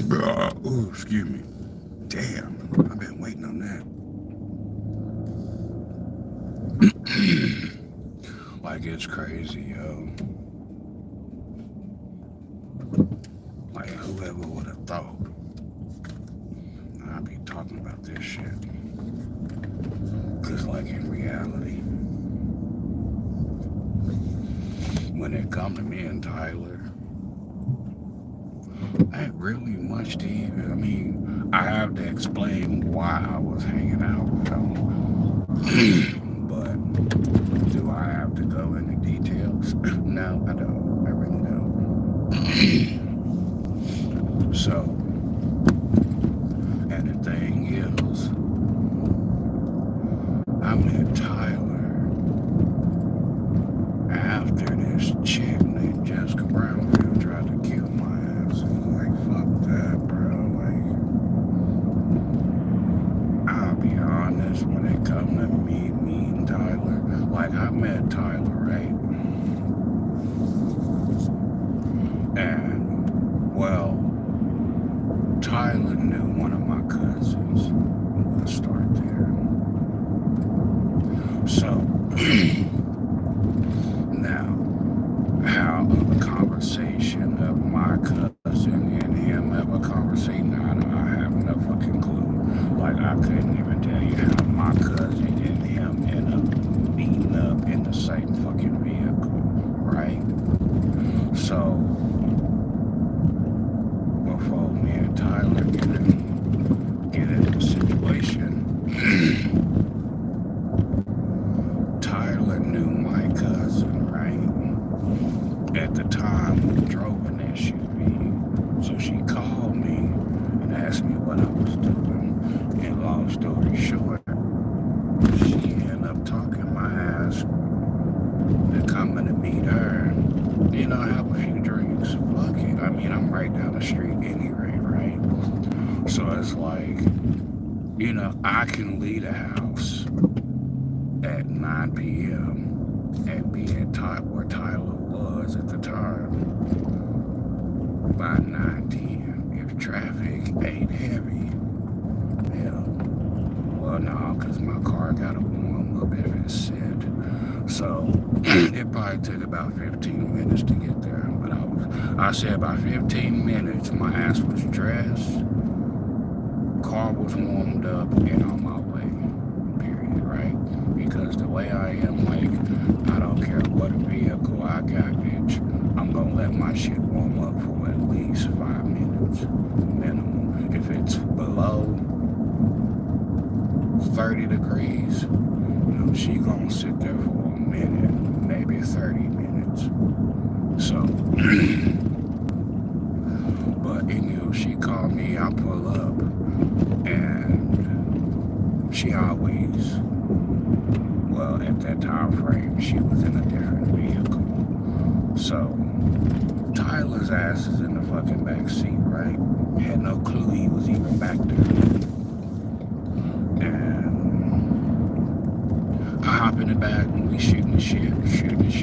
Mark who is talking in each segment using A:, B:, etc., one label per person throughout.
A: Ooh, excuse me. Damn, I've been waiting on that. Like, it's crazy, yo. Like, whoever would have thought I'd be talking about this shit. Because, like, in reality, when it come to me and Tyler, ain't really much to even, I mean, I have to explain why I was hanging out with him. But do I have to go into details? No, I don't. I really don't. So, and the thing is, I met Tyler after this chick named Jessica Brownfield tried to kill my ass. I'm like, fuck that, bro. Like, I'll be honest, when it come to me meeting Tyler, like, I met Tyler, right? And, well, Tyler knew one of my cousins. We'll start there. So, now, how a conversation of my cousin and him have a conversation, I have no fucking clue. Like, I couldn't even tell you how my cousin and him end up meeting up in the same fucking vehicle, right? So, before me and Tyler get in the situation, Tyler knew my cousin, right? At the time, we drove an SUV. So she called me and asked me what I was doing. And long story short, she ended up talking my ass to coming to meet her. You know, have a few drinks. Fuck it. I mean, I'm right down the street anyway, right? So it's like, you know, I can leave the house at 9 p.m. and be at where Tyler was at the time by 9:10 if traffic ain't heavy. Yeah. Well, no, because my car got to warm up if it's set. So it probably took about 15 minutes to get there. But I said about 15 minutes, my ass was dressed, car was warmed up, and on my way. Period, right? Because the way I am, like, I don't care what vehicle I got, bitch. I'm gonna let my shit warm up for at least 5 minutes minimum. If it's below 30 degrees, you know, she gonna sit there for a minute, maybe 30 minutes. So, but anyway, she called me, I pull up, and she always, well, at that time frame, she was in a different vehicle. So, Tyler's ass is in the fucking back seat, right? Had no clue he was even back there. And I hop in the back and we shooting the shit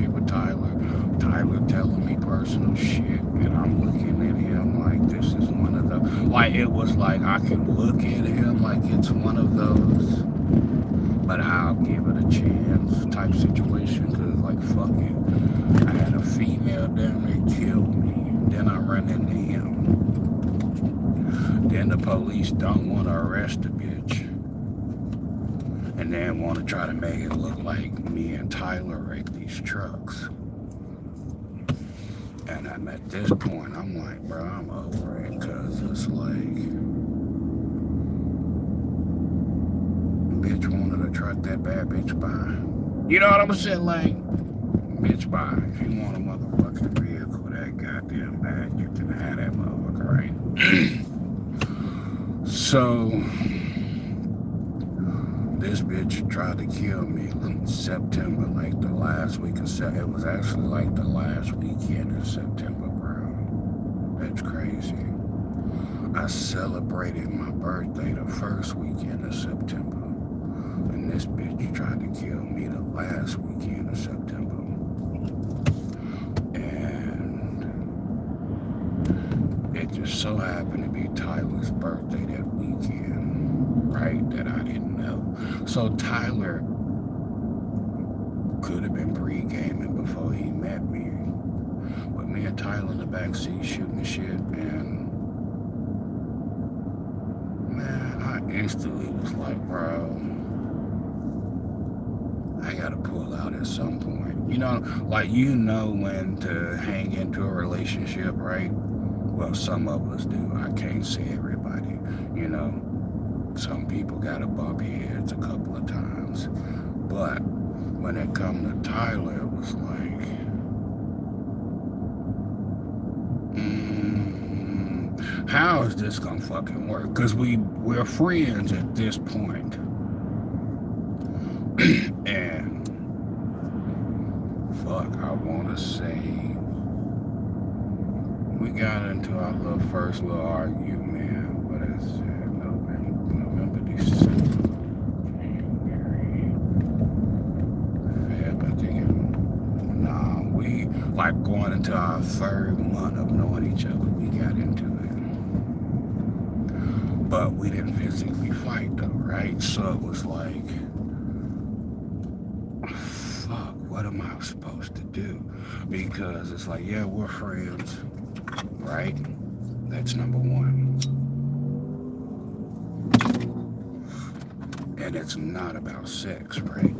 A: with Tyler. Tyler telling me personal shit, and I'm looking at him like this is one of the, like it was like I can look at him like it's one of those, but I'll give it a chance type situation, because like fuck it, I had a female down there kill me, then I run into him, then the police don't want to arrest the bitch, and then want to try to make it look like me and Tyler wrecked these trucks. And I'm at this point, I'm like, bro, I'm over it, because it's like, bitch wanted to truck that bad bitch by. You know what I'm saying? Like, bitch by. If you want a motherfucking vehicle that goddamn bad, you can have that motherfucker, right? So, this bitch tried to kill me in September, like the last week of September. It was actually like the last weekend of September, bro. That's crazy. I celebrated my birthday the first weekend of September. And this bitch tried to kill me the last weekend of September. And it just so happened to be Tyler's birthday that weekend, right? That I didn't know. So Tyler could have been pre-gaming before he met me. With me and Tyler in the backseat shooting the shit, and man, I instantly was like, bro, I gotta pull out at some point. You know, like when to hang into a relationship, right? Well, some of us do. I can't say everybody. You know, some people gotta bump heads a couple of times. But when it come to Tyler, it was like, how is this gonna fucking work? Because we're friends at this point. And fuck, I wanna say we got into our first little argument. What is it? November, December, January, Feb, I think we like going into our third month of knowing each other, we got into it. But we didn't physically fight though, right? So it was like, fuck, what am I supposed to do? Because it's like, yeah, we're friends, right? That's number one. And it's not about sex, right?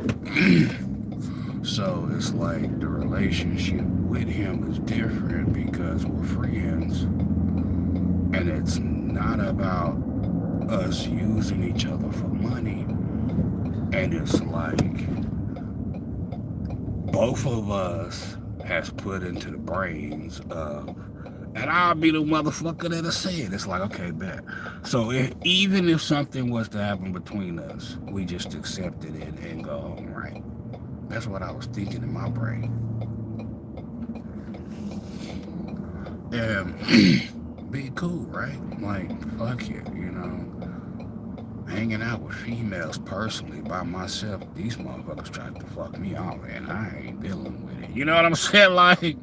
A: So it's like the relationship with him is different because we're friends. And it's not about us using each other for money. And it's like both of us has put into the brains of, and I'll be the motherfucker that'll say it. It's like, okay, bet. So even if something was to happen between us, we just accepted it and go home, right? That's what I was thinking in my brain. And be cool, right? Like, fuck it, you know. Hanging out with females personally by myself, these motherfuckers tried to fuck me off, and I ain't dealing with it. You know what I'm saying? Like,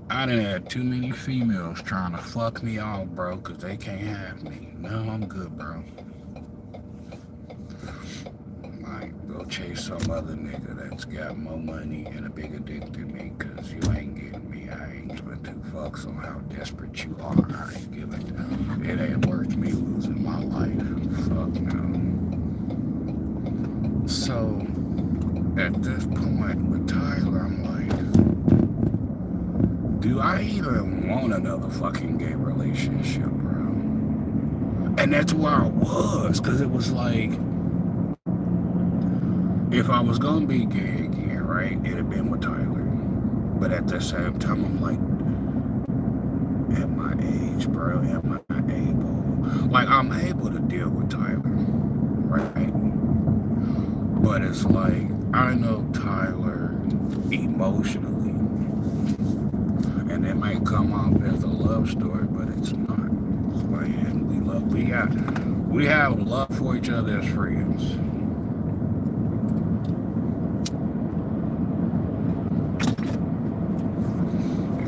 A: I done had too many females trying to fuck me off, bro, because they can't have me. No, I'm good, bro. Might go chase some other nigga that's got more money and a bigger dick than me, because you ain't getting me. I ain't giving two fucks on how desperate you are. I ain't giving. It ain't worth me losing my life. Fuck no. So, at this point with Tyler, I'm like, do I even want another fucking gay relationship, bro? And that's where I was, because it was like, if I was gonna be gay again, right, it'd have been with Tyler. But at the same time, I'm like, at my age, bro, am I able? Like, I'm able to deal with Tyler, right? But it's like, I know Tyler emotionally. And it might come off as a love story, but it's not. It's like, and we have love for each other as friends.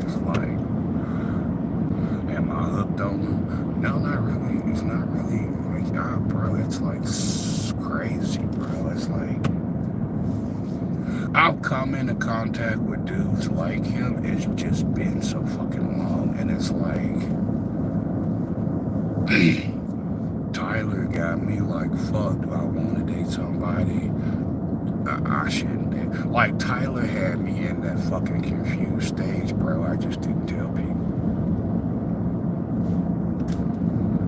A: It's like, am I hooked on him? No, not really. It's not really like, bro, it's like crazy, bro. It's like, I've come into contact with dudes like him. It's just been so fucking long. And it's like, Tyler got me like, fuck, do I want to date somebody? I shouldn't date. Like, Tyler had me in that fucking confused stage, bro. I just didn't tell people.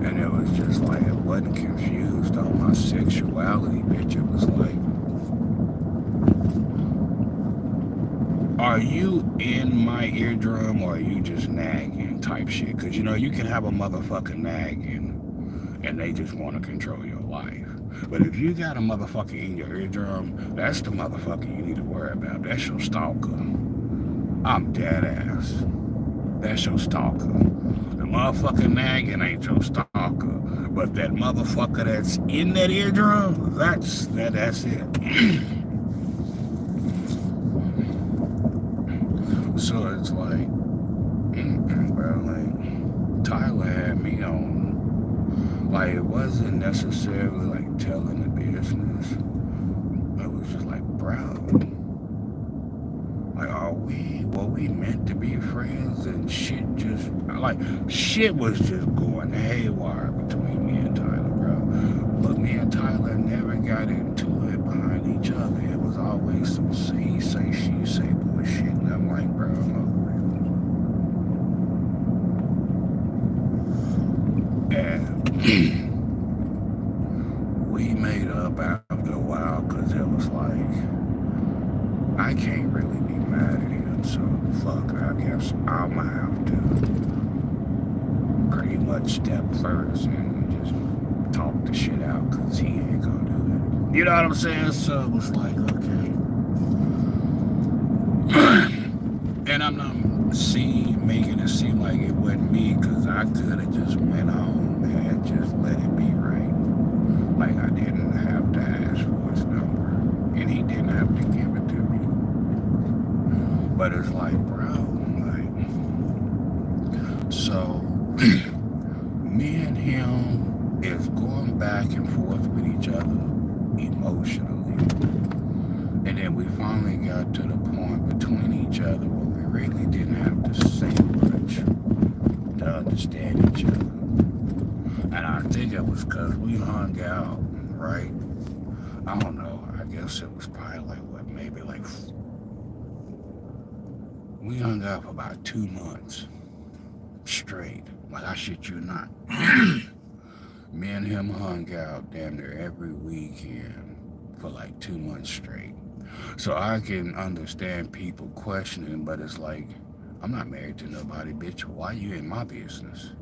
A: And it was just like, it wasn't confused on my sexuality, bitch. It was like, are you in my eardrum or are you just nagging type shit? Because, you know, you can have a motherfucker nagging and they just want to control your life. But if you got a motherfucker in your eardrum, that's the motherfucker you need to worry about. That's your stalker. I'm dead ass. That's your stalker. The motherfucker nagging ain't your stalker. But that motherfucker that's in that eardrum, that's it. So it's like, bro, like, Tyler had me on, like, it wasn't necessarily like telling the business. It was just like, bro, like, were we meant to be friends? And shit just, like, shit was just going haywire between me and Tyler, bro. But me and Tyler never got into it behind each other. It was always some he say, she say bullshit. And I'm like, bro, I'm over it. And we made up after a while because it was like, I can't really be mad at him, so fuck, I guess I'ma have to pretty much step first and just talk the shit out because he ain't gonna do it. You know what I'm saying? So it was like, okay. And I'm not making it seem like it wasn't me because I could have just went on and just let it be, right? Like I didn't have to ask for his number and he didn't have to give it to me. But it's like, bro, like, so me and him is going back and forth with each other emotionally. And then we finally got to the point between each other where we really didn't have to say much to understand each other. And I think it was because we hung out, right? I don't know. I guess it was probably like, what, maybe like, we hung out for about 2 months straight. Like, I shit you not. Me and him hung out damn near every weekend for like 2 months straight. So I can understand people questioning, but it's like, I'm not married to nobody, bitch. Why you in my business?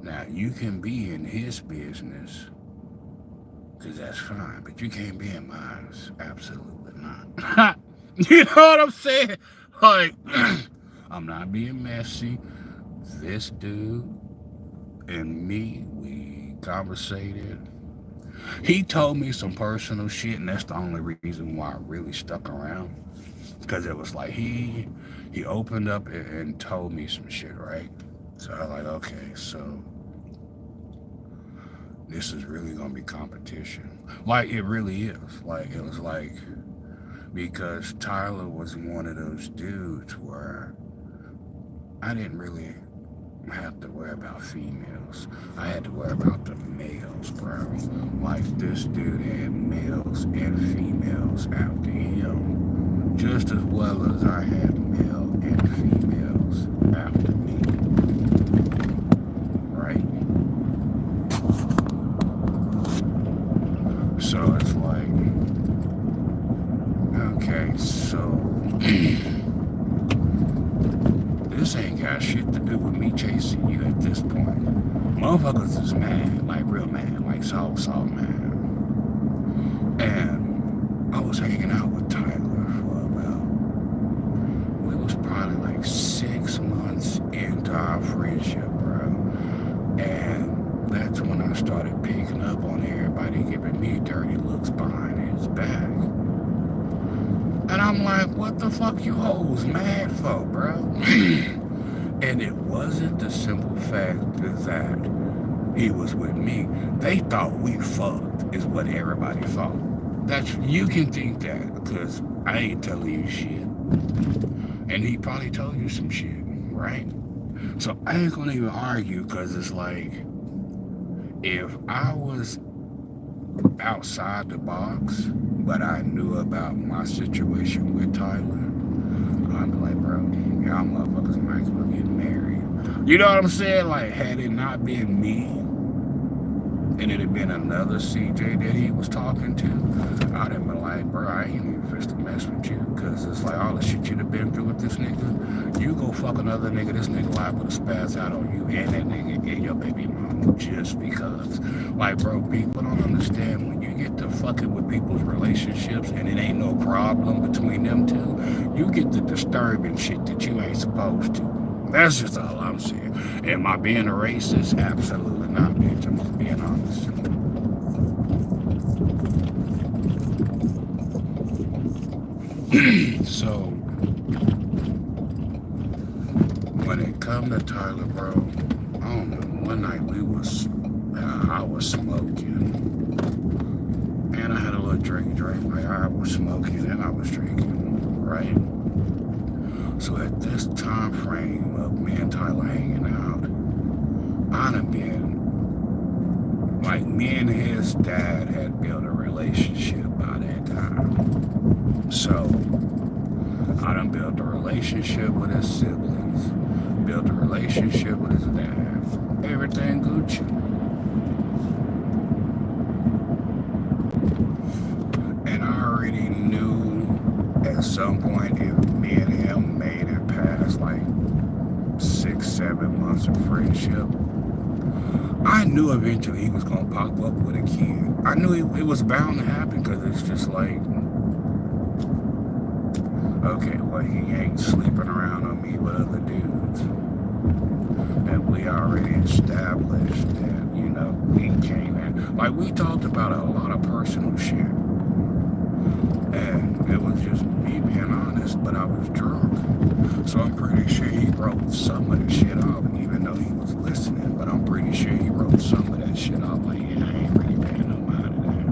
A: Now, you can be in his business, because that's fine, but you can't be in mine. Absolutely not. You know what I'm saying? Like, I'm not being messy. This dude and me, we conversated. He told me some personal shit, and that's the only reason why I really stuck around. Because it was like he opened up and told me some shit, right? So I was like, okay, so this is really gonna be competition. Like it really is. Like it was like, because Tyler was one of those dudes where I didn't really have to worry about females. I had to worry about the males, bro. Like this dude had males and females after him, just as well as I had male and females after me. Right? So it's like, okay, so this ain't got shit to do with me chasing you at this point. Motherfuckers is mad, like real mad, like so mad. And I was hanging out with Tyler for about, we was probably like 6 months into our friendship, bro. And that's when I started picking up on everybody giving me dirty looks behind his back. And I'm like, what the fuck you hoes mad for, bro? And it wasn't the simple fact that he was with me. They thought we fucked, is what everybody thought. That's, you can think that, because I ain't telling you shit. And he probably told you some shit, right? So I ain't gonna even argue, because it's like, if I was outside the box, but I knew about my situation with Tyler, I'd be like, bro, y'all motherfuckers might as well get married. You know what I'm saying? Like, had it not been me, and it had been another CJ that he was talking to, I'd have been like, bro, I ain't even supposed to mess with you, because it's like all the shit you'd have been through with this nigga, you go fuck another nigga, this nigga liable to spaz out on you and that nigga and your baby mama, just because. Like, bro, people don't understand, when you get to fucking with people's relationships and it ain't no problem between them two, you get the disturbing shit that you ain't supposed to. That's just all I'm saying. Am I being a racist? Absolutely not, bitch. I'm just being honest. So, when it come to Tyler, bro. I don't know. One night I was smoking, and I had a little drink. Like I was smoking and I was drinking, right? So at this time frame of me and Tyler hanging out, I done been, like, me and his dad had built a relationship by that time. So I done built a relationship with his siblings, built a relationship with his dad. Everything Gucci. And I already knew at some point if me and him made it past like 6, 7 months of friendship, I knew eventually he was gonna pop up with a kid. I knew it was bound to happen because it's just like, okay, well, he ain't sleeping around on me with other dudes. And we already established that, we came in. Like, we talked about a lot of personal shit. And it was just me being honest, but I was drunk. So I'm pretty sure he wrote some of the shit off, even though he was listening. But I'm pretty sure he wrote some of that shit off. Like, yeah, I ain't really paying no mind to that.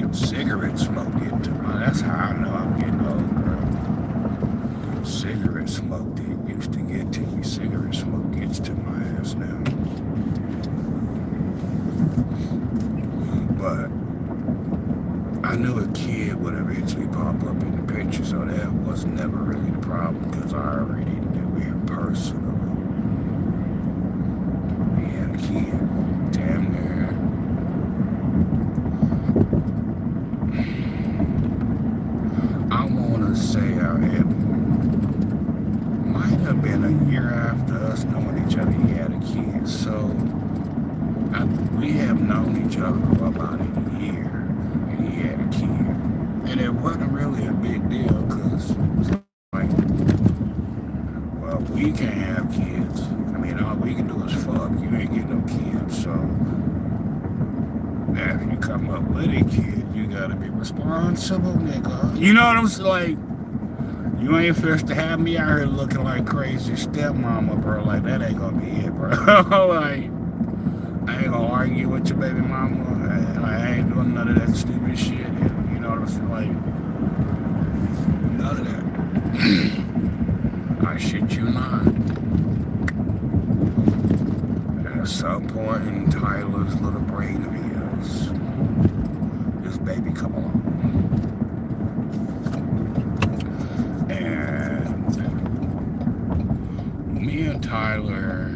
A: But cigarette smoke get to my. That's how I know I'm getting old, bro. Cigarette smoke used to get to me. Cigarette smoke gets to my ass now. But I knew a kid would eventually pop up in the picture, so that was never really the problem because I already knew him personally. He had a kid, damn near. I want to say it might have been a year after us knowing each other, he had a kid. So we have known each other for about a year, and he had a kid. And it wasn't really a big deal because like, well, we can't have kids. I mean, all we can do is fuck. You ain't get no kids, so if you come up with a kid, you gotta be responsible, nigga. You know what I'm saying? Like, you ain't first to have me out here looking like crazy stepmama, bro. Like, that ain't gonna be it, bro. Like, I ain't gonna argue with your baby mama. I ain't doing none of that stupid shit. You know what I'm saying? Like, none of that. I shit you not. At some point in Tyler's little brain of his, this baby come along. And me and Tyler,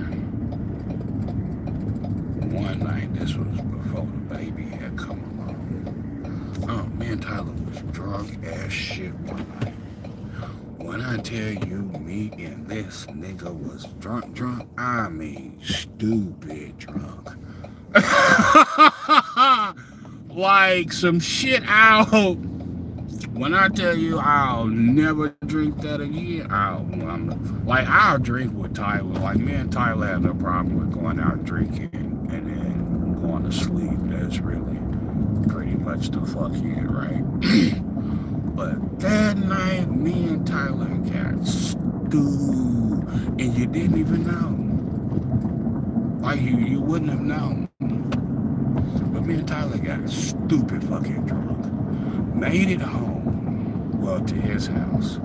A: one night, this was before the baby had come along. Oh, me and Tyler was drunk as shit one night. When I tell you me and this nigga was drunk, I mean stupid drunk. Like some shit out. When I tell you I'll never drink that again, I'll drink with Tyler. Like, me and Tyler have no problem with going out drinking and then going to sleep. That's really pretty much the fuck it, right? But that night, me and Tyler got stewed, and you didn't even know. Like, you wouldn't have known. But me and Tyler got stupid fucking drunk. Made it home, well, to his house.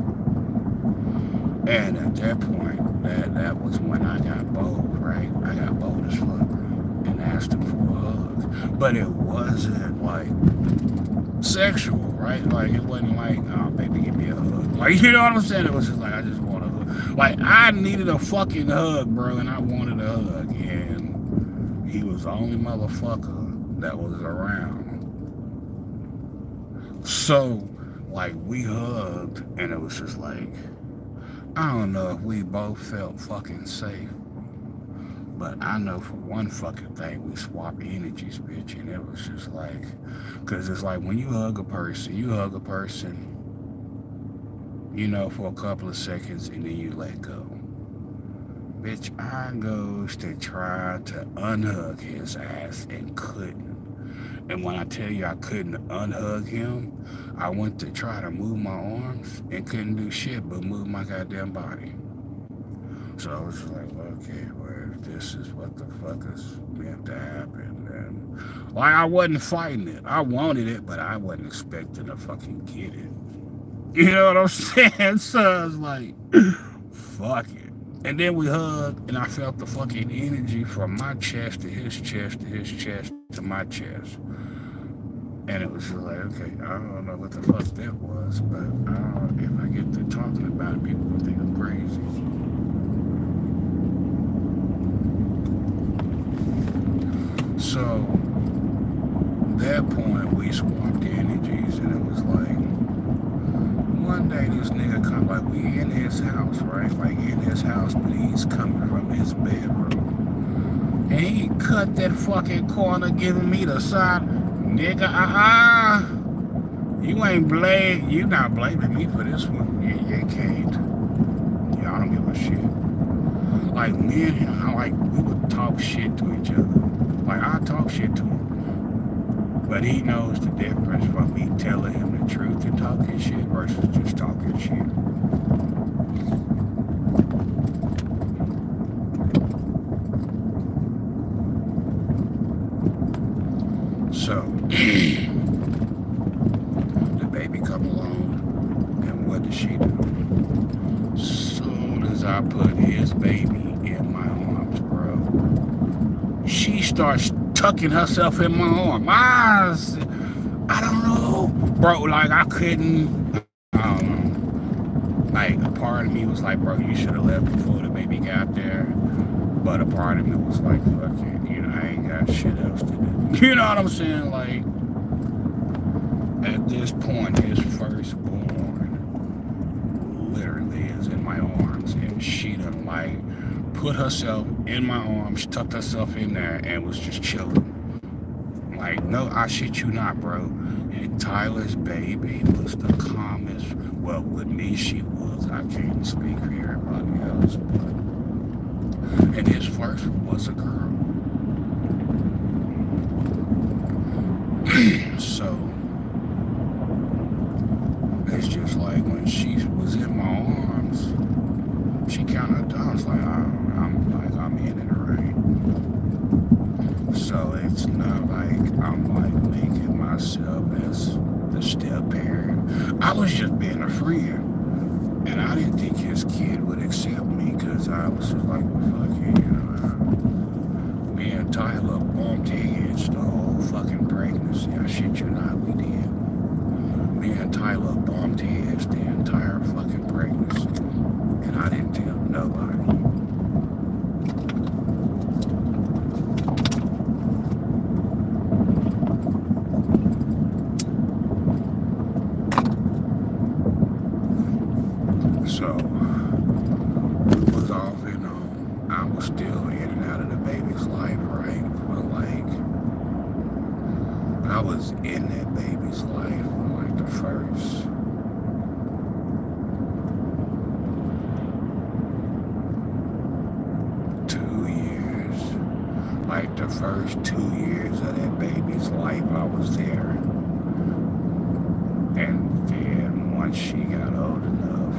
A: And at that point, that was when I got bold, right? I got bold as fuck and asked him for a hug. But it wasn't like sexual, right? Like, it wasn't like, oh, baby, give me a hug. Like, you know what I'm saying? It was just like, I just want a hug. Like, I needed a fucking hug, bro, and I wanted a hug. And he was the only motherfucker that was around. So, like, we hugged, and it was just like, I don't know if we both felt fucking safe. But I know for one fucking thing, we swap energies, bitch, and it was just like, because it's like when you hug a person, you know, for a couple of seconds, and then you let go. Bitch, I goes to try to unhug his ass and couldn't. And when I tell you I couldn't unhug him, I went to try to move my arms and couldn't do shit but move my goddamn body. So I was like, okay, well, this is what the fuck is meant to happen. And like, I wasn't fighting it. I wanted it, but I wasn't expecting to fucking get it. You know what I'm saying? So I was like, fuck it. And then we hugged, and I felt the fucking energy from my chest to his chest to his chest to my chest. And it was just like, okay, I don't know what the fuck that was, but if I get to talking about it, people will think I'm crazy. So, at that point, we swapped energies, and it was like, one day this nigga come, like, we in his house, right? Like, in his house, but he's coming from his bedroom. And he cut that fucking corner, giving me the side, nigga, you not blaming me for this one. You can't. Yeah, I don't give a shit. Like, me and him, like, we would talk shit to each other. Like, I talk shit to him. But he knows the difference from me telling him the truth and talking shit versus just talking shit. So, the baby come along, and what does she do? Soon as I put his baby in my arms, bro, she starts tucking herself in my arm. I don't know, bro. Like, I couldn't. I don't know. Like, a part of me was like, bro, you should have left before the baby got there. But a part of me was like, fuck it, you know, I ain't got shit else to do. You know what I'm saying? Like, at this point, his firstborn literally is in my arms, and she done like put herself in my arms, tucked herself in there, and was just chilling. Like, no, I shit you not, bro. And Tyler's baby was the calmest. Well, with me, she was. I can't speak for everybody else, but. And his first was a girl. So, it's just like when she was in my arms, she kind of does like, I'm in it, right? So it's not like I'm like making myself as the step parent. I was just being a friend. And I didn't think his kid would accept me because I was just like, well, fuck it, you know. Me and Tyler bumped heads the whole fucking pregnancy. I shit you not, we did. Me and Tyler bumped heads the entire fucking pregnancy. And I didn't tell nobody. So, we was off and on. I was still in and out of the baby's life, right? But like, I was in that baby's life for like the first 2 years. Like the first 2 years of that baby's life, I was there. And then once she got old enough,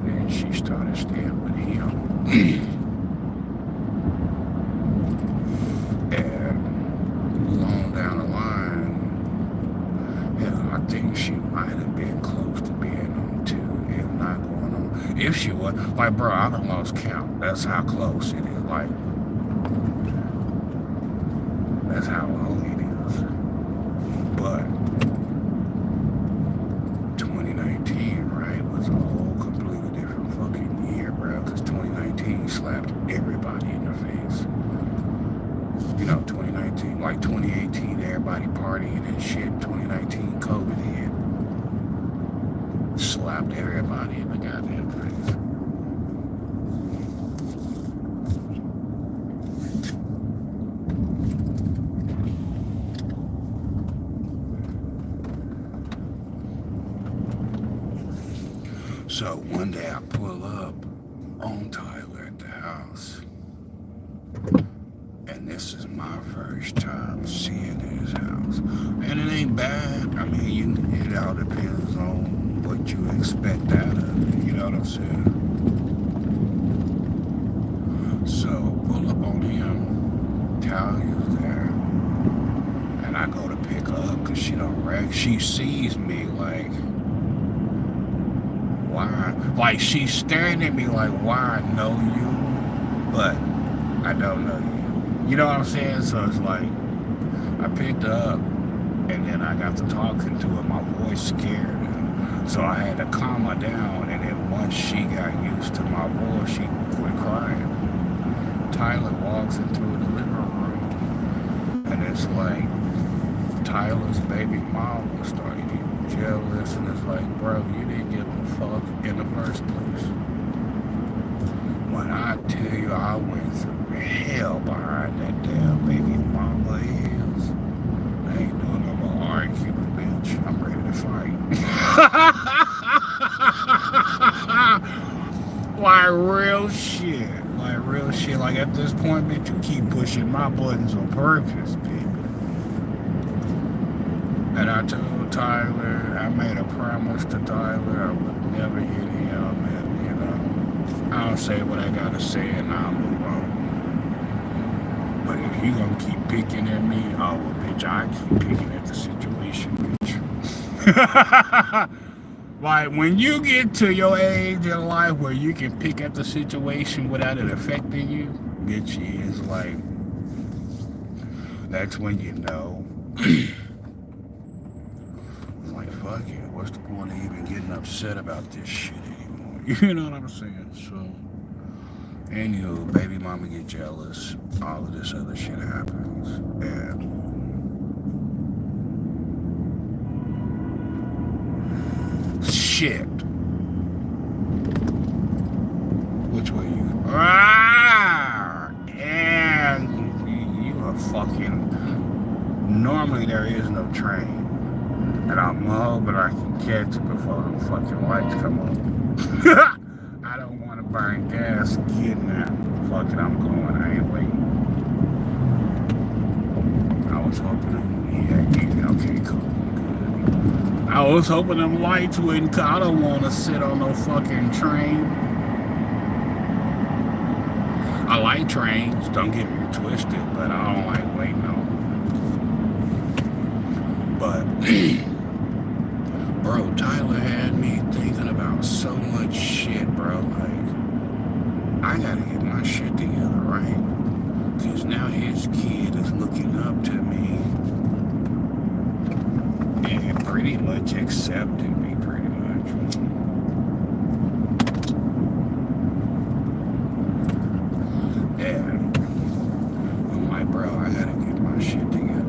A: then she started staying with him. And long down the line, hell, I think she might have been close to being on 2, if not going on. If she was, like, bro, I done lost count. That's how close it is. Like, that's how long it is. But 2019, right, was a whole completely different fucking year, bro, because 2019 slapped everybody in the face. You know, 2019, like 2018, everybody partying and shit. 2019, COVID hit. Slapped everybody in the goddamn face. So one day I pull up on Tyler at the house, and this is my first time seeing his house. And it ain't bad. I mean, it all depends on what you expect out of it. You know what I'm saying? So, pull up on him. Talia's there. And I go to pick her up because she don't wreck. She sees me like, why? Like, she's staring at me like, why I know you, but I don't know you. You know what I'm saying? So it's like, I picked her up, and then I got to talking to her. My voice scared her. So I had to calm her down, and then once she got used to my voice, she quit crying. Tyler walks into the living room, and it's like, Tyler's baby mama started getting jealous, and it's like, bro, you didn't give a fuck in the first place. When I tell you I went through hell behind that damn baby mama is, I ain't doing no more arguing, bitch. I'm ready to fight. Like real shit. Like real shit. Like at this point, bitch, you keep pushing my buttons on purpose, bitch. And I told Tyler, I made a promise to Tyler I would never hit him, and you know, I'll say what I gotta say and I'll move on. But if you gonna keep picking at me, oh well, bitch, I keep picking at the situation, bitch. Like when you get to your age in life where you can pick at the situation without it affecting you, bitch, is like, that's when you know. Like, fuck it, what's the point of even getting upset about this shit anymore? You know what I'm saying? So, anywho, baby mama get jealous, all of this other shit happens, and shit. Which way you? And you are fucking, normally there is no train. And I'm hoping I can catch it before the fucking lights come on. I don't want to burn gas getting there. Fuck it, I'm going. I ain't waiting. I was hoping, yeah, okay, cool. Good. I was hoping them lights wouldn't come. I don't want to sit on no fucking train. I like trains, don't get me twisted, but I don't like waiting on them. But bro, Tyler had me thinking about so much shit, bro. Like, I gotta get my shit together, right? Because now his kid is looking up to me and pretty much accepting me, pretty much. And I'm like, bro, I gotta get my shit together.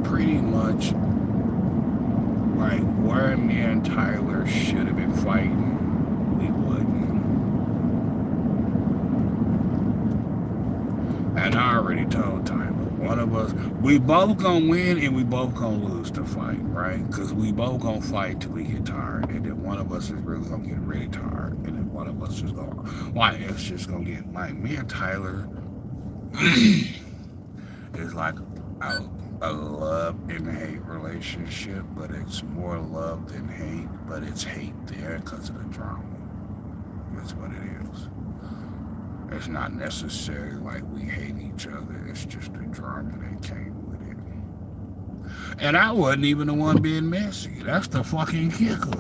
A: Pretty much like where me and Tyler should have been fighting, we wouldn't. And I already told Tyler, one of us, we both gonna win and we both gonna lose the fight, right? Because we both gonna fight till we get tired, and then one of us is really gonna get really tired, and then one of us is gonna, like, it's just gonna get, like, me and Tyler is like a love and hate relationship, but it's more love than hate, but it's hate there because of the drama. That's what it is. It's not necessarily like we hate each other, it's just the drama that came with it. And I wasn't even the one being messy. That's the fucking kicker.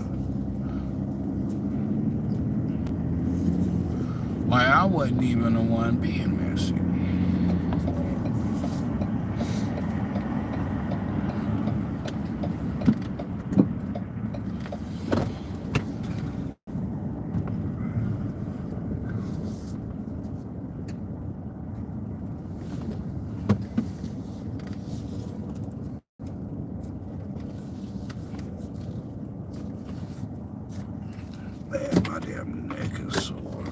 A: Like, I wasn't even the one being messy. Man, my damn neck is sore.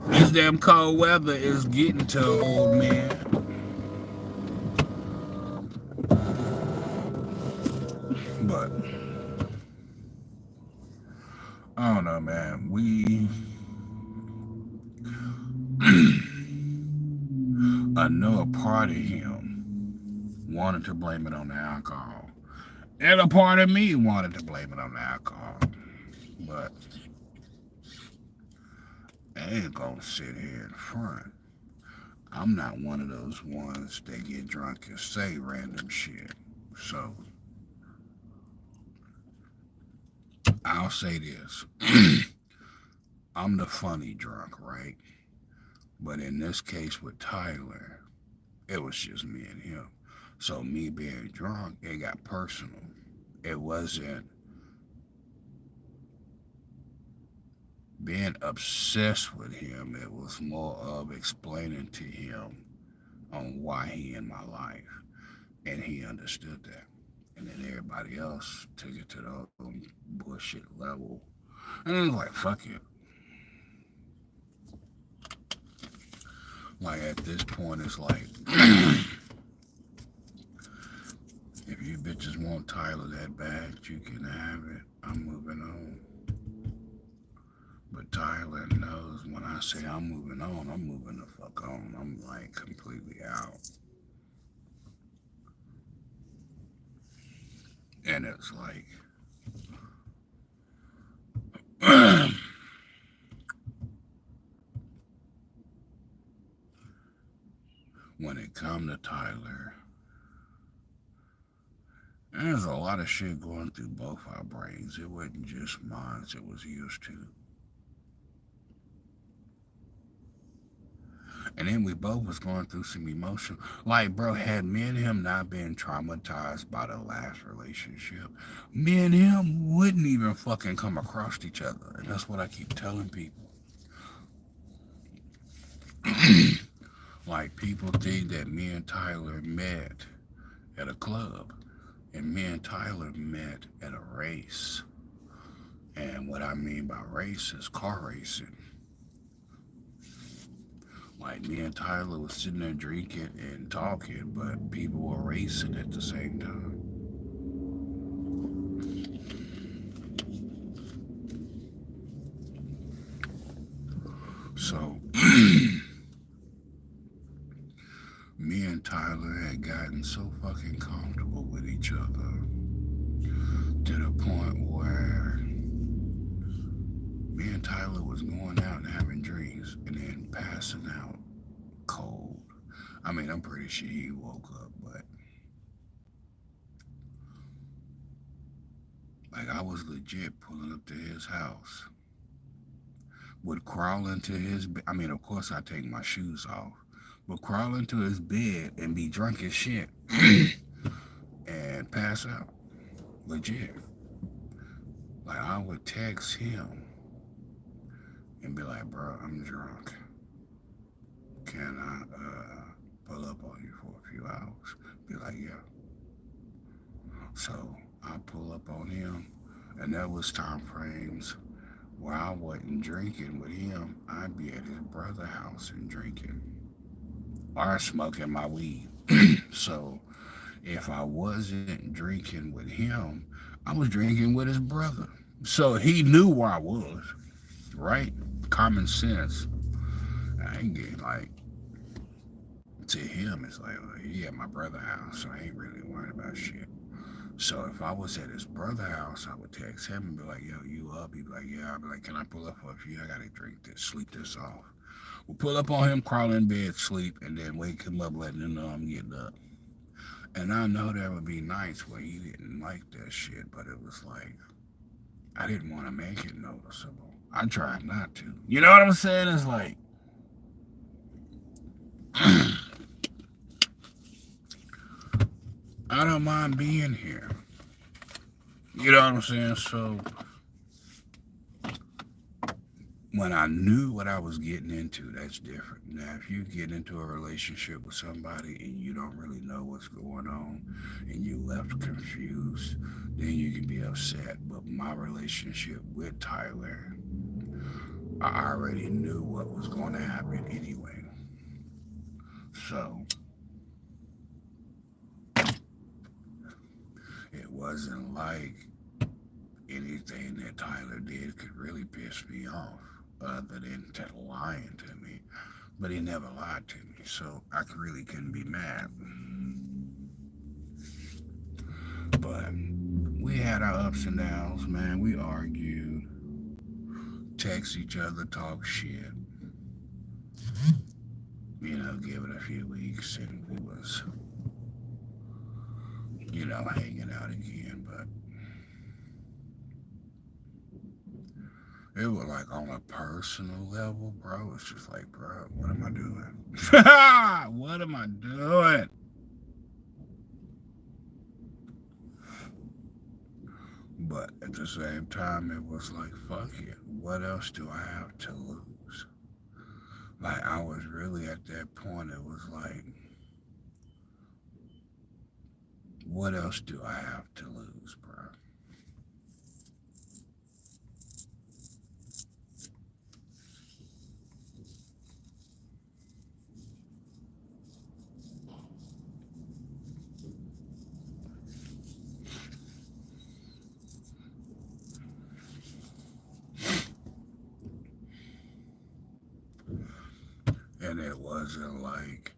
A: This damn cold weather is getting to an old man. But I don't know, man. I know a part of him wanted to blame it on the alcohol. And a part of me wanted to blame it on the alcohol. But I ain't gonna sit here in front. I'm not one of those ones that get drunk and say random shit. So I'll say this. I'm the funny drunk, right? But in this case with Tyler, it was just me and him. So me being drunk, it got personal. It wasn't being obsessed with him. It was more of explaining to him on why he in my life. And he understood that. And then everybody else took it to the bullshit level. And it was like, fuck it. Like at this point, it's like, if you bitches want Tyler that bad, you can have it. I'm moving on. But Tyler knows when I say I'm moving on, I'm moving the fuck on. I'm like completely out. And it's like, when it come to Tyler, there's a lot of shit going through both our brains. It wasn't just mine, it was used to. And then we both was going through some emotion. Like, bro, had me and him not been traumatized by the last relationship, me and him wouldn't even fucking come across each other. And that's what I keep telling people. Like, people think that me and Tyler met at a club. And me and Tyler met at a race. And what I mean by race is car racing. Like me and Tyler was sitting there drinking and talking, but people were racing at the same time. So me and Tyler had gotten so fucking comfortable with each other to the point where me and Tyler was going out and having drinks and then passing out cold. I mean, I'm pretty sure he woke up, but like I was legit pulling up to his house. Would crawl into his bed. I mean, of course, I take my shoes off. Would crawl into his bed and be drunk as shit and pass out. Legit. Like, I would text him and be like, bro, I'm drunk. Can I pull up on you for a few hours? Be like, yeah. So I pull up on him, and that was time frames where I wasn't drinking with him. I'd be at his brother's house and drinking or smoking my weed. So if I wasn't drinking with him, I was drinking with his brother. So he knew where I was, right? Common sense. I ain't getting like, to him, it's like, well, he at my brother's house, so I ain't really worried about shit. So if I was at his brother's house, I would text him and be like, yo, you up? He'd be like, yeah. I'd be like, can I pull up for a few? I gotta drink this, sleep this off. We'll pull up on him, crawl in bed, sleep, and then wake him up, letting him know I'm getting up. And I know there would be nights where he didn't like that shit, but it was like, I didn't want to make it noticeable. I tried not to. You know what I'm saying? It's like, I don't mind being here. You know what I'm saying? So when I knew what I was getting into, that's different. Now, if you get into a relationship with somebody and you don't really know what's going on and you left confused, then you can be upset. But my relationship with Tyler, I already knew what was going to happen anyway. So it wasn't like anything that Tyler did could really piss me off, other than lying to me. But he never lied to me, so I really couldn't be mad. But we had our ups and downs, man. We argued, text each other, talk shit. Give it a few weeks, and we was, hanging out again. But it was like on a personal level, bro. It's just like, bro, what am I doing? What am I doing? But at the same time, it was like, fuck it. What else do I have to lose? Like, I was really at that point, it was like, what else do I have to lose, bro? And it wasn't like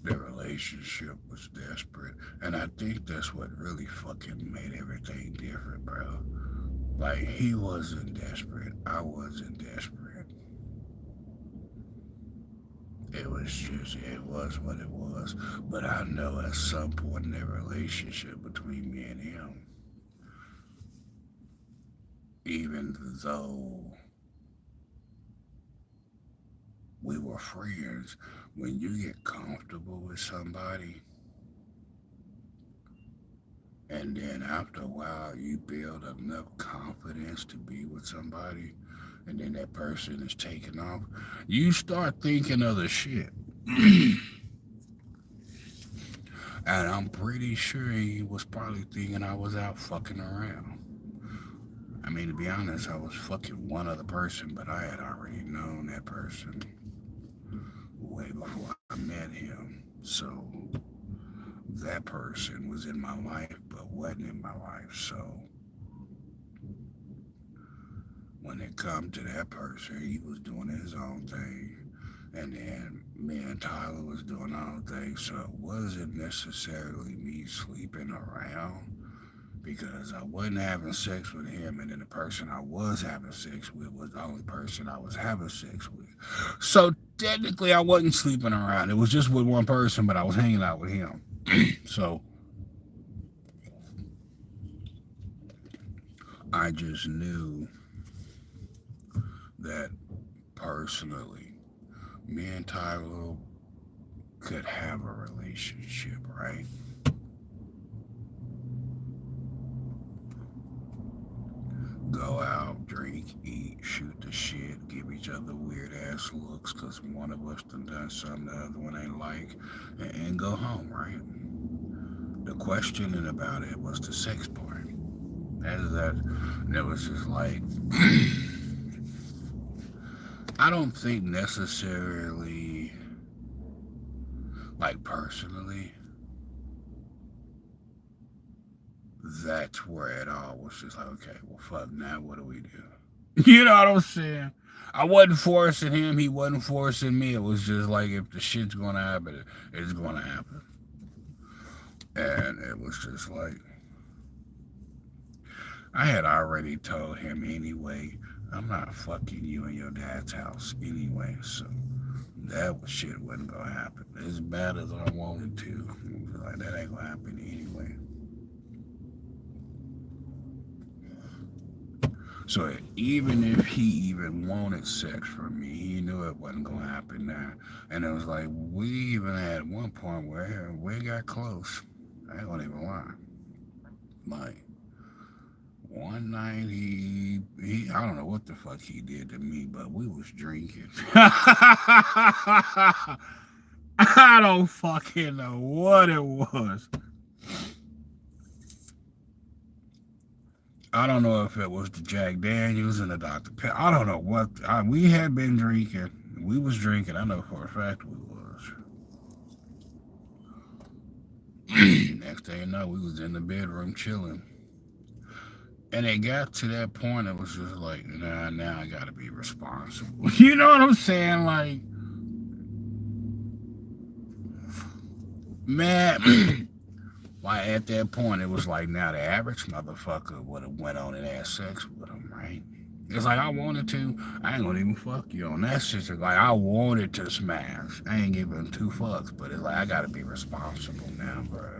A: the relationship was desperate. And I think that's what really fucking made everything different, bro. Like, he wasn't desperate. I wasn't desperate. It was what it was. But I know at some point in that relationship between me and him, even though we were friends, when you get comfortable with somebody, and then after a while you build enough confidence to be with somebody, and then that person is taken off, you start thinking other shit. And I'm pretty sure he was probably thinking I was out fucking around. I mean, to be honest, I was fucking one other person, but I had already known that person way before I met him. So that person was in my life, but wasn't in my life. So when it come to that person, he was doing his own thing. And then me and Tyler was doing our own thing. So it wasn't necessarily me sleeping around, because I wasn't having sex with him, and then the person I was having sex with was the only person I was having sex with. So technically, I wasn't sleeping around. It was just with one person, but I was hanging out with him. So I just knew that personally, me and Tyler could have a relationship, right? Go out, drink, eat, shoot the shit, give each other weird ass looks because one of us done something the other one ain't like, and go home, right? The questioning about it was the sex part. That was just like, I don't think necessarily, like personally, that's where it all was just like, okay, well, fuck, now what do we do? You know what I'm saying? I wasn't forcing him, he wasn't forcing me. It was just like, if the shit's gonna happen, it's gonna happen. And it was just like, I had already told him anyway, I'm not fucking you in your dad's house anyway, so that shit wasn't gonna happen. As bad as I wanted to, it was like, that ain't gonna happen anyway. So even if he even wanted sex from me, he knew it wasn't gonna happen now. And it was like, we even had one point where we got close. I ain't gonna even lie. Like, one night he I don't know what the fuck he did to me, but we was drinking. I don't fucking know what it was. I don't know if it was the Jack Daniels and the Dr. Pepper. I don't know what. We had been drinking. We was drinking. I know for a fact we was. Next thing you know, we was in the bedroom chilling. And it got to that point, it was just like, nah, now I gotta be responsible. You know what I'm saying? Like, man, why at that point, it was like, now the average motherfucker would have went on and had sex with him, right? It's like I wanted to. I ain't gonna even fuck you on that shit. Like I wanted to smash. I ain't giving two fucks, but it's like I gotta be responsible now, bro.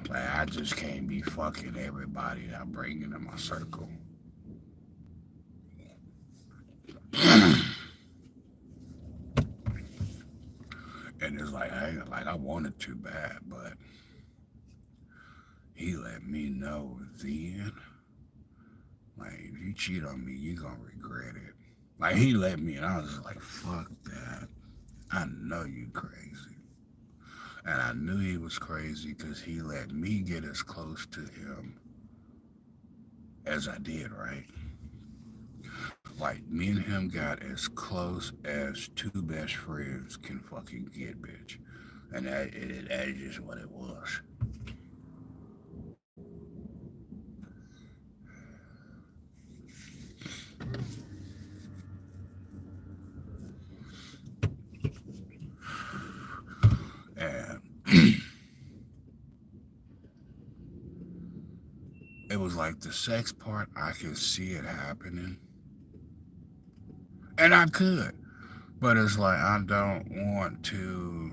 A: Like I just can't be fucking everybody that I bring into my circle. And it's like I wanted to bad, but he let me know then. Like if you cheat on me, you gonna regret it. Like he let me, and I was just like, fuck that. I know you crazy. And I knew he was crazy because he let me get as close to him as I did, right? Like, me and him got as close as two best friends can fucking get, bitch. And that is just what it was. And it was like the sex part, I could see it happening. And I could. But it's like, I don't want to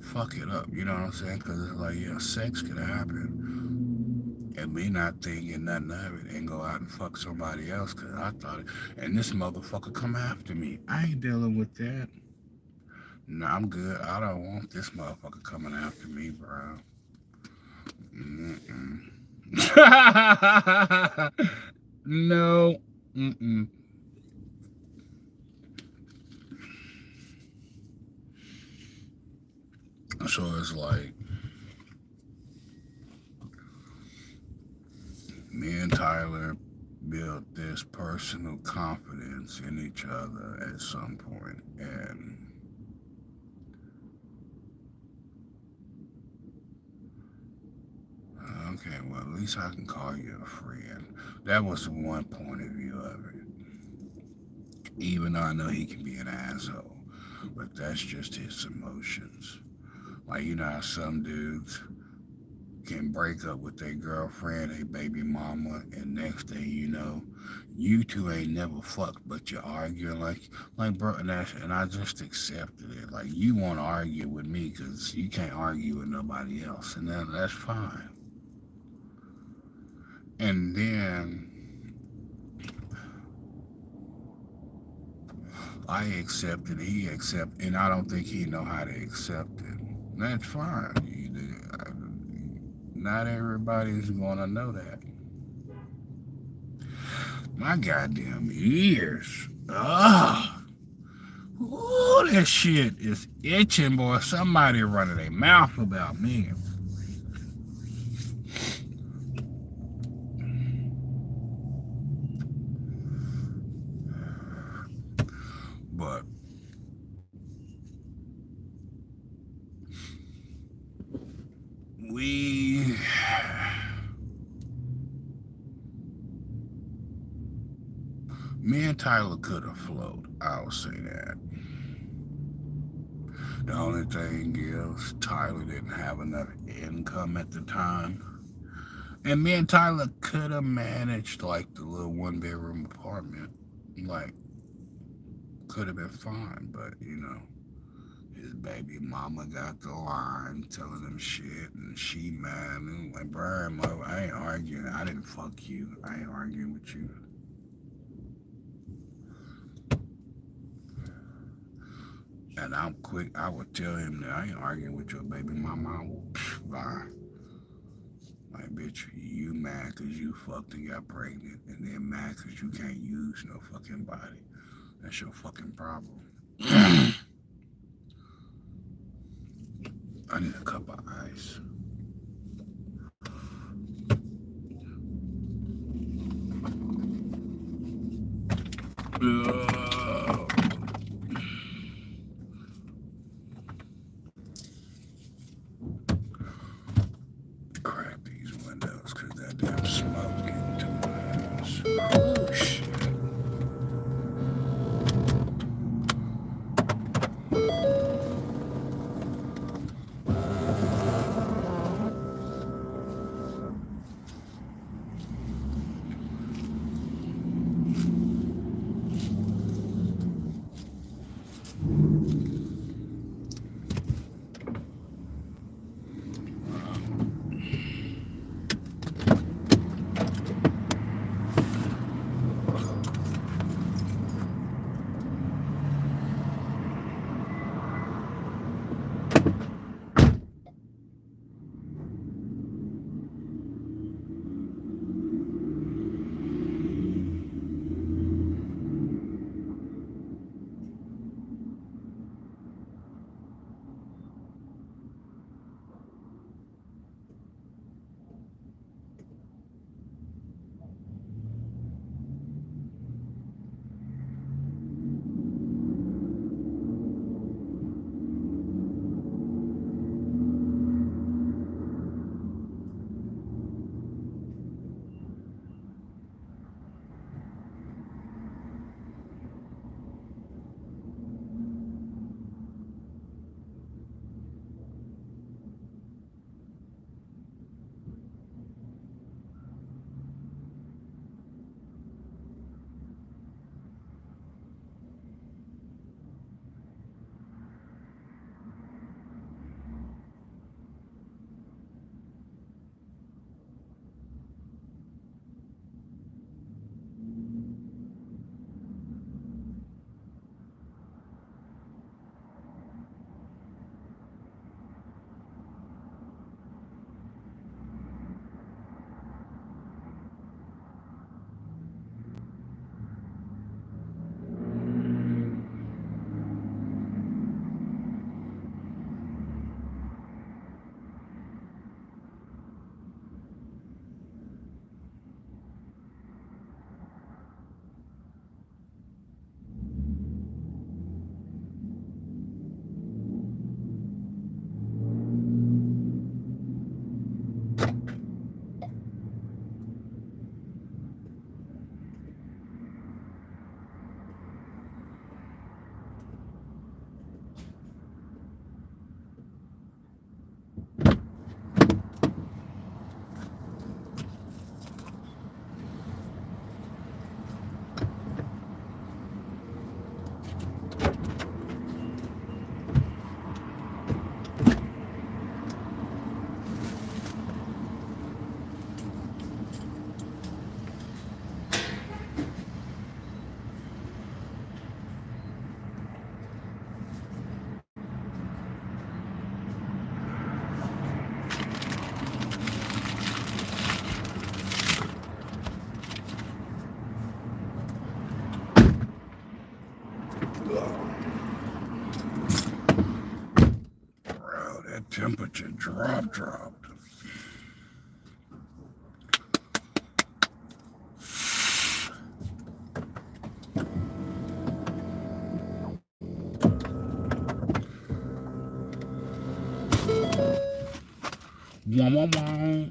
A: fuck it up. You know what I'm saying? Because it's like, yeah, sex could happen. And me not thinking nothing of it and go out and fuck somebody else because I thought it. And this motherfucker come after me. I ain't dealing with that. No, I'm good. I don't want this motherfucker coming after me, bro. Mm-mm. No. Mm-mm. So it's like me and Tyler built this personal confidence in each other at some point, and okay, well, at least I can call you a friend. That was one point of view of it. Even though I know he can be an asshole, but that's just his emotions. Like, you know how some dudes can break up with their girlfriend, their baby mama, and next thing you know, you two ain't never fucked, but you're arguing like bro, and I just accepted it. Like, you want to argue with me because you can't argue with nobody else, and that's fine. And then I accepted, he accepted, and I don't think he know how to accept it. That's fine. Not everybody's gonna know that. My goddamn ears. Ugh. Ooh, that shit is itching, boy. Somebody running their mouth about me. But we, me and Tyler could have flowed. I'll say that. The only thing is, Tyler didn't have enough income at the time. And me and Tyler could have managed like the little one bedroom apartment. Like, could have been fine, but you know, his baby mama got the line telling him shit, and she mad. And like, bro, I ain't arguing. I didn't fuck you. I ain't arguing with you. And I'm quick. I would tell him that I ain't arguing with your baby mama. Bye. Like, bitch, you mad because you fucked and got pregnant, and then mad because you can't use no fucking body. That's your fucking problem. I need a cup of ice. Ugh. Crack these windows, Bro, that temperature dropped. Wah, wah, wah.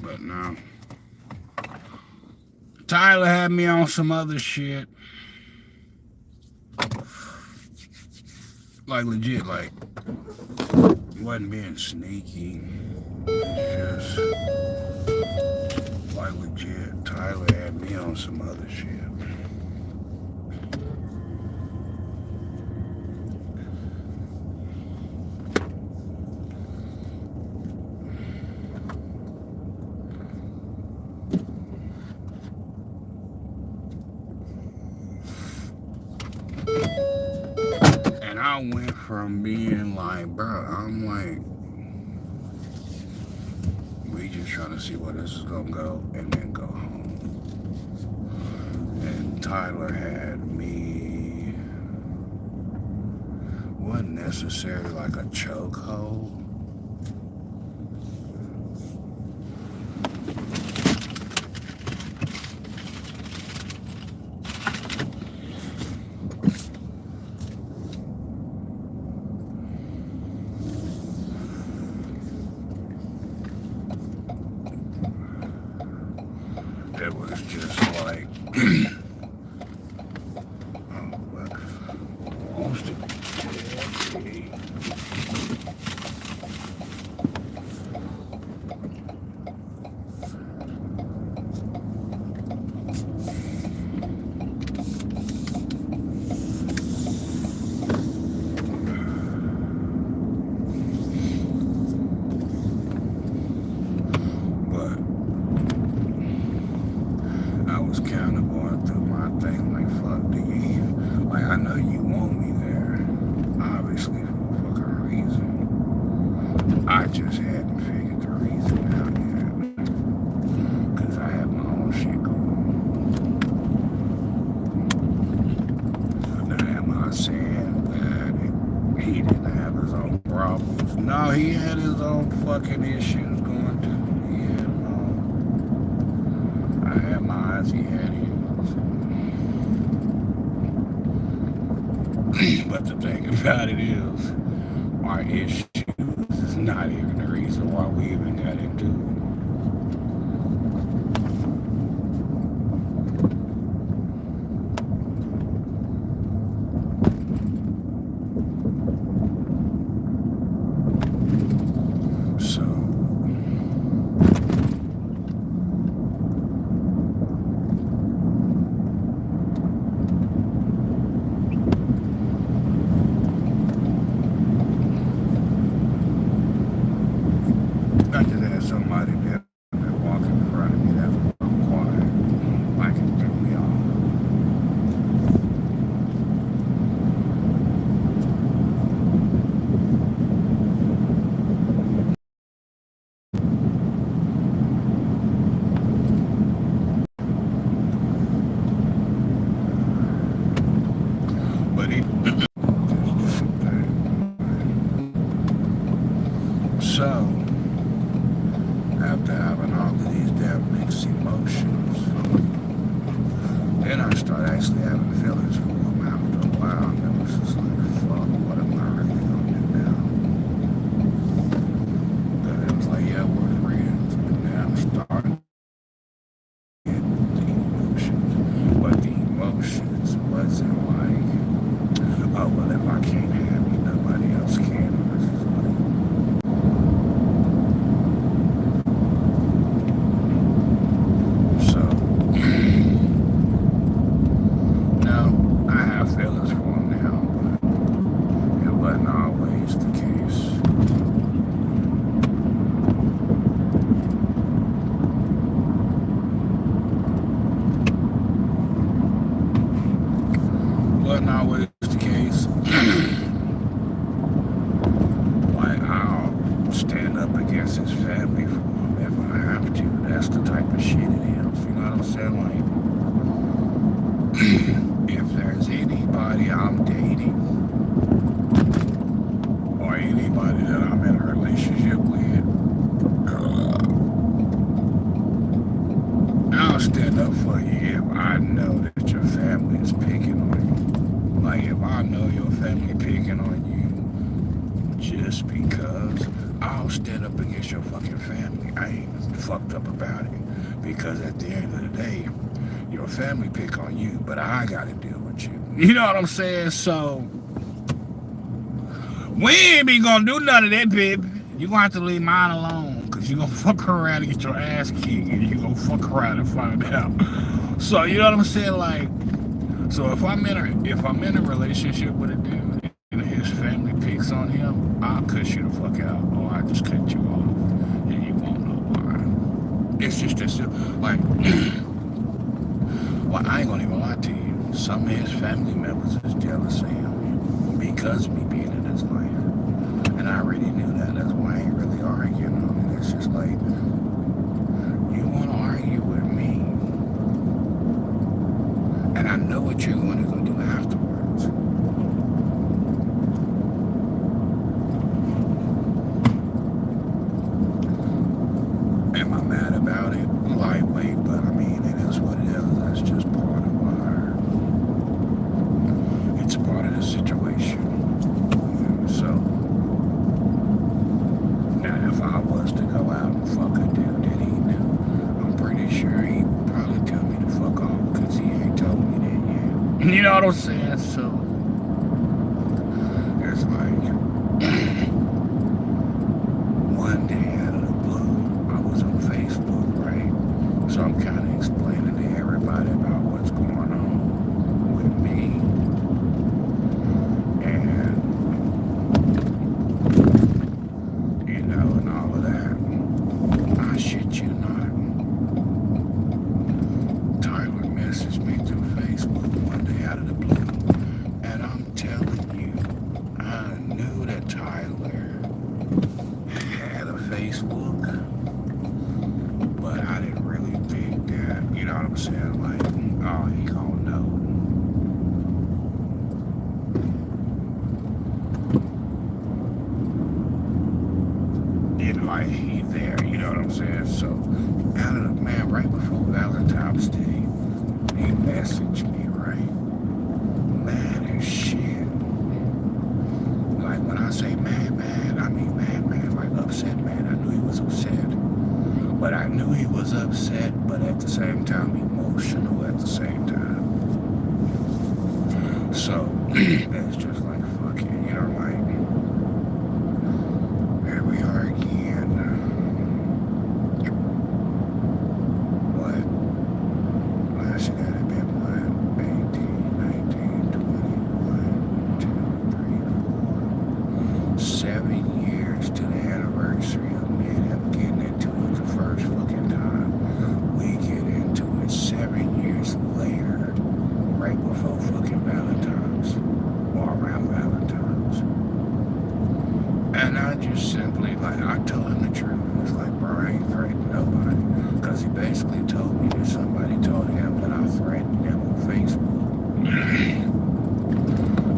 A: But no. Tyler had me on some other shit. Like legit, like wasn't being sneaky. Just like legit, Tyler had me on some other shit. And I went from being like, bro, I'm like, we just trying to see where this is gonna go and then go home. And Tyler had me, wasn't necessarily like a chokehold. It was just like, oh, what? Most of it. fucking issues going through. Yeah, no. I had my eyes, he had his. But the thing about it is, our issues is not even the reason why we even got into it. I just had somebody there walking in front of me that was quiet, like it threw me off. But he so after having all of these damn mixed emotions, then I started actually having feelings for him after a while, and it was just like, fuck, what am I really gonna do now? Then it was like, yeah, we're friends, but now I'm starting to get the emotions. But the emotions wasn't like, oh, well, if I can't have you, nobody else can. It was just like, so, now, I have feelings for him now, but it wasn't always the case. Wasn't always the case. Like, I'll stand up against his family for him if I have to. That's the type of shit it is. You know what I'm saying? Like, if there's anybody I'm dating or anybody that I'm in a relationship with, I'll stand up for you if I know that your family is picking on you. Like, if I know your family picking on you just because, I'll stand up against your fucking family. I ain't fucked up about it. Because at the end of the day, your family pick on you, but I gotta deal with you. You know what I'm saying? So, we ain't be gonna do none of that, baby. You gonna have to leave mine alone, because you gonna fuck around and get your ass kicked, and you gonna fuck around and find out. So, you know what I'm saying? Like, so if I'm in a relationship with a dude and his family picks on him, I'll cut you the fuck out, or I just cut you off, and you won't know why. It's just this, like, well, I ain't gonna even lie to you. Some of his family members is jealous of him because of me being in his life, and I already knew that. That's why I ain't really arguing on it. It's just like, you want to argue with me, and I know what you're going to go do afterwards. Am I mad about it? Lightweight, but I mean, it is what it is. That's just part of it's part of the situation. So, now if I was to go out and fuck a dude that he knew, I'm pretty sure he would probably tell me to fuck off, because he ain't told me that yet. You know what I'm saying? So, it's like, one day out of the blue, I was on Facebook, right? So I'm kind of explaining to everybody about what's going on with me. And, you know, and all of that. I shit you not. Tyler messaged me through Facebook one day out of the blue. And I'm telling you, I knew that Tyler I'm saying? So, out of the man, right before Valentine's Day, he messaged me, right? Mad as shit. Like, when I say mad, I mean mad, like upset, man. I knew he was upset. But I knew he was upset, but at the same time, emotional at the same time. So, it's just like, fuck it, you know, like, here we are again. What? Last year had been what? 18, 19, 21, 2, 3, 4. 7 years to the anniversary of me and him getting into it the first fucking time. We get into it 7 years later, right before fucking Valentine's, or around Valentine's. And I just simply, like, I told him the truth. It's like, bro, I ain't threatening nobody. Because he basically told me that somebody told him that I threatened him on Facebook.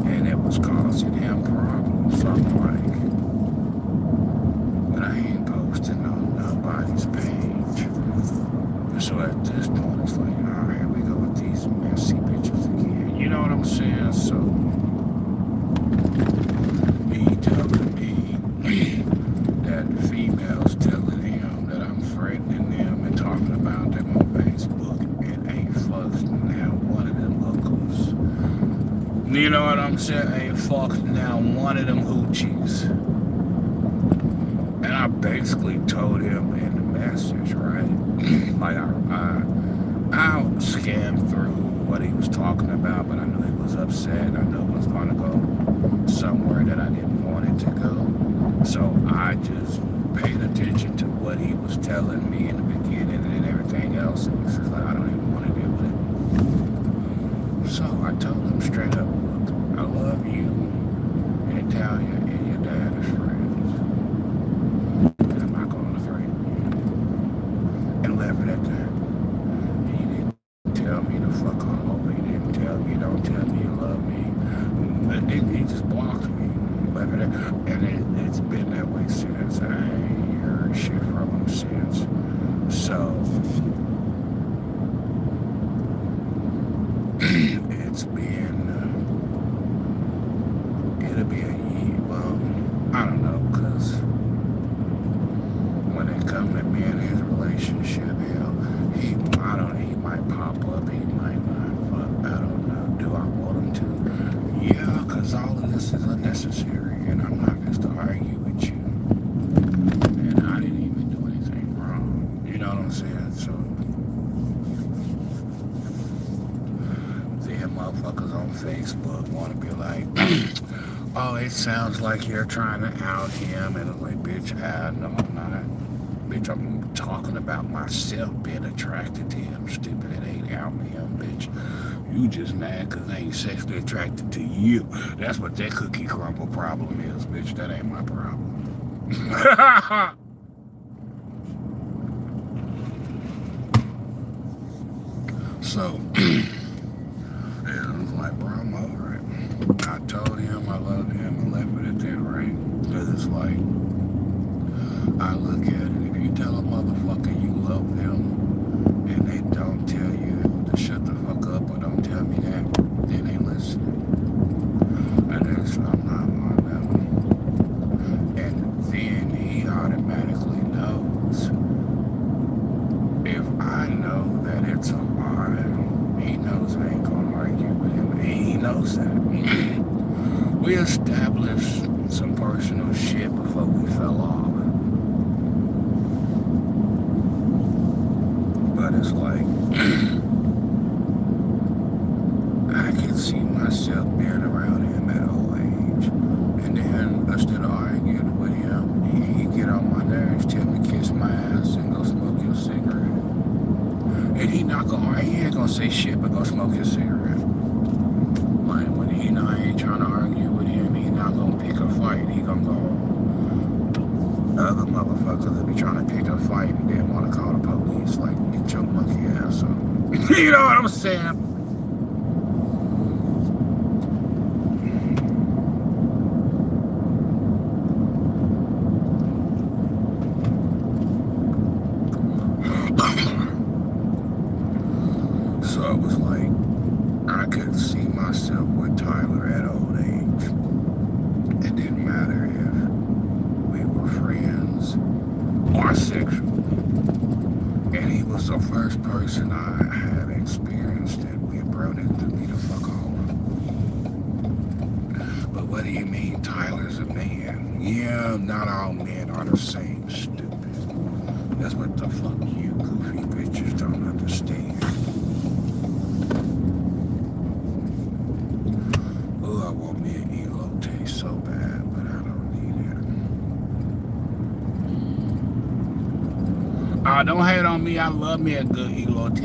A: And it was causing him problems. So I'm like, but I ain't posting on nobody's page. So at this point, it's like, oh, here we go with these messy bitches again. You know what I'm saying? So, he telling me that females telling him that I'm threatening them and talking about them on Facebook and ain't fucked now one of them hookers. You know what I'm saying? Ain't fucked now one of them hoochies. And I basically told him in the message, right? Like, I scanned through what he was talking about, but I knew he was upset. I knew it was going to go somewhere that I didn't want it to go. So I just paid attention to what he was telling me in the beginning and everything else. And it's just like, I don't even want to deal with it. So I told him straight up, look, I love you, Natalia, and your dad is friends. And I'm not going to threaten you. And left it at that. He didn't tell me to fuck off. He didn't tell me, don't tell me you love me. But then he just blocked me. Left it at, and it's been that way since. I ain't heard shit from him since. So, it's been, it'll be a year. Well, I don't know, because when it comes to me and his relationship, hell, he might pop up, he might not, fuck, I don't know. Do I want him to? Yeah, because all of this is unnecessary, and I'm not just to argue with you. And I didn't even do anything wrong. You know what I'm saying? So, then motherfuckers on Facebook want to be like, oh, it sounds like you're trying to out him, and I'm like, bitch, no, I'm not. Bitch, I'm talking about myself being attracted to him. Stupid, it ain't out him, bitch. You just mad because I ain't sexually attracted to you. That's what that cookie crumble problem is, bitch. That ain't my problem. So, I was like, bro, I'm over it. I told him I love him and left it at that, right? Because it's like, I look at it, if you tell a motherfucker you love them and they don't tell you to shut the fuck up or don't tell me that, then they listening. And that's, I'm not one of them. And then he automatically knows. If I know that it's a lie, he knows I ain't gonna argue with him. He knows that. We established some personal shit before we fell off. But it's like, I can see myself being around him at old age. And then instead of arguing with him, he get on my nerves, tell me kiss my ass and go smoke your cigarette. And he ain't gonna say shit but go smoke his cigarette. Like, when I ain't trying to argue with him, he not gonna pick a fight. He gonna go, other motherfuckers that be trying to pick a fight and then want to call the police, like, get your monkey ass up. You know what I'm saying? see myself with Tyler at old age. It didn't matter if we were friends or sexual. And he was the first person I had experienced it with, bro. That threw me the fuck off. But what do you mean Tyler's a man? Yeah, not all men are the same, stupid. That's what the fuck you goofy bitches don't understand. Oh, I want me an elote so bad, but I don't need it. Don't hate on me. I love me a good elote.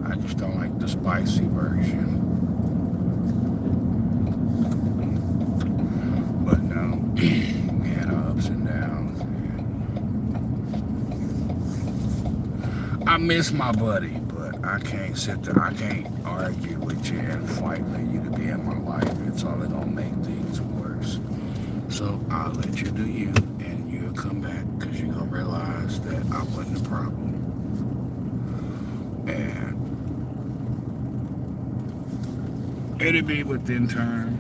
A: I just don't like the spicy version. But no, man, ups and downs. I miss my buddy, but I can't sit there. I can't argue with you and fight for you to be in my life. It's only gonna make things worse. So I'll let you do you, and you'll come back because you're gonna realize that I wasn't the problem. And it'll be within time.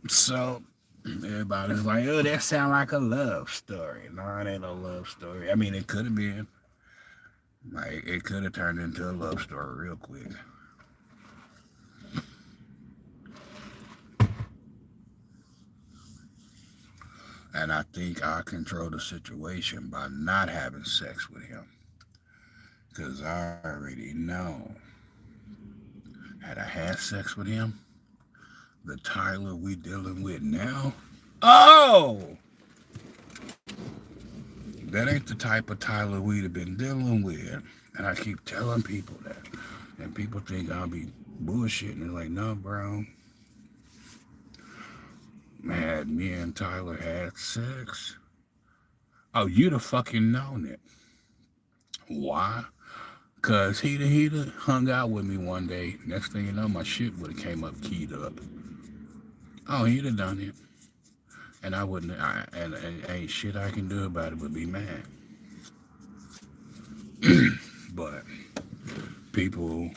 A: So everybody's like, oh, that sound like a love story. No, it ain't a love story. I mean, it could have been. Like, it could have turned into a love story real quick. And I think I control the situation by not having sex with him. Because I already know. Had I had sex with him, the Tyler we dealing with now, oh! That ain't the type of Tyler we'd have been dealing with. And I keep telling people that. And people think I'll be bullshitting. They're like, no, bro. Man, me and Tyler had sex. Oh, you'd have fucking known it. Why? Because he'd have hung out with me one day. Next thing you know, my shit would have came up keyed up. Oh, he'd have done it. And I wouldn't, and ain't shit I can do about it but be mad. But people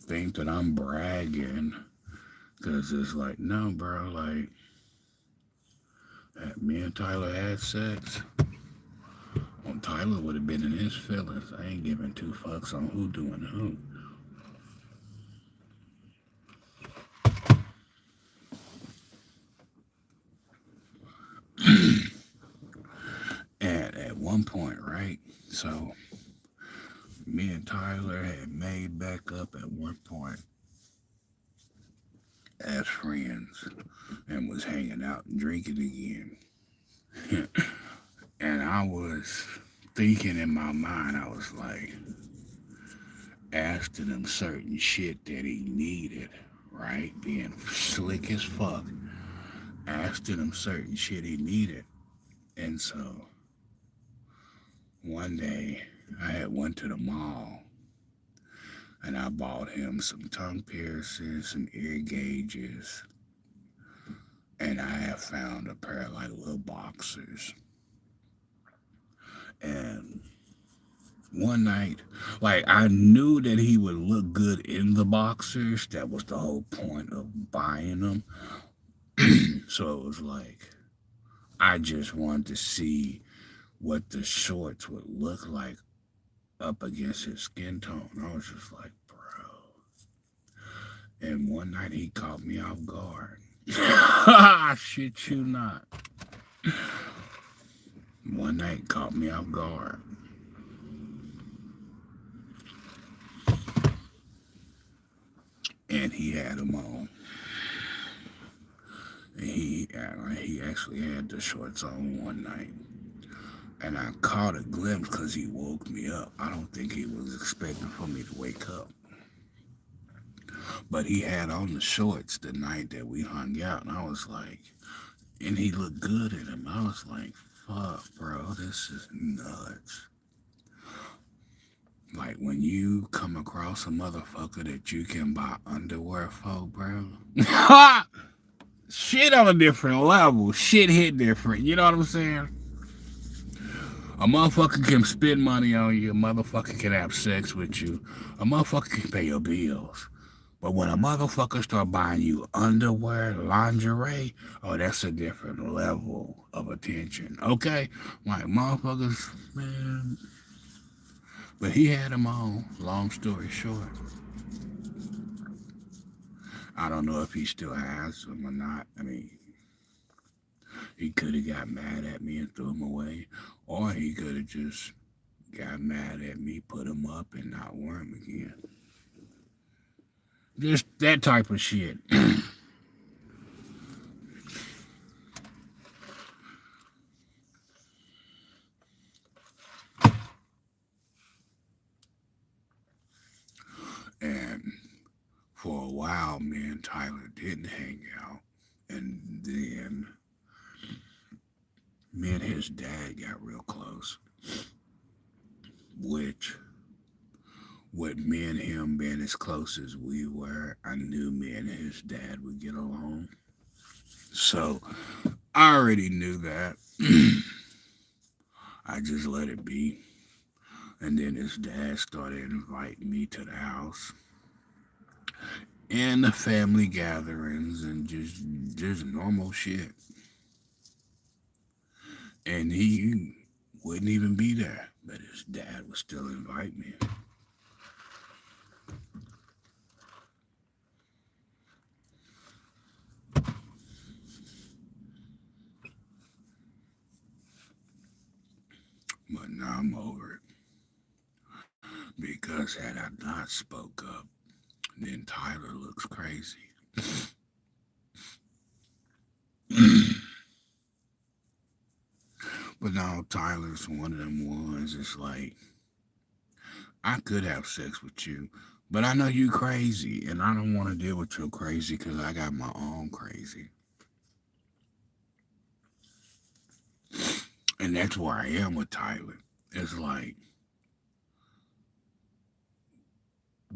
A: think that I'm bragging because it's like, no, bro, like, me and Tyler had sex. Well, Tyler would have been in his feelings. I ain't giving two fucks on who doing who. And at one point, right? So me and Tyler had made back up at one point as friends and was hanging out and drinking again. And I was thinking in my mind, I was like asking him certain shit that he needed, right? Being slick as fuck, asking him certain shit he needed. And so one day I had went to the mall and I bought him some tongue piercings, some ear gauges, and I had found a pair of like little boxers. And one night, like I knew that he would look good in the boxers. That was the whole point of buying them. So it was like I just wanted to see what the shorts would look like up against his skin tone. I was just like, bro. And one night he caught me off guard. Shit you not. One night caught me off guard. And he had them on. And he actually had the shorts on one night. And I caught a glimpse because he woke me up. I don't think he was expecting for me to wake up. But he had on the shorts the night that we hung out. And I was like, and he looked good in them. I was like, fuck, bro, this is nuts. Like when you come across a motherfucker that you can buy underwear for, bro. Shit on a different level. Shit hit different. You know what I'm saying? A motherfucker can spend money on you. A motherfucker can have sex with you. A motherfucker can pay your bills. But when a motherfucker start buying you underwear, lingerie, oh, that's a different level of attention. Okay? Like motherfuckers, man. But he had them on. Long story short. I don't know if he still has them or not. I mean, he could have got mad at me and threw them away. Or he could have just got mad at me, put them up, and not wear them again. Just that type of shit. And for a while, me and Tyler didn't hang out. And then me and his dad got real close. Which, with me and him being as close as we were, I knew me and his dad would get along. So I already knew that. I just let it be. And then his dad started inviting me to the house and the family gatherings and just normal shit. And he wouldn't even be there, but his dad would still invite me. But now I'm over it. Because had I not spoke up, then Tyler looks crazy. But now Tyler's one of them ones. It's like, I could have sex with you, but I know you crazy, and I don't want to deal with your crazy because I got my own crazy. And that's where I am with Tyler. It's like,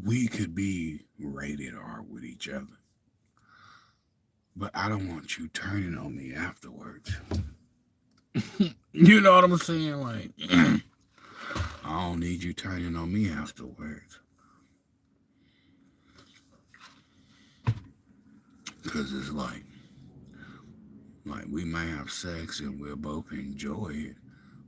A: we could be rated R with each other, but I don't want you turning on me afterwards. You know what I'm saying? Like, I don't need you turning on me afterwards. Because it's like we might have sex and we'll both enjoy it,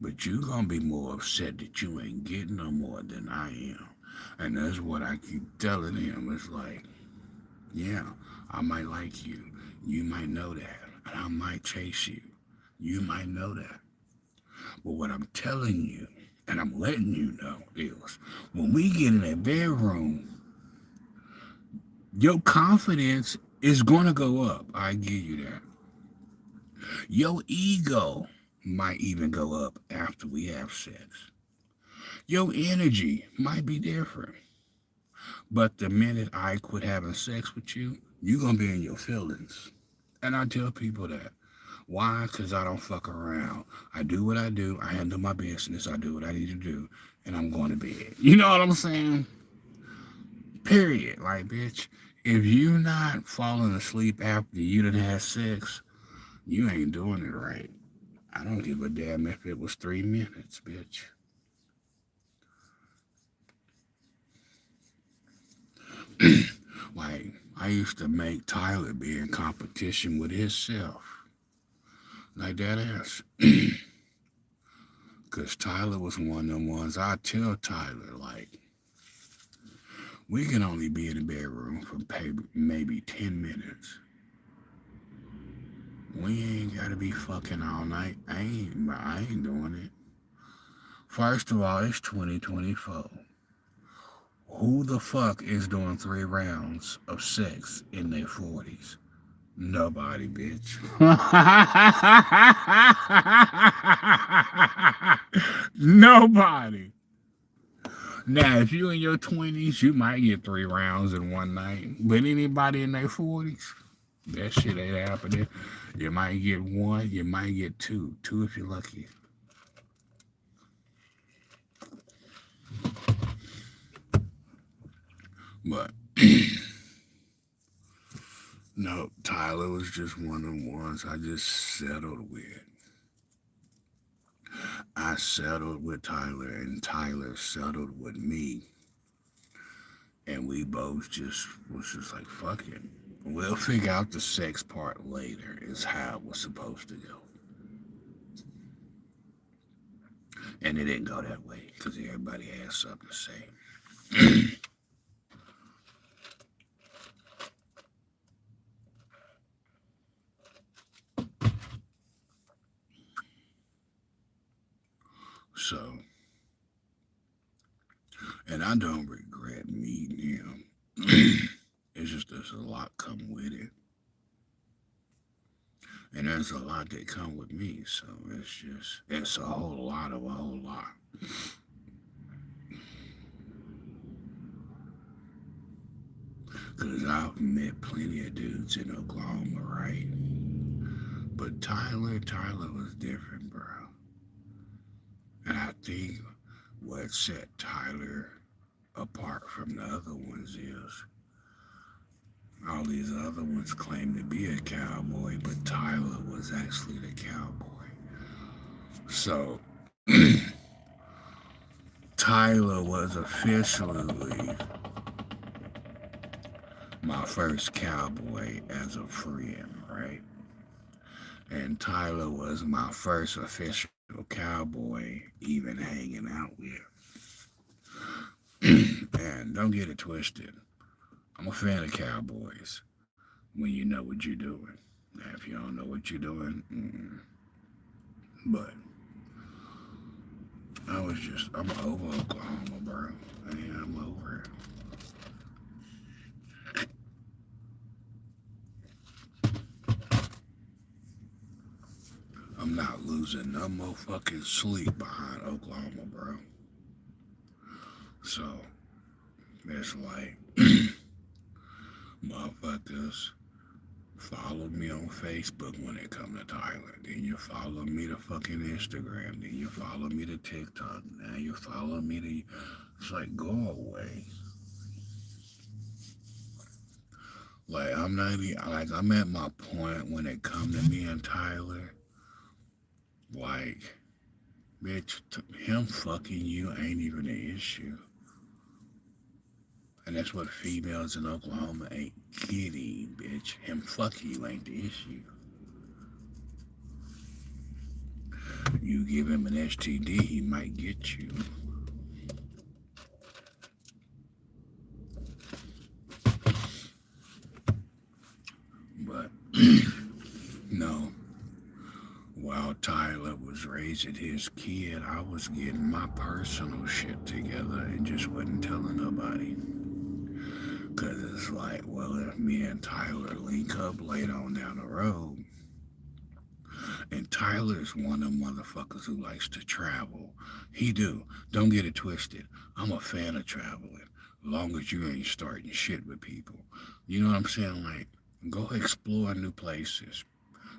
A: but you gonna be more upset that you ain't getting no more than I am. And that's what I keep telling him. It's like, yeah, I might like you. You might know that. And I might chase you. You might know that. But what I'm telling you, and I'm letting you know, is when we get in that bedroom, your confidence is going to go up. I give you that. Your ego might even go up after we have sex. Your energy might be different. But the minute I quit having sex with you, you're going to be in your feelings. And I tell people that. Why? Because I don't fuck around. I do what I do. I handle my business. I do what I need to do. And I'm going to bed. You know what I'm saying? Period. Like, bitch, if you not falling asleep after you done had sex, you ain't doing it right. I don't give a damn if it was 3 minutes, bitch. Like, I used to make Tyler be in competition with himself. Like that ass. Because Tyler was one of them ones. I tell Tyler, like, we can only be in the bedroom for maybe 10 minutes. We ain't got to be fucking all night. I ain't doing it. First of all, it's 2024. Who the fuck is doing 3 rounds of sex in their 40s? Nobody, bitch. Nobody. Now, if you in your 20s, you might get 3 rounds in one night. But anybody in their 40s, that shit ain't happening. You might get 1, you might get 2. 2 if you're lucky. But no, Tyler was just one of the ones I just settled with. I settled with Tyler, and Tyler settled with me, and we both just was just like, fuck it. We'll figure out the sex part later. Is how it was supposed to go, and it didn't go that way because everybody had something to say. So, and I don't regret meeting him. It's just there's a lot come with it, and there's a lot that come with me. So it's a whole lot of a whole lot. Cause I've met plenty of dudes in Oklahoma, right? But Tyler was different, bro. And I think what set Tyler apart from the other ones is all these other ones claim to be a cowboy, but Tyler was actually the cowboy. So Tyler was officially my first cowboy as a friend, right? And Tyler was my first official cowboy even hanging out with. And don't get it twisted. I'm a fan of cowboys when you know what you're doing. Now, if you don't know what you're doing, but I'm over Oklahoma, bro. I'm over it. I'm not losing no more fucking sleep behind Oklahoma, bro. So, it's like, motherfuckers follow me on Facebook when it come to Thailand. Then you follow me to fucking Instagram. Then you follow me to TikTok. Now you follow me to... It's like, go away. Like, I'm not even... Like, I'm at my point when it come to me and Tyler. Like, bitch, him fucking you ain't even an issue. And that's what females in Oklahoma ain't getting, bitch. Him fucking you ain't the issue. You give him an STD, he might get you. But, no. While Tyler was raising his kid, I was getting my personal shit together and just wasn't telling nobody. Because it's like, well, if me and Tyler link up later on down the road, and Tyler's one of them motherfuckers who likes to travel. He do. Don't get it twisted. I'm a fan of traveling. Long as you ain't starting shit with people. You know what I'm saying? Like, go explore new places.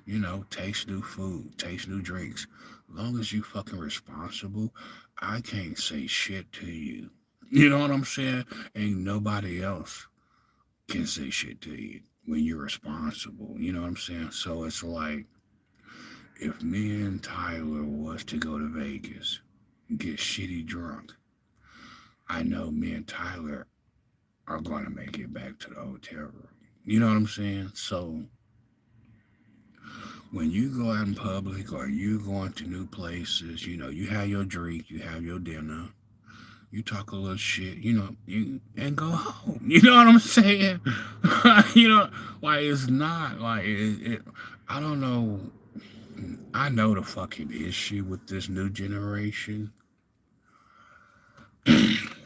A: You know, taste new food, taste new drinks. Long as you fucking responsible, I can't say shit to you. You know what I'm saying? Ain't nobody else can say shit to you when you're responsible. You know what I'm saying? So it's like, if me and Tyler was to go to Vegas and get shitty drunk, I know me and Tyler are going to make it back to the hotel room. You know what I'm saying? So when you go out in public or you going to new places, you know, you have your drink, you have your dinner, you talk a little shit, you know, you and go home. You know what I'm saying? You know, like it's not like I don't know. I know the fucking issue with this new generation.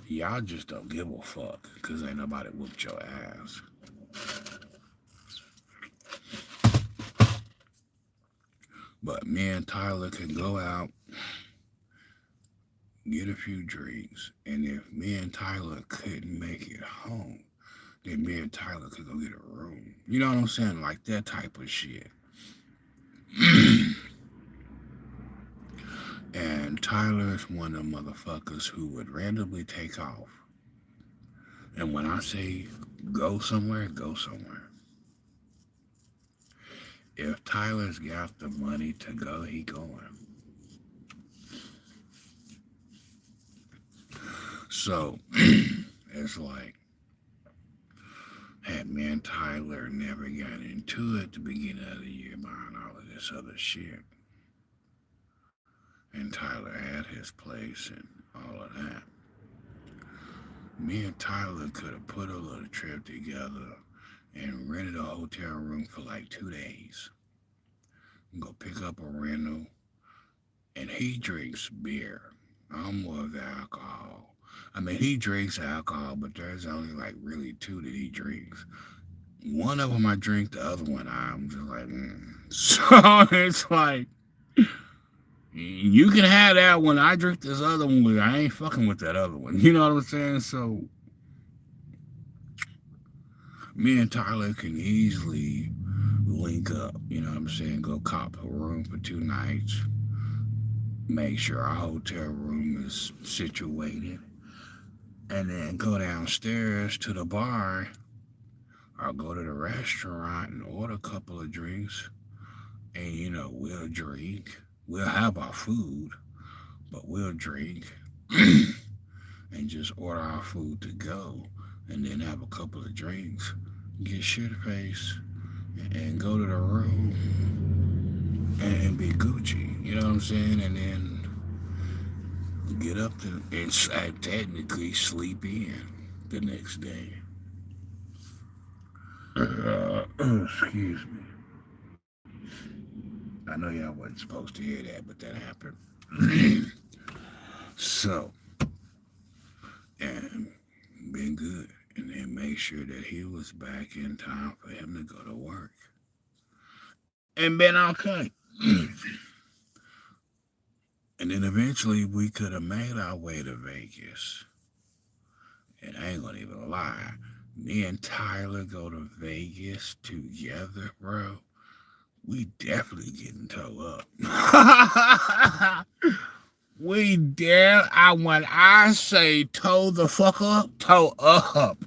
A: Y'all just don't give a fuck because ain't nobody whooped your ass. But me and Tyler can go out, get a few drinks, and if me and Tyler couldn't make it home, then me and Tyler could go get a room. You know what I'm saying? Like that type of shit. And Tyler's one of the motherfuckers who would randomly take off And when I say go somewhere, go somewhere. If Tyler's got the money to go, he going. So it's like, had me and Tyler never got into it at the beginning of the year buying all of this other shit, and Tyler had his place and all of that, me and Tyler could have put a little trip together and rented a hotel room for like 2 days. Go pick up a rental, and he drinks beer. I'm more of the alcohol. I mean, he drinks alcohol, but there's only like really two that he drinks. One of them I drink, the other one I'm just like, So it's like, you can have that one. I drink this other one, but I ain't fucking with that other one. You know what I'm saying? So me and Tyler can easily link up. You know what I'm saying? Go cop a room for 2 nights. Make sure our hotel room is situated. And then go downstairs to the bar or go to the restaurant and order a couple of drinks. And, we'll drink. We'll have our food, but we'll drink and just order our food to go. And then have a couple of drinks, get shit faced, and go to the room and be Gucci. You know what I'm saying? And then get up and technically sleep in the next day. Excuse me. I know y'all wasn't supposed to hear that, but that happened. So, and been good. And then make sure that he was back in time for him to go to work. And been okay. And then eventually we could have made our way to Vegas. And I ain't gonna even lie. Me and Tyler go to Vegas together, bro. We definitely getting toe up. When I say toe the fuck up, toe up.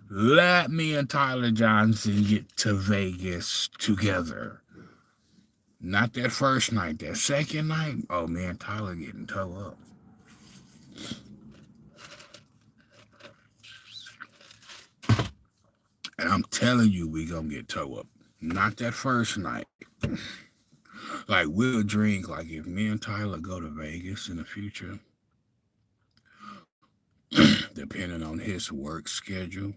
A: Let me and Tyler Johnson get to Vegas together. Not that first night, that second night. Oh man, Tyler getting toe up. And I'm telling you, we gonna get toe up. Not that first night. Like we'll drink. Like if me and Tyler go to Vegas in the future, depending on his work schedule,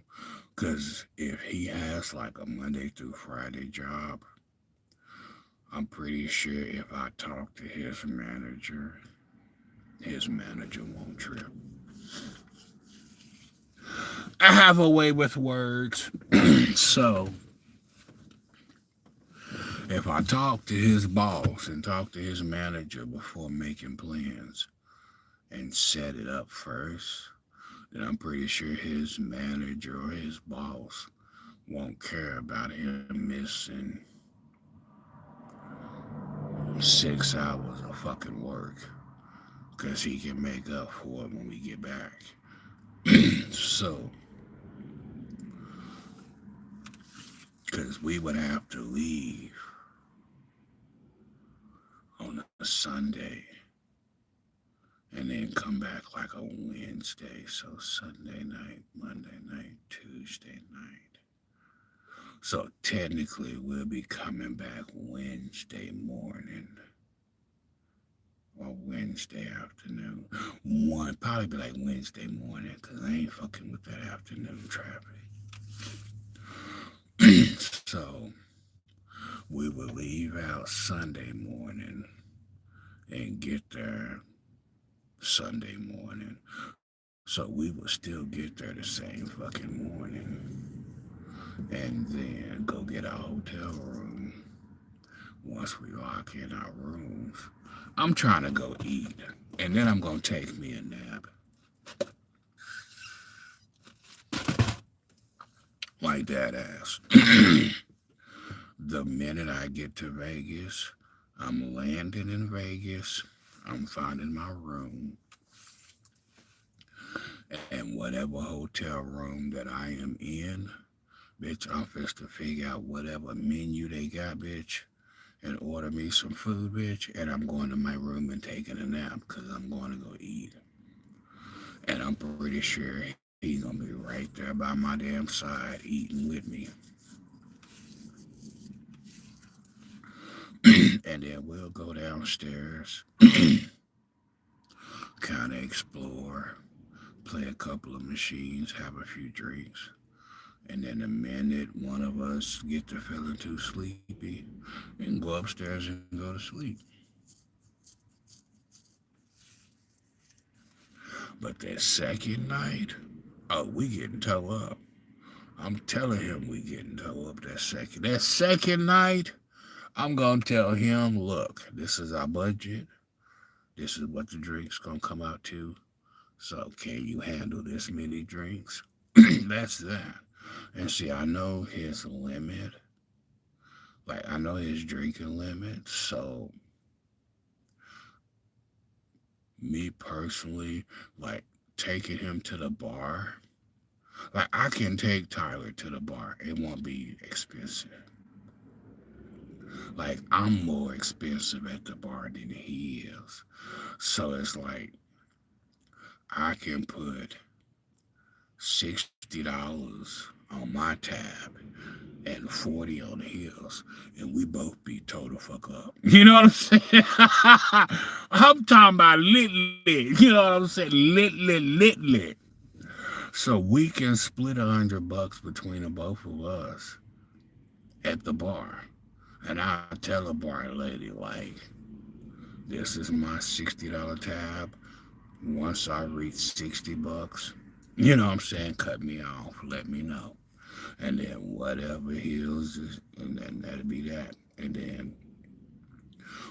A: because if he has like a Monday through Friday job, I'm pretty sure if I talk to his manager won't trip. I have a way with words. So if I talk to his boss and talk to his manager before making plans and set it up first, then I'm pretty sure his manager or his boss won't care about him missing 6 hours of fucking work because he can make up for it when we get back. So, because we would have to leave on a Sunday and then come back like a Wednesday. So Sunday night, Monday night, Tuesday night. So technically we'll be coming back Wednesday morning or Wednesday afternoon. Probably be like Wednesday morning because I ain't fucking with that afternoon traffic. So we will leave out Sunday morning and get there Sunday morning. So we will still get there the same fucking morning and then go get our hotel room. Once we lock in our rooms, I'm trying to go eat and then I'm going to take me a nap. Like that ass. The minute I get to Vegas, I'm landing in Vegas. I'm finding my room. And whatever hotel room that I am in, bitch, I'm supposed to figure out whatever menu they got, bitch, and order me some food, bitch, and I'm going to my room and taking a nap because I'm going to go eat. And I'm pretty sure he's going to be right there by my damn side eating with me. And then we'll go downstairs, kind of explore, play a couple of machines, have a few drinks. And then the minute one of us get to feeling too sleepy, we can go upstairs and go to sleep. But that second night, oh, we getting toe up. I'm telling him we getting toe up that second. That second night, I'm gonna tell him, look, this is our budget. This is what the drinks gonna come out to. So can you handle this many drinks? That's that. And see, I know his limit. Like I know his drinking limit. So me personally, like taking him to the bar. Like I can take Tyler to the bar. It won't be expensive. Like I'm more expensive at the bar than he is. So it's like I can put $60 on my tab and 40 on his, and we both be total fuck up. You know what I'm saying? I'm talking about lit. You know what I'm saying? Lit. So we can split $100 between the both of us at the bar. And I tell a bar lady, like, this is my $60 tab. Once I reach $60, you know what I'm saying, cut me off, let me know. And then whatever heals, and then that'll be that. And then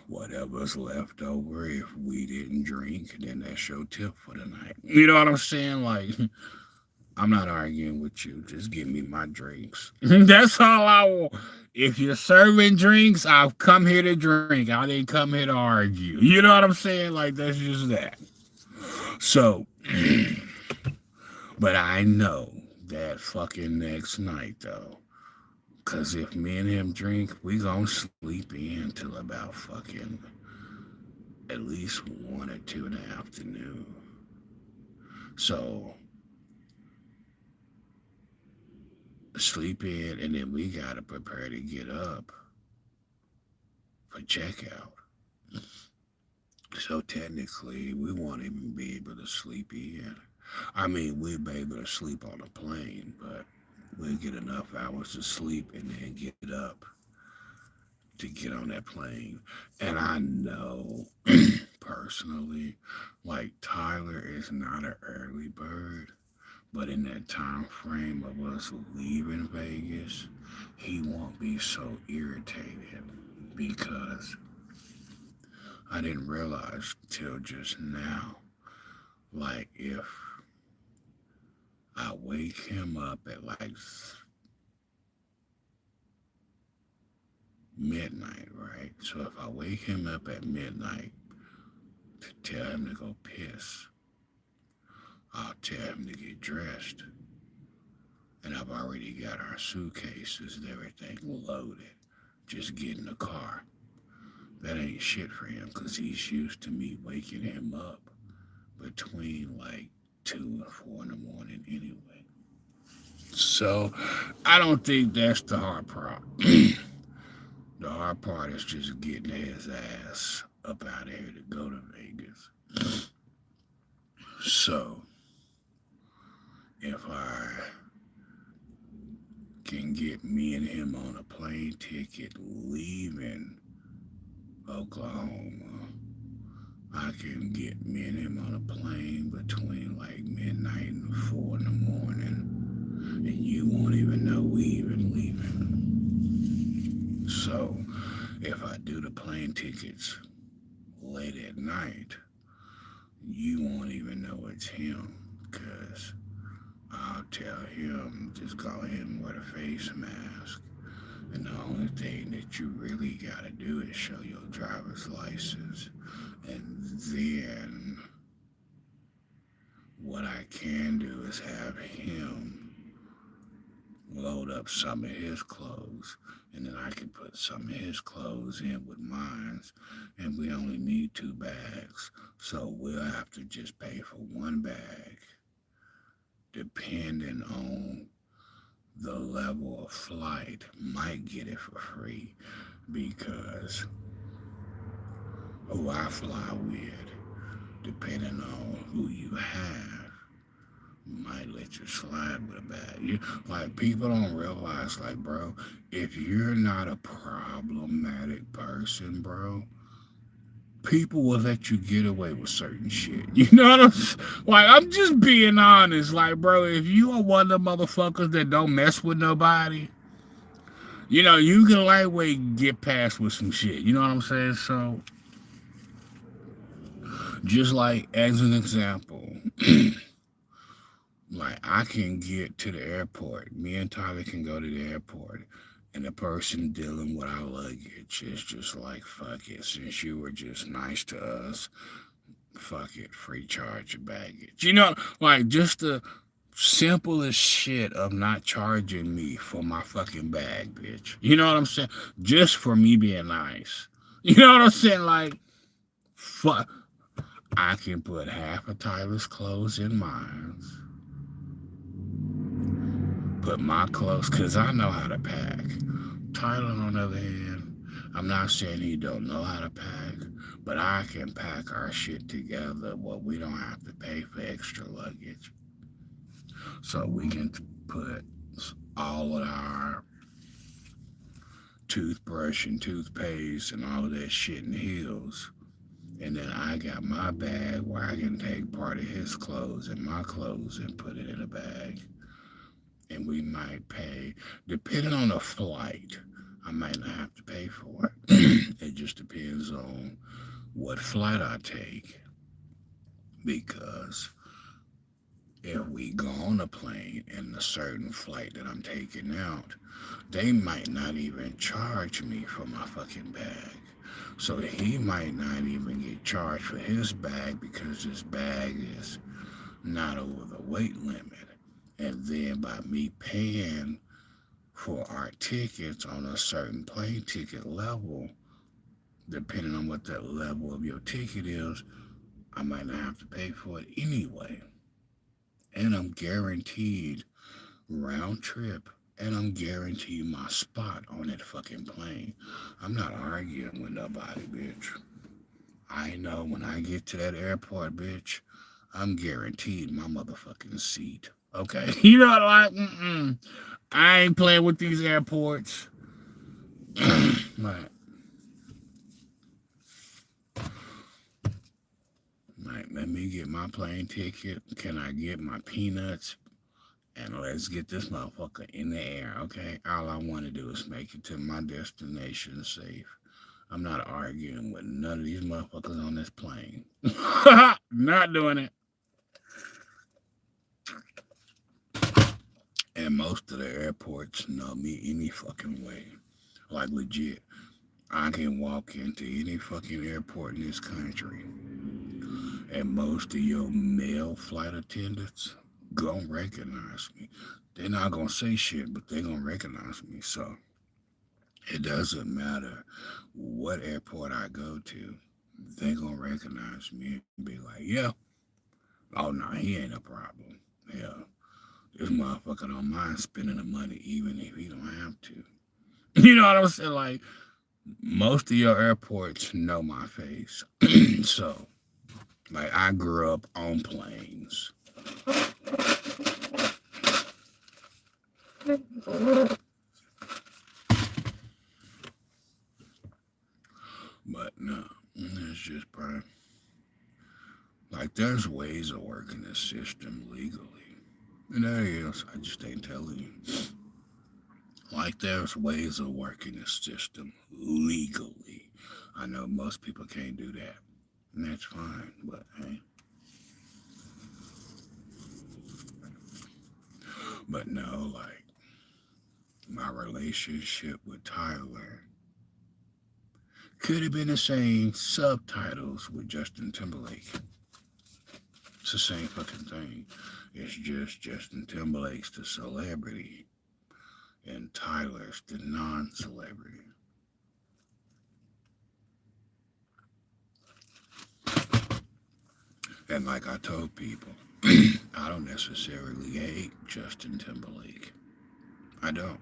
A: whatever's left over, if we didn't drink, then that's your tip for the night. You know what I'm saying? Like, I'm not arguing with you. Just give me my drinks. That's all I want. If you're serving drinks, I've come here to drink. I didn't come here to argue. You know what I'm saying? Like, that's just that. So, but I know that fucking next night, though. Because if me and him drink, we gonna sleep in till about fucking at least 1 or 2 in the afternoon. So, sleep in, and then we gotta prepare to get up for checkout. So technically, we won't even be able to sleep in. I mean, we'll be able to sleep on a plane, but we'll get enough hours to sleep and then get up to get on that plane. And I know personally, like Tyler is not an early bird, but in that time frame of us leaving Vegas, he won't be so irritated because I didn't realize till just now, like if I wake him up at like midnight, right? So if I wake him up at midnight to tell him to go piss, I'll tell him to get dressed. And I've already got our suitcases and everything loaded. Just get in the car. That ain't shit for him because he's used to me waking him up between like 2 and 4 in the morning anyway. So I don't think that's the hard part. The hard part is just getting his ass up out of here to go to Vegas. So if I can get me and him on a plane ticket leaving Oklahoma, I can get me and him on a plane between like midnight and 4 in the morning, and you won't even know we even leaving. So if I do the plane tickets late at night, you won't even know it's him, because I'll tell him just go ahead and wear the face mask. And the only thing that you really gotta do is show your driver's license. And then what I can do is have him load up some of his clothes, and then I can put some of his clothes in with mine, and we only need 2 bags. So we'll have to just pay for 1 bag, depending on the level of flight. Might get it for free because who I fly with, depending on who you have, might let you slide with a bag. Like, people don't realize, like, bro, if you're not a problematic person, bro, people will let you get away with certain shit. You know what I'm saying? Like, I'm just being honest. Like, bro, if you are one of the motherfuckers that don't mess with nobody, you can lightweight get past with some shit. You know what I'm saying? So, just like as an example, like, I can get to the airport. Me and Tyler can go to the airport, and the person dealing with our luggage is just like, fuck it. Since you were just nice to us, fuck it, free charge your baggage. Like, just the simplest shit of not charging me for my fucking bag, bitch. You know what I'm saying? Just for me being nice. You know what I'm saying? Like, fuck. I can put half of Tyler's clothes in mine. Put my clothes, because I know how to pack. Tyler, on the other hand, I'm not saying he don't know how to pack, but I can pack our shit together where we don't have to pay for extra luggage. So we can put all of our toothbrush and toothpaste and all of that shit in his. And then I got my bag where I can take part of his clothes and my clothes and put it in a bag. And we might pay, depending on the flight, I might not have to pay for it. It just depends on what flight I take. Because if we go on a plane and a certain flight that I'm taking out, they might not even charge me for my fucking bag. So he might not even get charged for his bag because his bag is not over the weight limit. And then by me paying for our tickets on a certain plane ticket level, depending on what that level of your ticket is, I might not have to pay for it anyway. And I'm guaranteed round trip, and I'm guaranteed my spot on that fucking plane. I'm not arguing with nobody, bitch. I know when I get to that airport, bitch, I'm guaranteed my motherfucking seat. Okay? Like, I ain't playing with these airports. Like, let me get my plane ticket. Can I get my peanuts? And let's get this motherfucker in the air, okay? All I want to do is make it to my destination safe. I'm not arguing with none of these motherfuckers on this plane. Not doing it. And most of the airports know me any fucking way. Like, legit. I can walk into any fucking airport in this country, and most of your male flight attendants gonna recognize me. They're not gonna say shit, but they gonna recognize me. So it doesn't matter what airport I go to, they gonna recognize me and be like, yeah, oh no, he ain't a problem. Yeah, this motherfucker don't mind spending the money even if he don't have to. You know what I'm saying? Like, most of your airports know my face. So, like, I grew up on planes. But no, it's just, bro. Like, there's ways of working this system legally. And there is, I just ain't telling you. Like, there's ways of working this system legally. I know most people can't do that. And that's fine, but hey. But no, like, my relationship with Tyler could have been the same subtitles with Justin Timberlake. It's the same fucking thing. It's just Justin Timberlake's the celebrity and Tyler's the non-celebrity. And like I told people, I don't necessarily hate Justin Timberlake. I don't.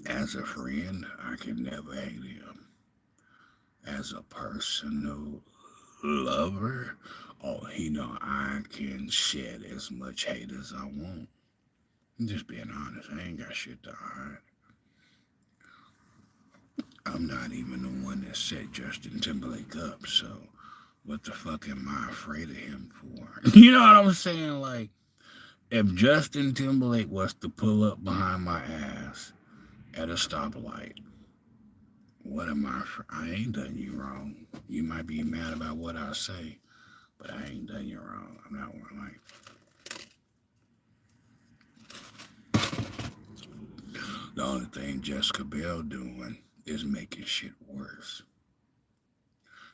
A: As a friend, I could never hate him. As a personal lover, oh, I can shed as much hate as I want. I'm just being honest. I ain't got shit to hide. I'm not even the one that set Justin Timberlake up, so what the fuck am I afraid of him for? You know what I'm saying? Like, if Justin Timberlake was to pull up behind my ass at a stoplight, what am I? I ain't done you wrong. You might be mad about what I say, but I ain't done you wrong. I'm not one like. The only thing Jessica Biel doing is making shit worse.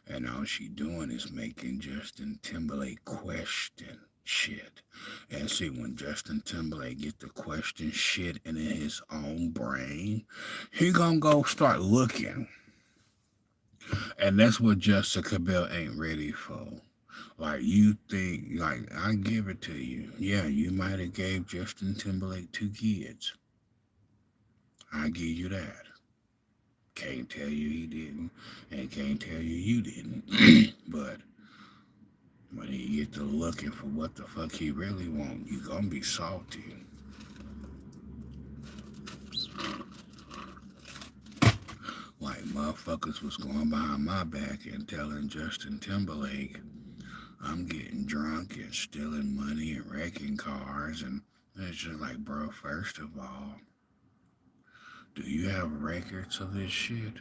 A: And all she doing is making Justin Timberlake question shit. And see, when Justin Timberlake get to question shit in his own brain, he gonna go start looking. And that's what Jessica Biel ain't ready for. Like, you think, like, I give it to you. Yeah, you might have gave Justin Timberlake 2 kids. I give you that. Can't tell you he didn't, and can't tell you didn't. But when he get to looking for what the fuck he really want, you gonna be salty. Like, motherfuckers was going behind my back and telling Justin Timberlake I'm getting drunk and stealing money and wrecking cars, and it's just like, bro, first of all, do you have records of this shit?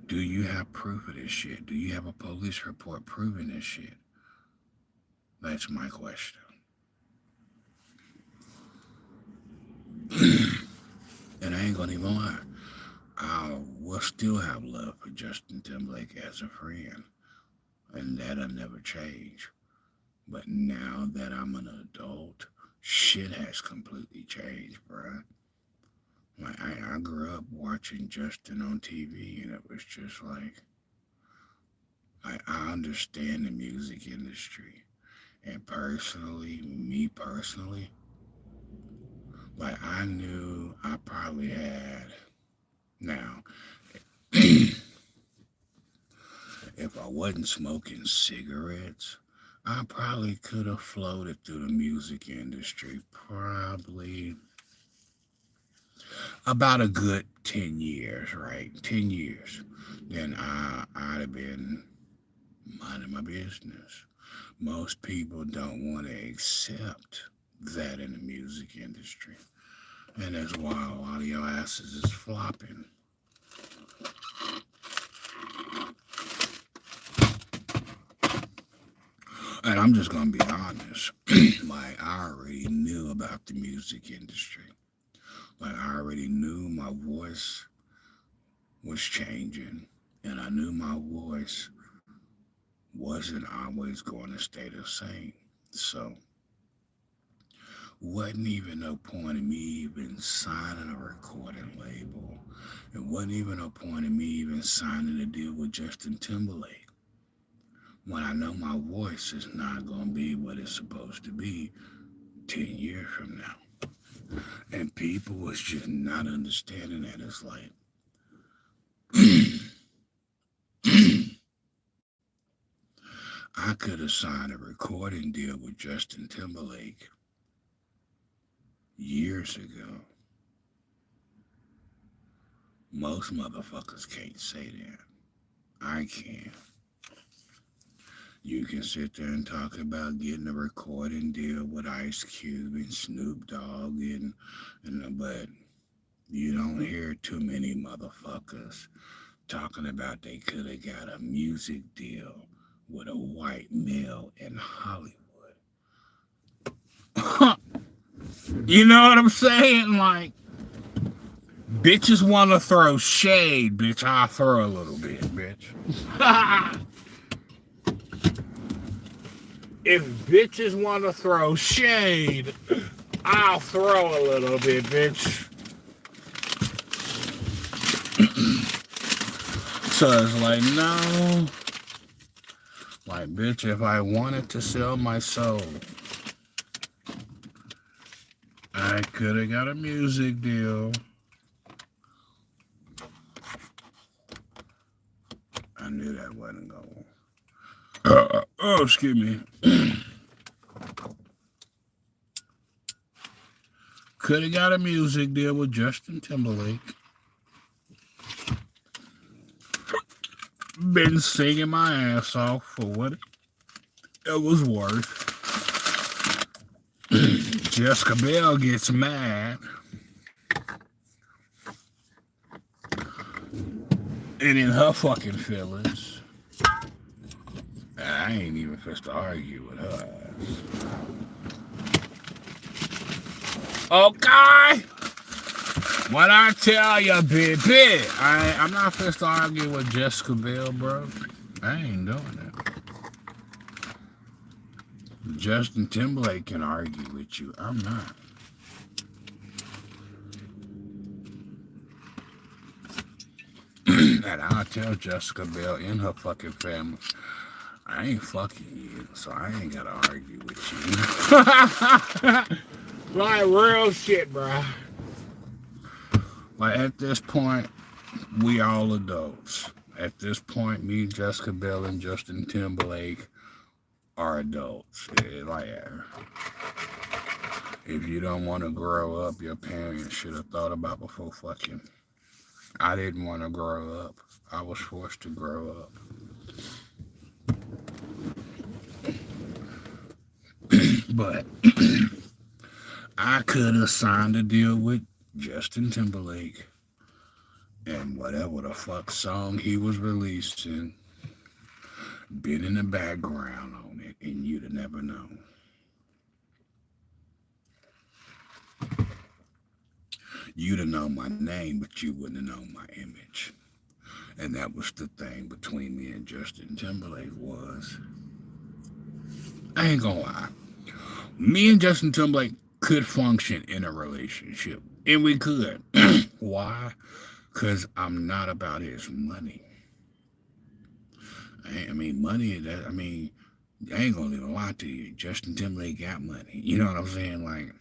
A: Do you have proof of this shit? Do you have a police report proving this shit? That's my question. And I ain't gonna even lie. I will still have love for Justin Timberlake as a friend. And that'll never change. But now that I'm an adult, shit has completely changed, bruh. Like, I grew up watching Justin on TV, and it was just like, I understand the music industry. And personally, me personally, like, I knew I probably had, now, if I wasn't smoking cigarettes, I probably could have floated through the music industry probably about a good 10 years, right? 10 years. Then I'd have been minding my business. Most people don't want to accept that in the music industry. And that's why a lot of your asses is flopping. And I'm just going to be honest. Like, I already knew about the music industry. Like, I already knew my voice was changing. And I knew my voice wasn't always going to stay the same. So, wasn't even no point in me even signing a recording label. It wasn't even no point in me even signing a deal with Justin Timberlake. When I know my voice is not going to be what it's supposed to be 10 years from now. And people was just not understanding that. It's like, I could have signed a recording deal with Justin Timberlake years ago. Most motherfuckers can't say that. I can. You can sit there and talk about getting a recording deal with Ice Cube and Snoop Dogg, but you don't hear too many motherfuckers talking about they could have got a music deal with a white male in Hollywood. You know what I'm saying? Like, bitches want to throw shade, bitch. I'll throw a little bit, bitch. If bitches want to throw shade, I'll throw a little bit, bitch. So it's like, no. Like, bitch, if I wanted to sell my soul, I could have got a music deal. I knew that wasn't going. Oh, excuse me. Could have got a music deal with Justin Timberlake. Been singing my ass off for what it was worth. Jessica Biel gets mad. And in her fucking feelings, I ain't even supposed to argue with her ass. Okay. What I tell you, baby, I'm not supposed to argue with Jessica Biel, bro. I ain't doing it. Justin Timberlake can argue with you. I'm not. And I'll tell Jessica Biel and her fucking family, I ain't fucking you, so I ain't gotta argue with you. Like real shit, bro. Like at this point, we all adults. At this point, me, Jessica Biel, and Justin Timberlake are adults. Like, if you don't want to grow up, your parents should have thought about before fucking. I didn't want to grow up. I was forced to grow up. But I could have signed a deal with Justin Timberlake and whatever the fuck song he was releasing, been in the background on it, and you'd have never known. You'd have known my name, but you wouldn't have known my image. And that was the thing between me and Justin Timberlake was, I ain't gonna lie, me and Justin Timberlake could function in a relationship. And we could. Why? Because I'm not about his money. I mean, money, I ain't gonna even lie to you. Justin Timberlake got money. You know what I'm saying? Like,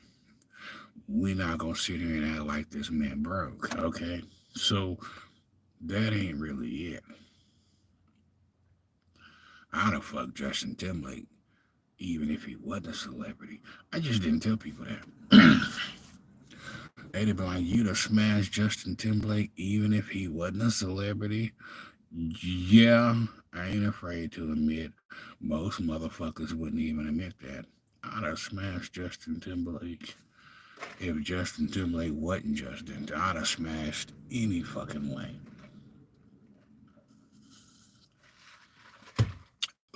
A: we're not gonna sit here and act like this man broke, okay? So, that ain't really it. I'd have fucked Justin Timberlake even if he wasn't a celebrity. I just didn't tell people that. They'd have been like, you'd have smashed Justin Timberlake even if he wasn't a celebrity. Yeah, I ain't afraid to admit most motherfuckers wouldn't even admit that. I'd have smashed Justin Timberlake. If Justin Timberlake wasn't Justin, I'd have smashed any fucking way.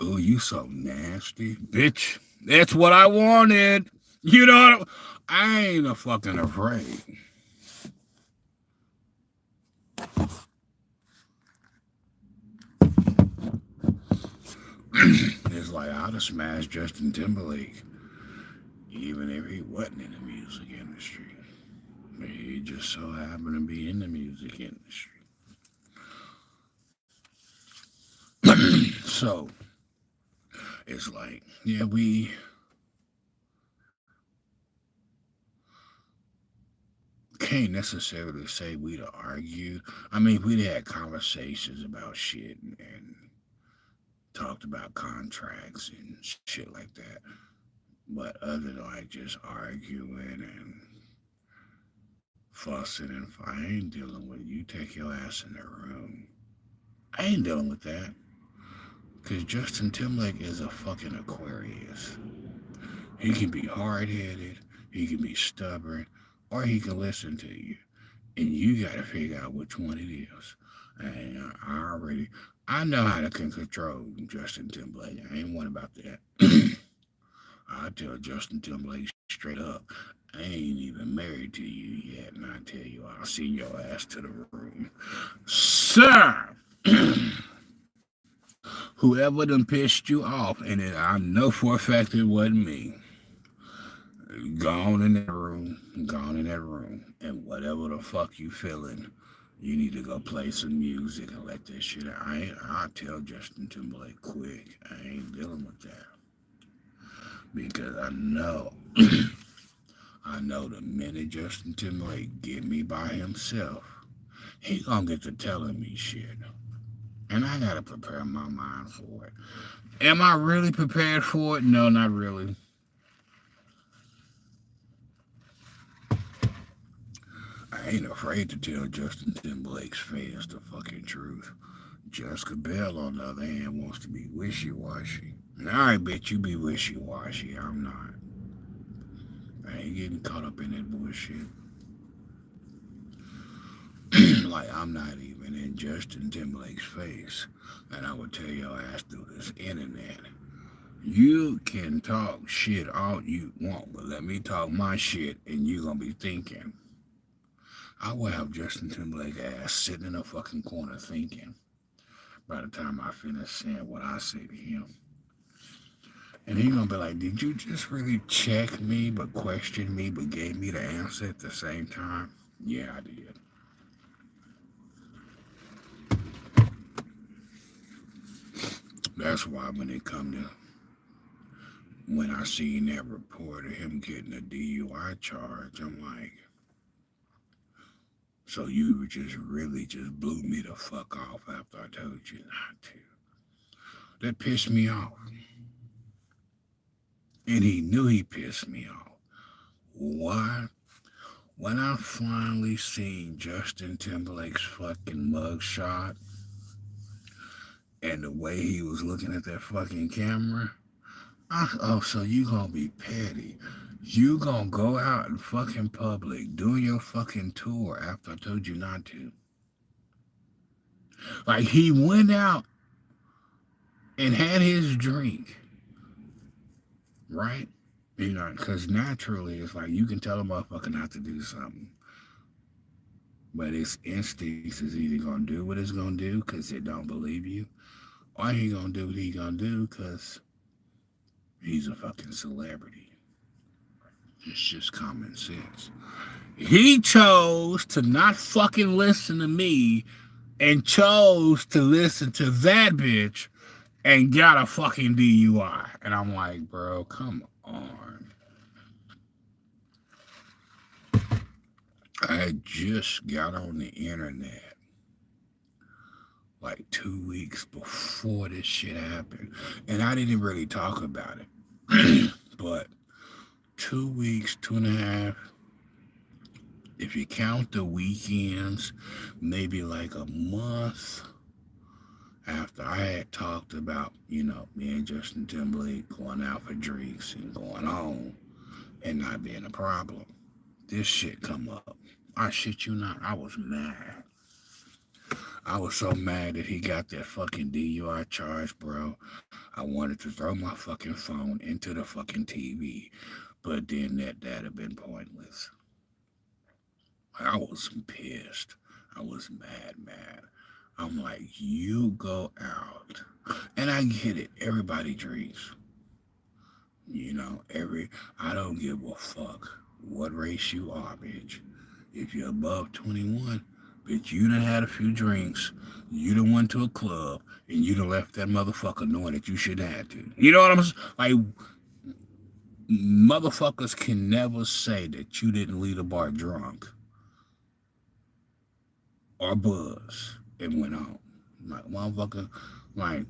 A: Oh, you so nasty. Bitch, that's what I wanted. You know what I ain't a fucking afraid. It's like I'd have smashed Justin Timberlake even if he wasn't in the music industry. He just so happened to be in the music industry. So, it's like, yeah, we can't necessarily say we'd argue. I mean, we'd had conversations about shit and talked about contracts and shit like that. But other than like just arguing and fussing and I ain't dealing with you take your ass in the room. I ain't dealing with that. Because Justin Timberlake is a fucking Aquarius. He can be hard headed, he can be stubborn, or he can listen to you. And you got to figure out which one it is. And I know how to control Justin Timberlake. I ain't one about that. I tell Justin Timberlake straight up, I ain't even married to you yet, and I tell you, I'll send your ass to the room. Sir! Whoever done pissed you off, and I know for a fact it wasn't me, gone in that room, gone in that room, and whatever the fuck you feeling, you need to go play some music and let this shit out. I'll tell Justin Timberlake quick. I ain't dealing with that. Because I know the minute Justin Timberlake get me by himself, he gonna get to telling me shit. And I gotta prepare my mind for it. Am I really prepared for it? No, not really. I ain't afraid to tell Justin Timberlake's face the fucking truth. Jessica Bell, on the other hand, wants to be wishy-washy. Now I bet you be wishy-washy. I'm not. I ain't getting caught up in that bullshit. Like, I'm not even in Justin Timberlake's face. And I would tell your ass through this internet. You can talk shit all you want, but let me talk my shit, and you gonna be thinking. I will have Justin Timberlake ass sitting in a fucking corner thinking by the time I finish saying what I say to him. And he gonna be like, did you just really check me but question me but gave me the answer at the same time? Yeah, I did. That's why when I seen that report of him getting a DUI charge, I'm like, so you just really just blew me the fuck off after I told you not to. That pissed me off. And he knew he pissed me off. Why? When I finally seen Justin Timberlake's fucking mugshot and the way he was looking at that fucking camera, oh, so you gonna be petty. You gonna go out in fucking public doing your fucking tour after I told you not to. Like, he went out and had his drink, right? You know, because naturally it's like you can tell a motherfucker not to do something. But its instincts is either gonna do what it's gonna do because it don't believe you, or he gonna do what he gonna do because he's a fucking celebrity. It's just common sense. He chose to not fucking listen to me and chose to listen to that bitch and got a fucking DUI. And I'm like, bro, come on. I just got on the internet like 2 weeks before this shit happened. And I didn't really talk about it. But 2 weeks, 2.5, if you count the weekends, maybe like a month after I had talked about, me and Justin Timberlake going out for drinks and going home and not being a problem, this shit come up. I shit you not, I was mad. I was so mad that he got that fucking DUI charge, bro. I wanted to throw my fucking phone into the fucking TV, but then that'd have been pointless. I was pissed. I was mad. I'm like, you go out. And I get it. Everybody drinks. I don't give a fuck what race you are, bitch. If you're above 21, bitch, you done had a few drinks. You done went to a club and you done left that motherfucker knowing that you shouldn't have to. You know what I'm saying? Like, motherfuckers can never say that you didn't leave the bar drunk or buzz and went on. Like, motherfucker, like,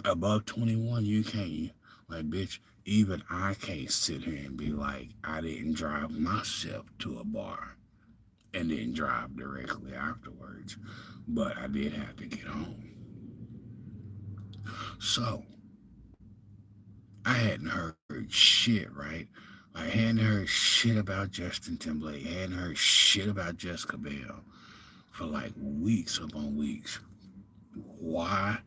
A: above 21, you can't. Like, bitch, even I can't sit here and be like, I didn't drive myself to a bar and then drive directly afterwards. But I did have to get home. So, I hadn't heard shit, right? I hadn't heard shit about Justin Timberlake. I hadn't heard shit about Jessica Bell for like weeks upon weeks. Why?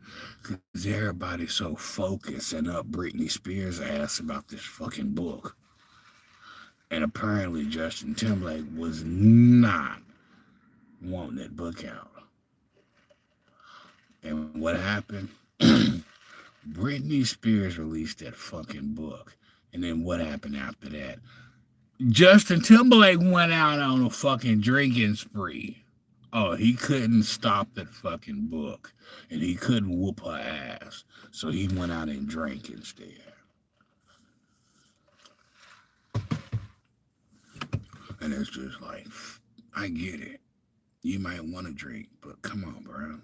A: Because everybody's so focused and up Britney Spears' ass about this fucking book. And apparently Justin Timberlake was not wanting that book out. And what happened? Britney Spears released that fucking book. And then what happened after that? Justin Timberlake went out on a fucking drinking spree. Oh, he couldn't stop that fucking book. And he couldn't whoop her ass. So he went out and drank instead. And it's just like, I get it. You might want to drink, but come on, bro.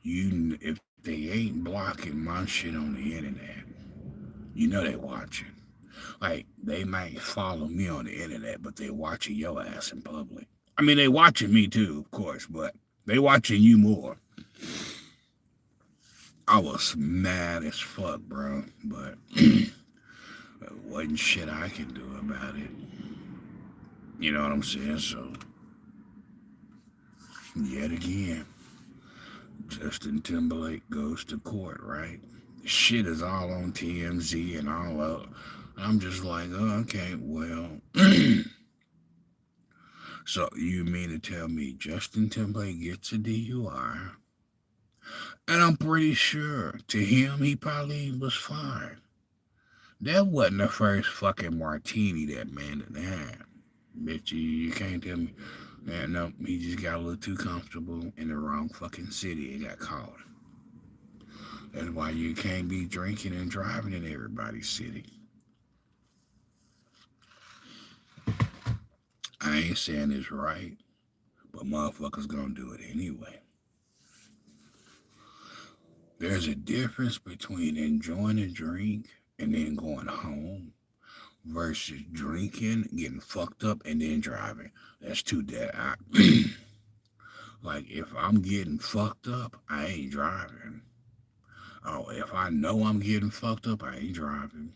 A: If they ain't blocking my shit on the internet, you know they watching. Like, they might follow me on the internet, but they watching your ass in public. I mean, they watching me too, of course, but they watching you more. I was mad as fuck, bro, but there wasn't shit I could do about it. You know what I'm saying? So, yet again, Justin Timberlake goes to court, right? Shit is all on TMZ and all of. I'm just like, oh, okay, well. So you mean to tell me Justin Timberlake gets a DUI? And I'm pretty sure to him he probably was fine. That wasn't the first fucking martini that man had. Bitch, you can't tell me. Man, no, he just got a little too comfortable in the wrong fucking city and got caught. That's why you can't be drinking and driving in everybody's city. I ain't saying it's right, but motherfuckers gonna do it anyway. There's a difference between enjoying a drink and then going home versus drinking, getting fucked up, and then driving. That's too dead. Like, if I'm getting fucked up, I ain't driving. Oh, if I know I'm getting fucked up, I ain't driving.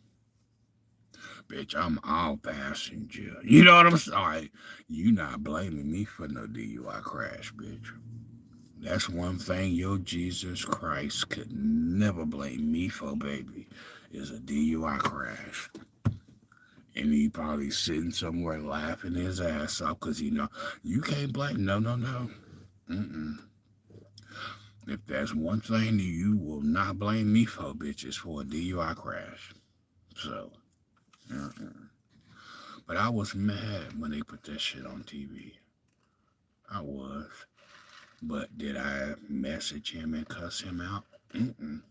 A: Bitch, I'm all passenger. You know what I'm saying? You not blaming me for no DUI crash, bitch. That's one thing your Jesus Christ could never blame me for, baby, is a DUI crash. And he probably sitting somewhere laughing his ass off because he know you can't blame. No. Mm-mm. If there's one thing you will not blame me for, bitch, it's for a DUI crash. So, but I was mad when they put that shit on TV. I was. But did I message him and cuss him out? Mm-mm.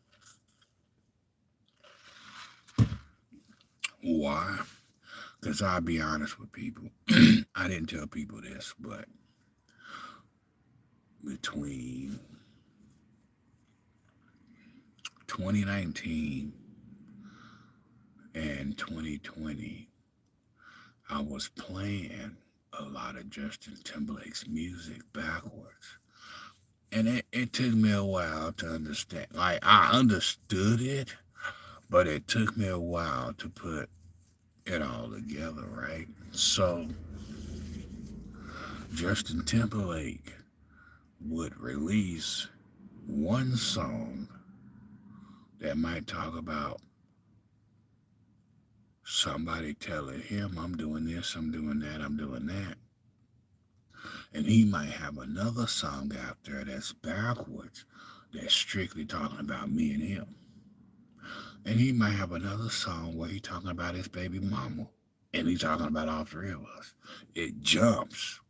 A: Why? Because I'll be honest with people. I didn't tell people this, but between 2019 and 2020, I was playing a lot of Justin Timberlake's music backwards. And it took me a while to understand. Like, I understood it, but it took me a while to put it all together, right? So, Justin Timberlake would release one song that might talk about somebody telling him, I'm doing this, I'm doing that, I'm doing that. And he might have another song out there that's backwards, that's strictly talking about me and him. And he might have another song where he's talking about his baby mama. And he's talking about all three of us. It jumps.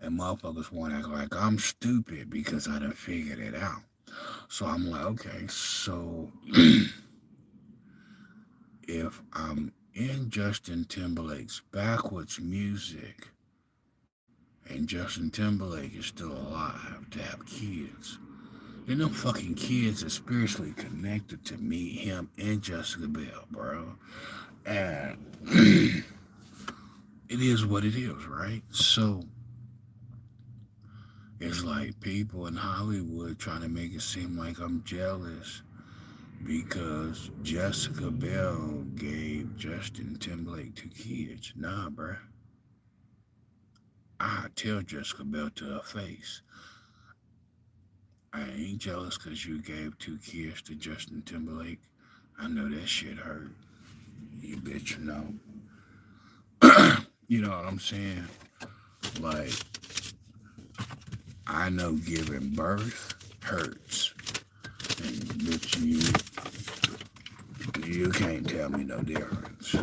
A: And motherfuckers want to act like I'm stupid because I done figured it out. So I'm like, okay, so if I'm in Justin Timberlake's backwards music and Justin Timberlake is still alive to have kids, then them fucking kids are spiritually connected to me, him, and Jessica Biel, bro. And it is what it is, right? So it's like people in Hollywood trying to make it seem like I'm jealous because Jessica Biel gave Justin Timberlake 2 kids. Nah, bruh. I tell Jessica Biel to her face, I ain't jealous because you gave 2 kids to Justin Timberlake. I know that shit hurt. You bitch, you know. You know what I'm saying? Like, I know giving birth hurts. But you can't tell me no difference.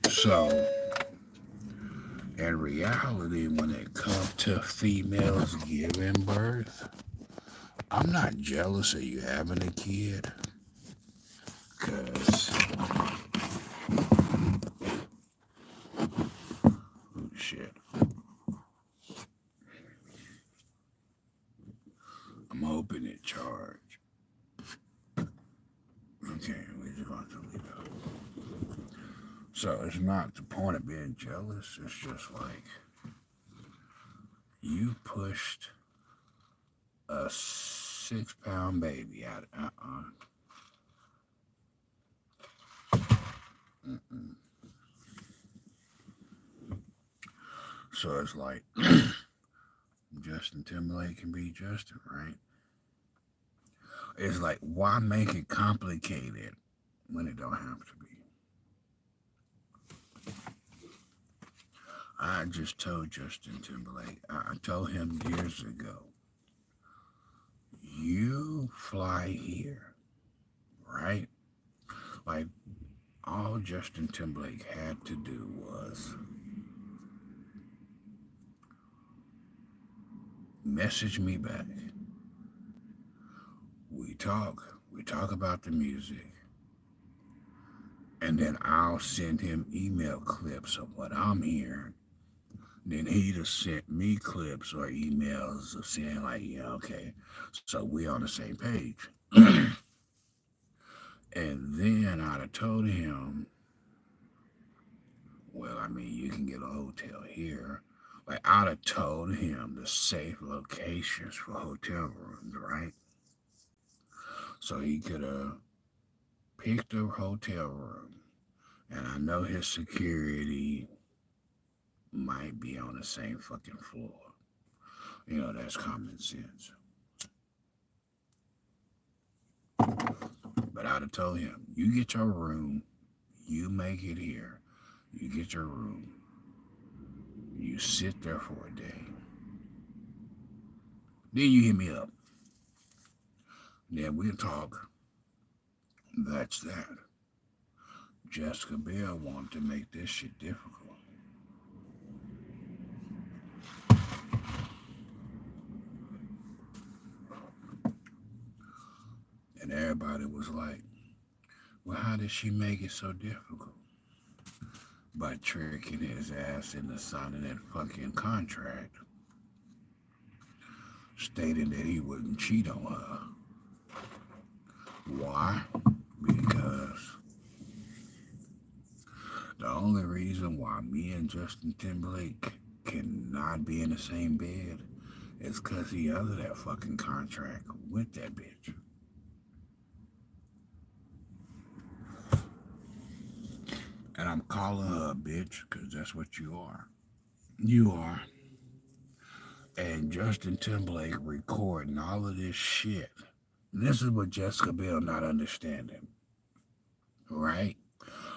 A: So, in reality, when it comes to females giving birth, I'm not jealous of you having a kid, because, oh shit, I'm hoping it charged. Okay, we just want to leave it. So it's not the point of being jealous, it's just like, you pushed a 6-pound baby out. Mm-mm. So it's like, Justin Timberlake can be Justin, right? It's like, why make it complicated when it don't have to be? I just told Justin Timberlake, I told him years ago, you fly here, right? Like, all Justin Timberlake had to do was message me back. We talk about the music, and then I'll send him email clips of what I'm hearing. Then he'd have sent me clips or emails of saying like, yeah, okay, so we on the same page. And then I'd have told him, well, I mean, you can get a hotel here. Like, I'd have told him the safe locations for hotel rooms, right? So he could have picked a hotel room. And I know his security might be on the same fucking floor. You know, that's common sense. But I'd have told him, you get your room, you make it here, you get your room, you sit there for a day. Then you hit me up. Then we'll talk. That's that. Jessica Biel wanted to make this shit difficult. And everybody was like, well, how did she make it so difficult? By tricking his ass into signing that fucking contract stating that he wouldn't cheat on her. Why? Because the only reason why me and Justin Timberlake cannot be in the same bed is because he under that fucking contract with that bitch. And I'm calling her a bitch because that's what you are. You are. And Justin Timberlake recording all of this shit. This is what Jessica Biel not understanding. Right?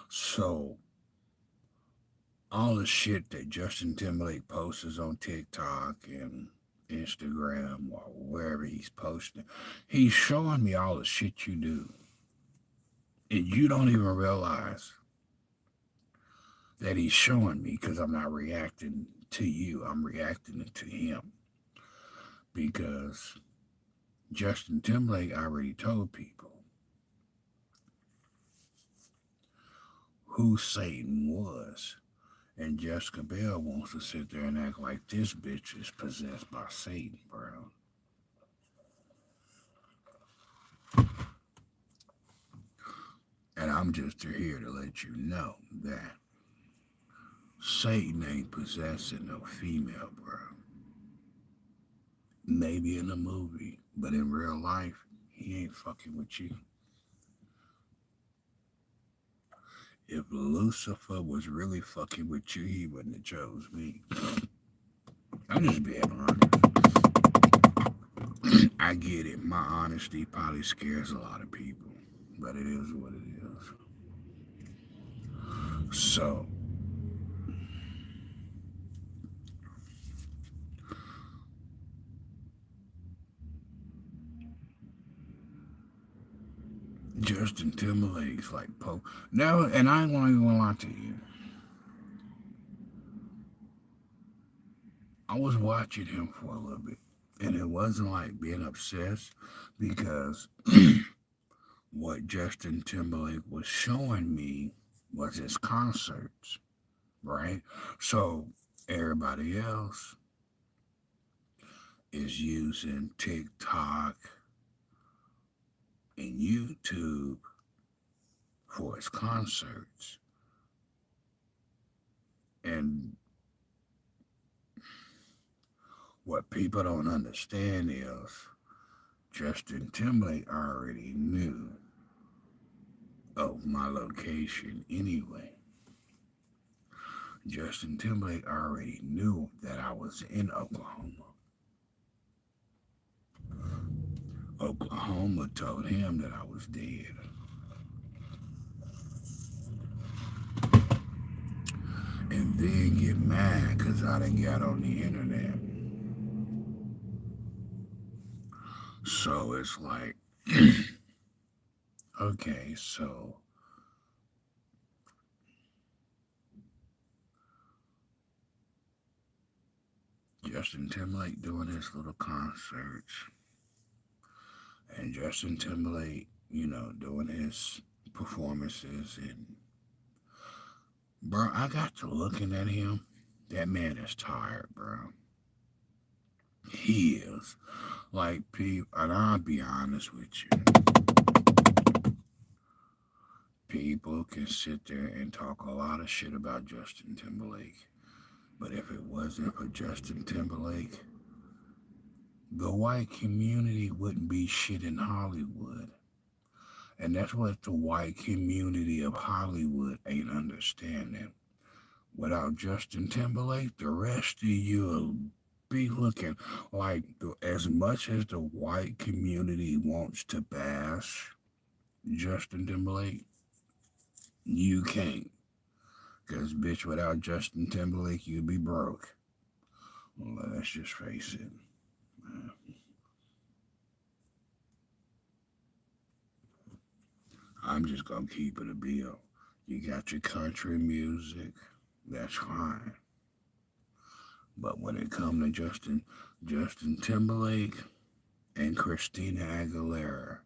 A: So, all the shit that Justin Timberlake posts on TikTok and Instagram or wherever he's posting, he's showing me all the shit you do. And you don't even realize that he's showing me because I'm not reacting to you. I'm reacting to him. Because Justin Timberlake already told people who Satan was. And Jessica Biel wants to sit there and act like this bitch is possessed by Satan, bro. And I'm just here to let you know that Satan ain't possessing no female, bro. Maybe in a movie, but in real life, he ain't fucking with you. If Lucifer was really fucking with you, he wouldn't have chose me. I'm just being honest. I get it. My honesty probably scares a lot of people, but it is what it is. So, Justin Timberlake's like now, and I ain't gonna lie to you. I was watching him for a little bit, and it wasn't like being obsessed because what Justin Timberlake was showing me was his concerts, right? So everybody else is using TikTok and YouTube for his concerts. And what people don't understand is Justin Timberlake already knew of my location anyway. Justin Timberlake already knew that I was in Oklahoma. Oklahoma told him that I was dead. And then get mad because I didn't get on the internet. So it's like, okay, so Justin Timberlake doing his little concerts, and Justin Timberlake, doing his performances. And bro, I got to looking at him. That man is tired, bro. He is. Like, people, and I'll be honest with you. People can sit there and talk a lot of shit about Justin Timberlake. But if it wasn't for Justin Timberlake, the white community wouldn't be shit in Hollywood. And that's what the white community of Hollywood ain't understanding. Without Justin Timberlake, the rest of you will be looking like as much as the white community wants to bash Justin Timberlake, you can't. Because, bitch, without Justin Timberlake, you'd be broke. Well, let's just face it. I'm just going to keep it a bill. You got your country music, that's fine. But when it comes to Justin Timberlake and Christina Aguilera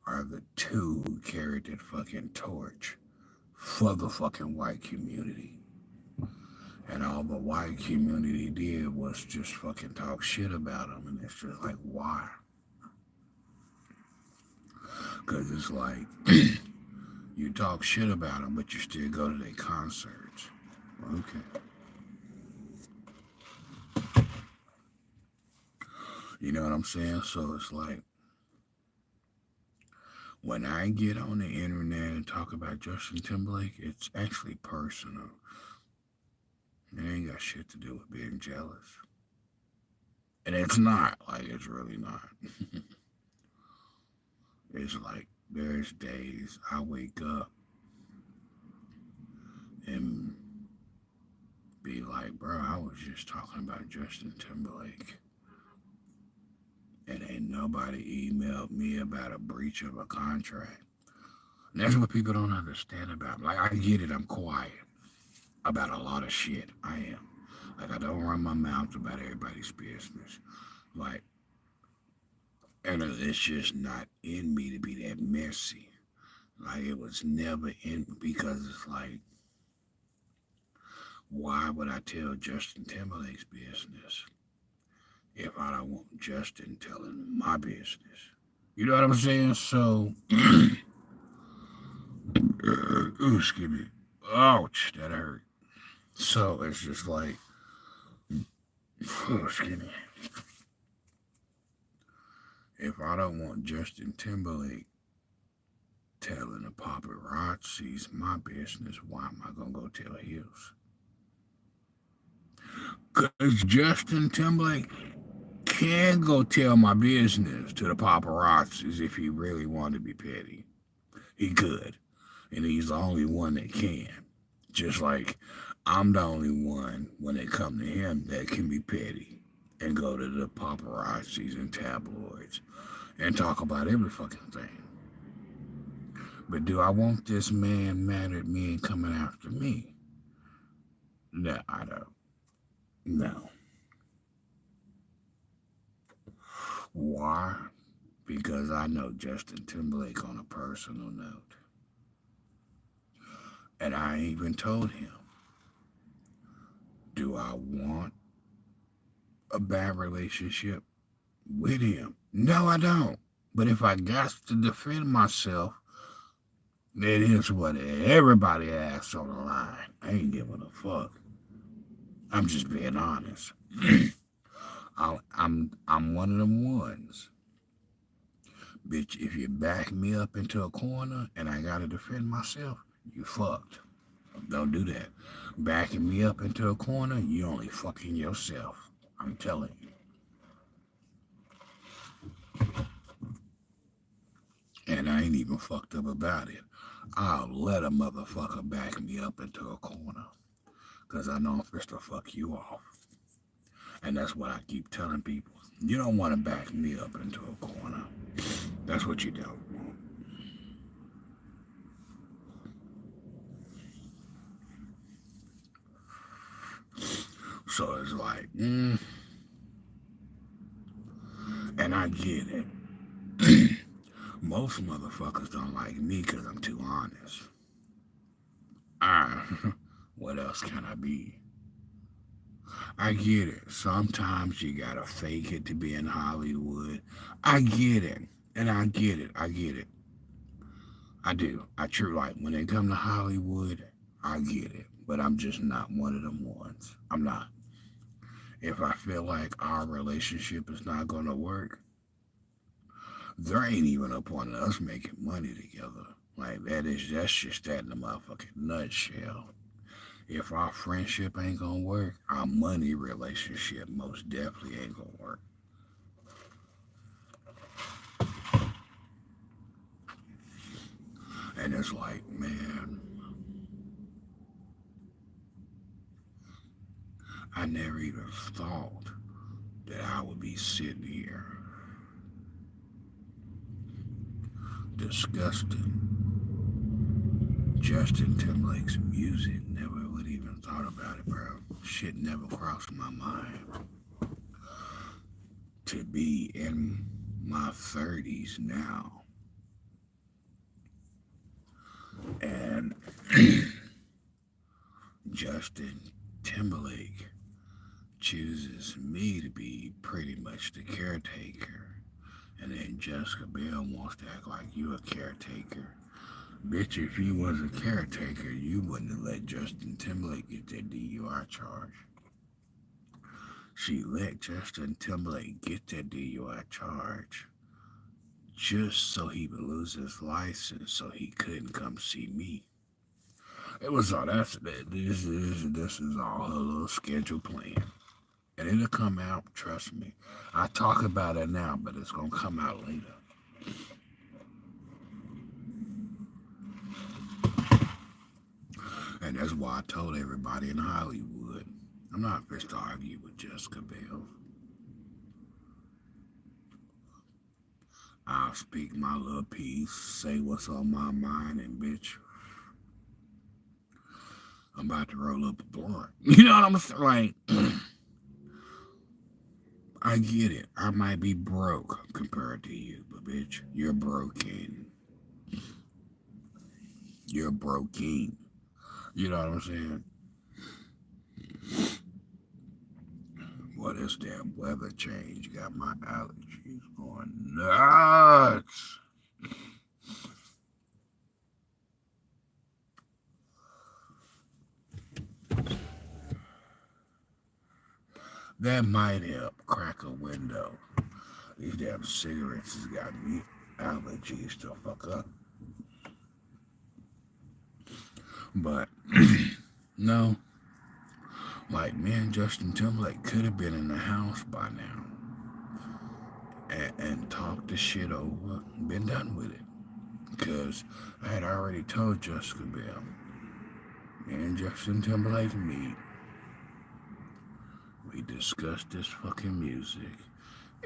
A: are the two who carried that fucking torch for the fucking white community. And all the white community did was just fucking talk shit about them. And it's just like, why? Because it's like, you talk shit about them, but you still go to their concerts. Okay. You know what I'm saying? So it's like, when I get on the internet and talk about Justin Timberlake, it's actually personal. It ain't got shit to do with being jealous. And it's not. Like, it's really not. It's like, there's days I wake up and be like, bro, I was just talking about Justin Timberlake. And ain't nobody emailed me about a breach of a contract. And that's what people don't understand about me. Like, I get it, I'm quiet about a lot of shit. I am. Like, I don't run my mouth about everybody's business. Like, and it's just not in me to be that messy. Like, it was never in, because it's like, why would I tell Justin Timberlake's business if I don't want Justin telling my business? You know what I'm saying? So, excuse me. Ouch, that hurt. So it's just like, excuse me. If I don't want Justin Timberlake telling the paparazzis my business, why am I going to go tell his? Because Justin Timberlake can go tell my business to the paparazzis if he really wanted to be petty. He could. And he's the only one that can. Just like I'm the only one, when it comes to him, that can be petty and go to the paparazzis and tabloids and talk about every fucking thing. But do I want this man mad at me and coming after me? No, I don't. No. Why? Because I know Justin Timberlake on a personal note. And I even told him, do I want a bad relationship with him? No, I don't. But if I got to defend myself, it is what everybody asks on the line. I ain't giving a fuck. I'm just being honest. I'm one of them ones. Bitch, if you back me up into a corner and I gotta defend myself, you fucked. Don't do that. Backing me up into a corner, you only fucking yourself. I'm telling you. And I ain't even fucked up about it. I'll let a motherfucker back me up into a corner. Because I know I'm supposed to fuck you off. And that's what I keep telling people. You don't want to back me up into a corner. That's what you don't want. So it's like, and I get it. Most motherfuckers don't like me because I'm too honest. What else can I be? I get it. Sometimes you gotta fake it to be in Hollywood. I get it. And I get it. I get it. I do. I true like when they come to Hollywood, I get it. But I'm just not one of them ones. I'm not. If I feel like our relationship is not gonna work, there ain't even a point of us making money together. Like that's just that in a motherfucking nutshell. If our friendship ain't gonna work, our money relationship most definitely ain't gonna work. And it's like, man, I never even thought that I would be sitting here disgusting Justin Timberlake's music. Never would even thought about it, bro. Shit never crossed my mind. To be in my 30s now and Justin Timberlake chooses me to be pretty much the caretaker. And then Jessica Biel wants to act like you a caretaker. Bitch, if you was a caretaker, you wouldn't have let Justin Timberlake get that DUI charge. She let Justin Timberlake get that DUI charge just so he would lose his license so he couldn't come see me. It was all this is all her little schedule plan. And it'll come out, trust me. I talk about it now, but it's gonna come out later. And that's why I told everybody in Hollywood, I'm not supposed to argue with Jessica Biel. I'll speak my little piece, say what's on my mind, and bitch, I'm about to roll up a blunt. You know what I'm saying? Like, I get it. I might be broke compared to you, but bitch, you're broken. You're broken. You know what I'm saying? Well, this damn weather change got my allergies going nuts. That might help crack a window. These damn cigarettes has got me allergies to fuck up. But, no. Like, man, Justin Timberlake could have been in the house by now. And talked the shit over, been done with it. Because I had already told Jessica Biel, me and Justin Timberlake meet. We discussed this fucking music.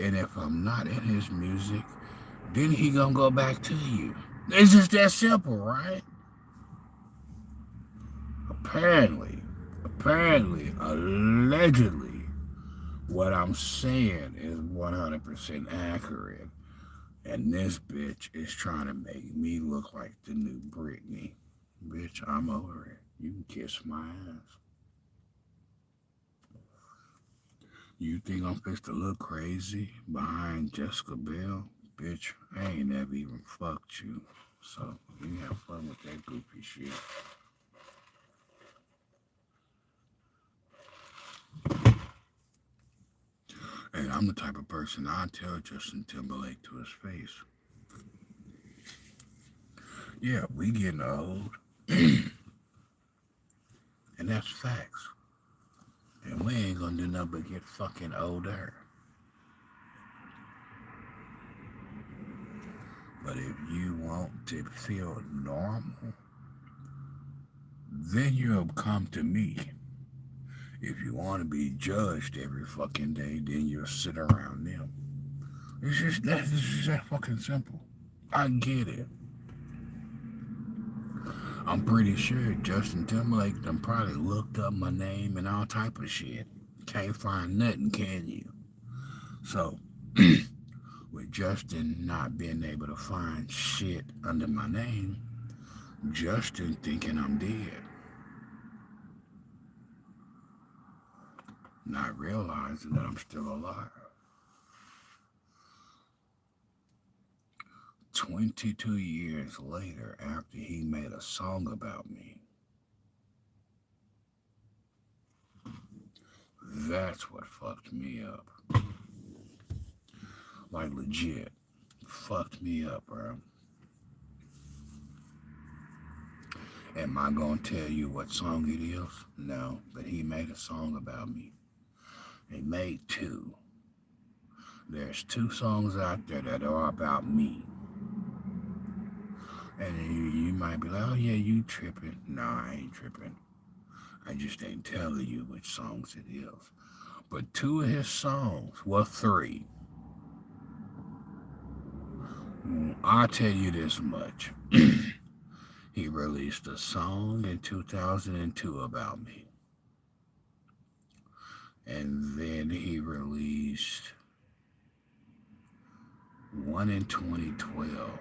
A: And if I'm not in his music, then he gonna go back to you. It's just that simple, right? Apparently, allegedly, what I'm saying is 100% accurate. And this bitch is trying to make me look like the new Britney. Bitch, I'm over it. You can kiss my ass. You think I'm supposed to look crazy behind Jessica Biel? Bitch, I ain't never even fucked you. So you have fun with that goofy shit. And I'm the type of person I tell Justin Timberlake to his face. Yeah, we getting old. And that's facts. And we ain't gonna do nothing but get fucking older. But if you want to feel normal, then you'll come to me. If you want to be judged every fucking day, then you'll sit around them. It's just that fucking simple. I get it. I'm pretty sure Justin Timberlake done probably looked up my name and all type of shit. Can't find nothing, can you? So, with Justin not being able to find shit under my name, Justin thinking I'm dead. Not realizing that I'm still alive. 22 years later, after he made a song about me, that's what fucked me up. Like legit. Fucked me up, bro. Am I gonna tell you what song it is? No, but he made a song about me. He made two. There's two songs out there that are about me. And you might be like, oh yeah, you tripping. No, I ain't tripping. I just ain't telling you which songs it is. But two of his songs, well, three. I'll tell you this much. He released a song in 2002 about me. And then he released one in 2012.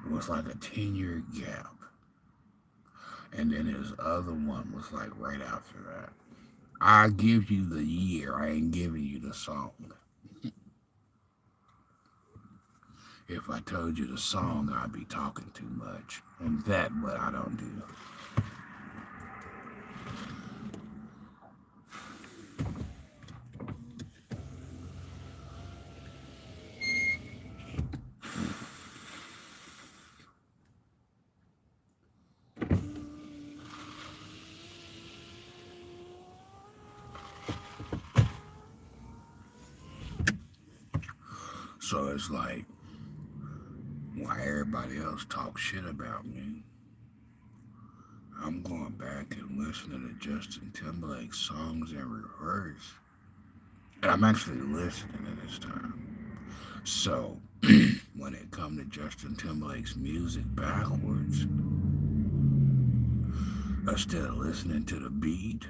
A: It was like a 10-year gap. And then his other one was like right after that. I give you the year. I ain't giving you the song. If I told you the song, I'd be talking too much. And that what I don't do. So it's like, why everybody else talk shit about me, I'm going back and listening to Justin Timberlake's songs in reverse. And I'm actually listening at this time. So when it comes to Justin Timberlake's music backwards, instead of listening to the beat,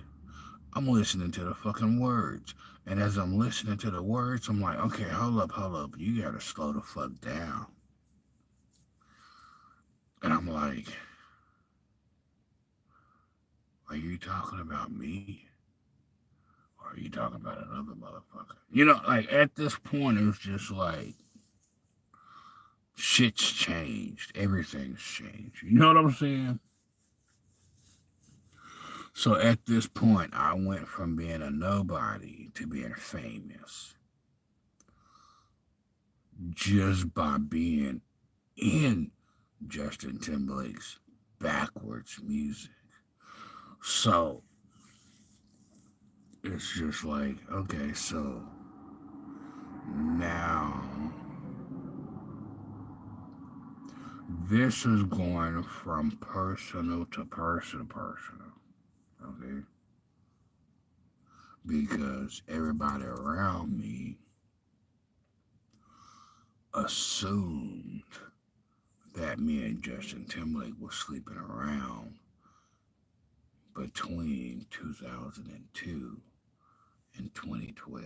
A: I'm listening to the fucking words. And as I'm listening to the words, I'm like, okay, hold up. You gotta slow the fuck down. And I'm like, are you talking about me? Or are you talking about another motherfucker? You know, like at this point, it's just like, shit's changed. Everything's changed. You know what I'm saying? So at this point, I went from being a nobody to being famous just by being in Justin Timberlake's backwards music. So it's just like, okay, so now this is going from personal to personal. Okay? Because everybody around me assumed that me and Justin Timberlake was sleeping around between 2002 and 2012.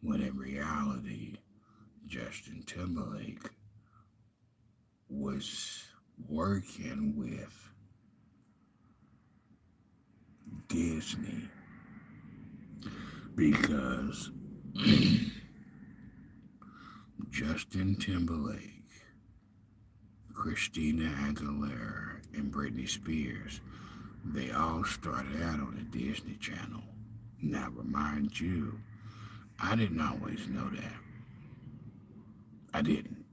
A: When in reality, Justin Timberlake was working with Disney because Justin Timberlake, Christina Aguilera, and Britney Spears, they all started out on the Disney Channel. Now, remind you, I didn't always know that. I didn't.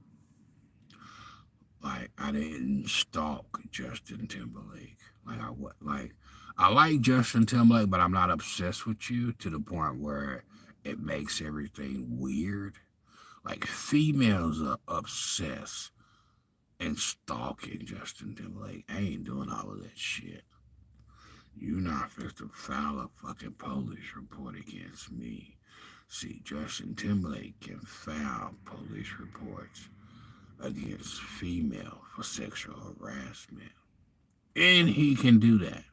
A: I didn't stalk Justin Timberlake. I like Justin Timberlake, but I'm not obsessed with you to the point where it makes everything weird. Like, females are obsessed and stalking Justin Timberlake. I ain't doing all of that shit. You not fit to file a fucking police report against me. See, Justin Timberlake can file police reports against female for sexual harassment. And he can do that.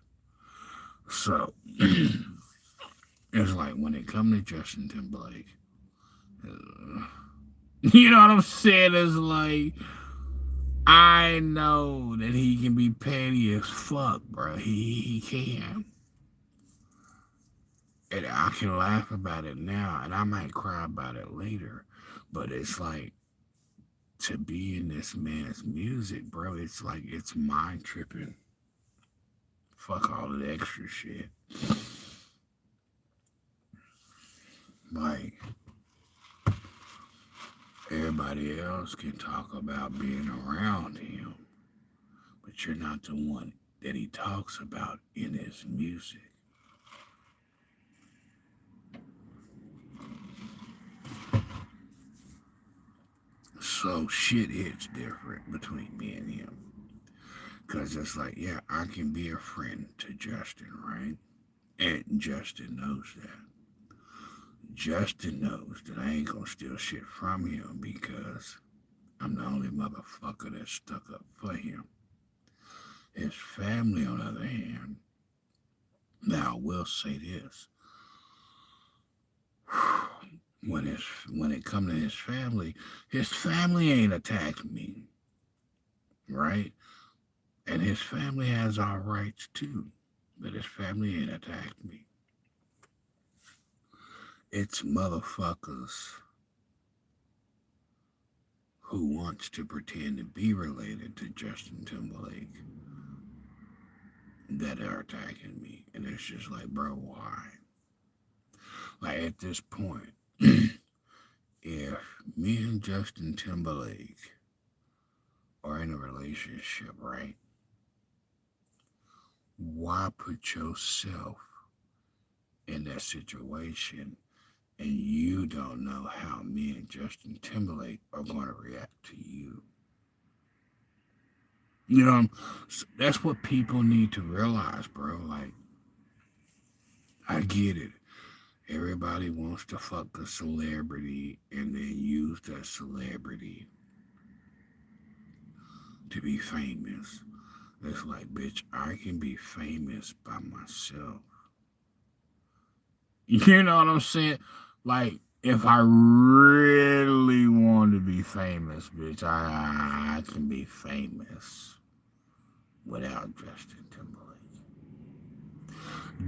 A: So, it's like when it comes to Justin Timberlake, you know what I'm saying? It's like, I know that he can be petty as fuck, bro. He can. And I can laugh about it now, and I might cry about it later. But it's like, to be in this man's music, bro, it's like, it's mind tripping. Fuck all the extra shit. Like, everybody else can talk about being around him, but you're not the one that he talks about in his music. So shit hits different between me and him. Because it's like, yeah, I can be a friend to Justin, right? And Justin knows that. Justin knows that I ain't gonna steal shit from him because I'm the only motherfucker that stuck up for him. His family, on the other hand, now I will say this. When it comes to his family ain't attacked me, right? And his family has our rights too, but his family ain't attacked me. It's motherfuckers who wants to pretend to be related to Justin Timberlake that are attacking me. And it's just like, bro, why? Like, at this point, if me and Justin Timberlake are in a relationship, right? Why put yourself in that situation and you don't know how me and Justin Timberlake are going to react to you? You know, that's what people need to realize, bro. Like, I get it. Everybody wants to fuck a celebrity and then use that celebrity to be famous. It's like, bitch, I can be famous by myself. You know what I'm saying? Like, if I really want to be famous, bitch, I can be famous without Justin Timberlake.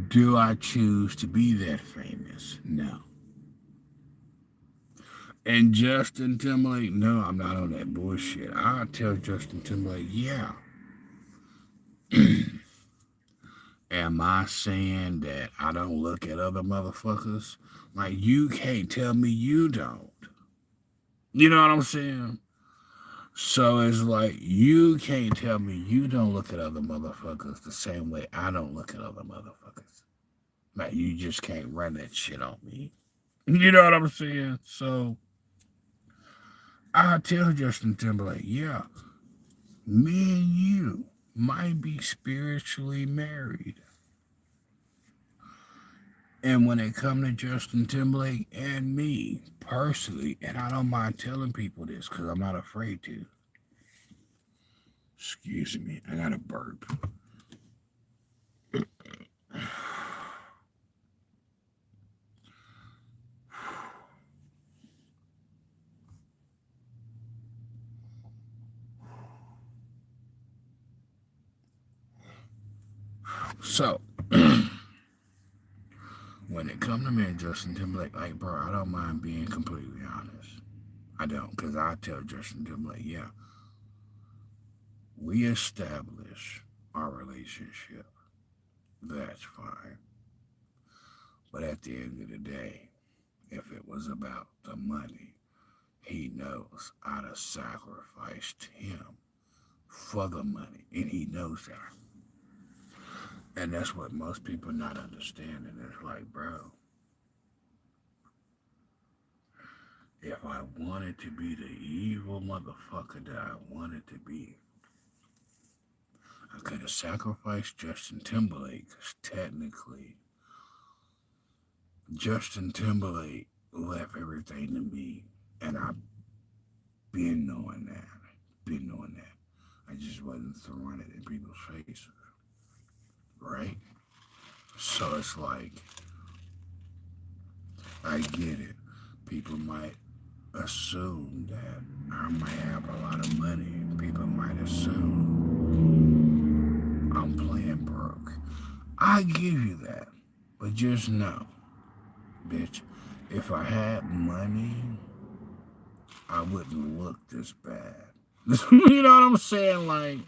A: Do I choose to be that famous? No. And Justin Timberlake, no, I'm not on that bullshit. I'll tell Justin Timberlake, yeah. Am I saying that I don't look at other motherfuckers? Like, you can't tell me you don't. You know what I'm saying? So it's like, you can't tell me you don't look at other motherfuckers the same way I don't look at other motherfuckers. Like, you just can't run that shit on me. You know what I'm saying? So I tell Justin Timberlake, yeah, me and you might be spiritually married. And when it come to Justin Timberlake and me personally, and I don't mind telling people this because I'm not afraid to. Excuse me, I got a burp. So, when it come to me and Justin Timberlake, like, bro, I don't mind being completely honest. I don't, because I tell Justin Timberlake, yeah, we establish our relationship. That's fine. But at the end of the day, if it was about the money, he knows I'd have sacrificed him for the money, and he knows that. And that's what most people not understanding. It's like, bro, if I wanted to be the evil motherfucker that I wanted to be, I could have sacrificed Justin Timberlake, because technically, Justin Timberlake left everything to me, and I've been knowing that. Been knowing that. I just wasn't throwing it in people's faces, right? So it's like, I get it. People might assume that I might have a lot of money. People might assume I'm playing broke. I give you that. But just know, bitch, if I had money, I wouldn't look this bad. You know what I'm saying? Like,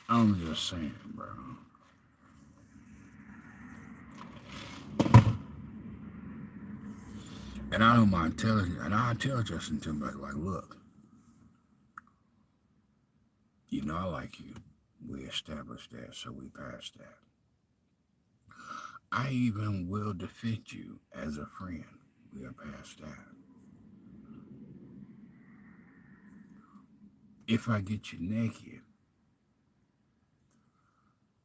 A: I'm just saying, bro. And I don't mind telling you, and I tell Justin Timberlake, like, look, you know I like you. We established that, so we passed that. I even will defend you as a friend. We are past that. If I get you naked,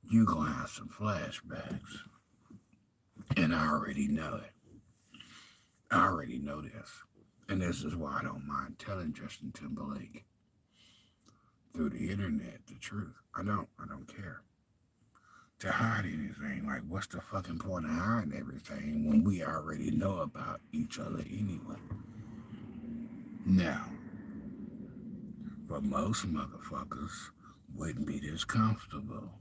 A: you're going to have some flashbacks. And I already know it. I already know this. And this is why I don't mind telling Justin Timberlake through the internet the truth. I don't care to hide anything. Like, what's the fucking point of hiding everything when we already know about each other anyway? Now, but most motherfuckers wouldn't be this comfortable,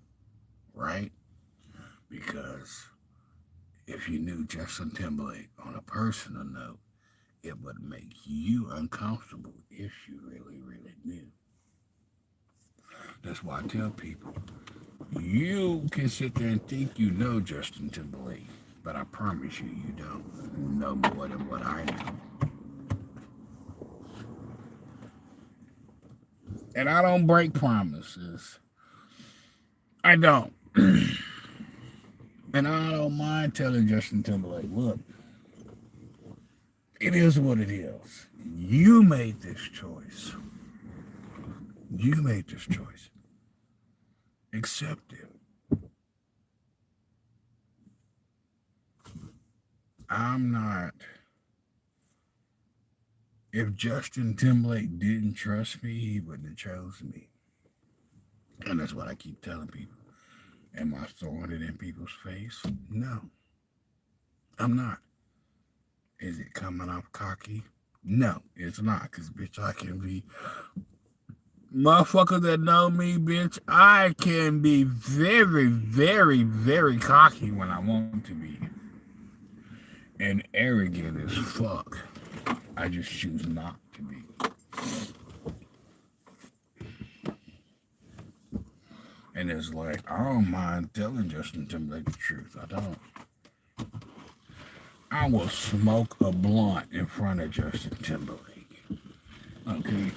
A: right? Because if you knew Justin Timberlake on a personal note, it would make you uncomfortable if you really, really knew. That's why I tell people, you can sit there and think you know Justin Timberlake, but I promise you, you don't know more than what I know. And I don't break promises. I don't. And I don't mind telling Justin Timberlake, look, it is what it is. You made this choice. You made this choice. Accept it. I'm not. If Justin Timberlake didn't trust me, he wouldn't have chose me. And that's what I keep telling people. Am I throwing it in people's face? No, I'm not. Is it coming off cocky? No, it's not. Because, bitch, I can be. Motherfuckers that know me, bitch, I can be very, very, very cocky when I want to be. And arrogant as fuck. I just choose not to be. And it's like, I don't mind telling Justin Timberlake the truth. I don't. I will smoke a blunt in front of Justin Timberlake. Okay.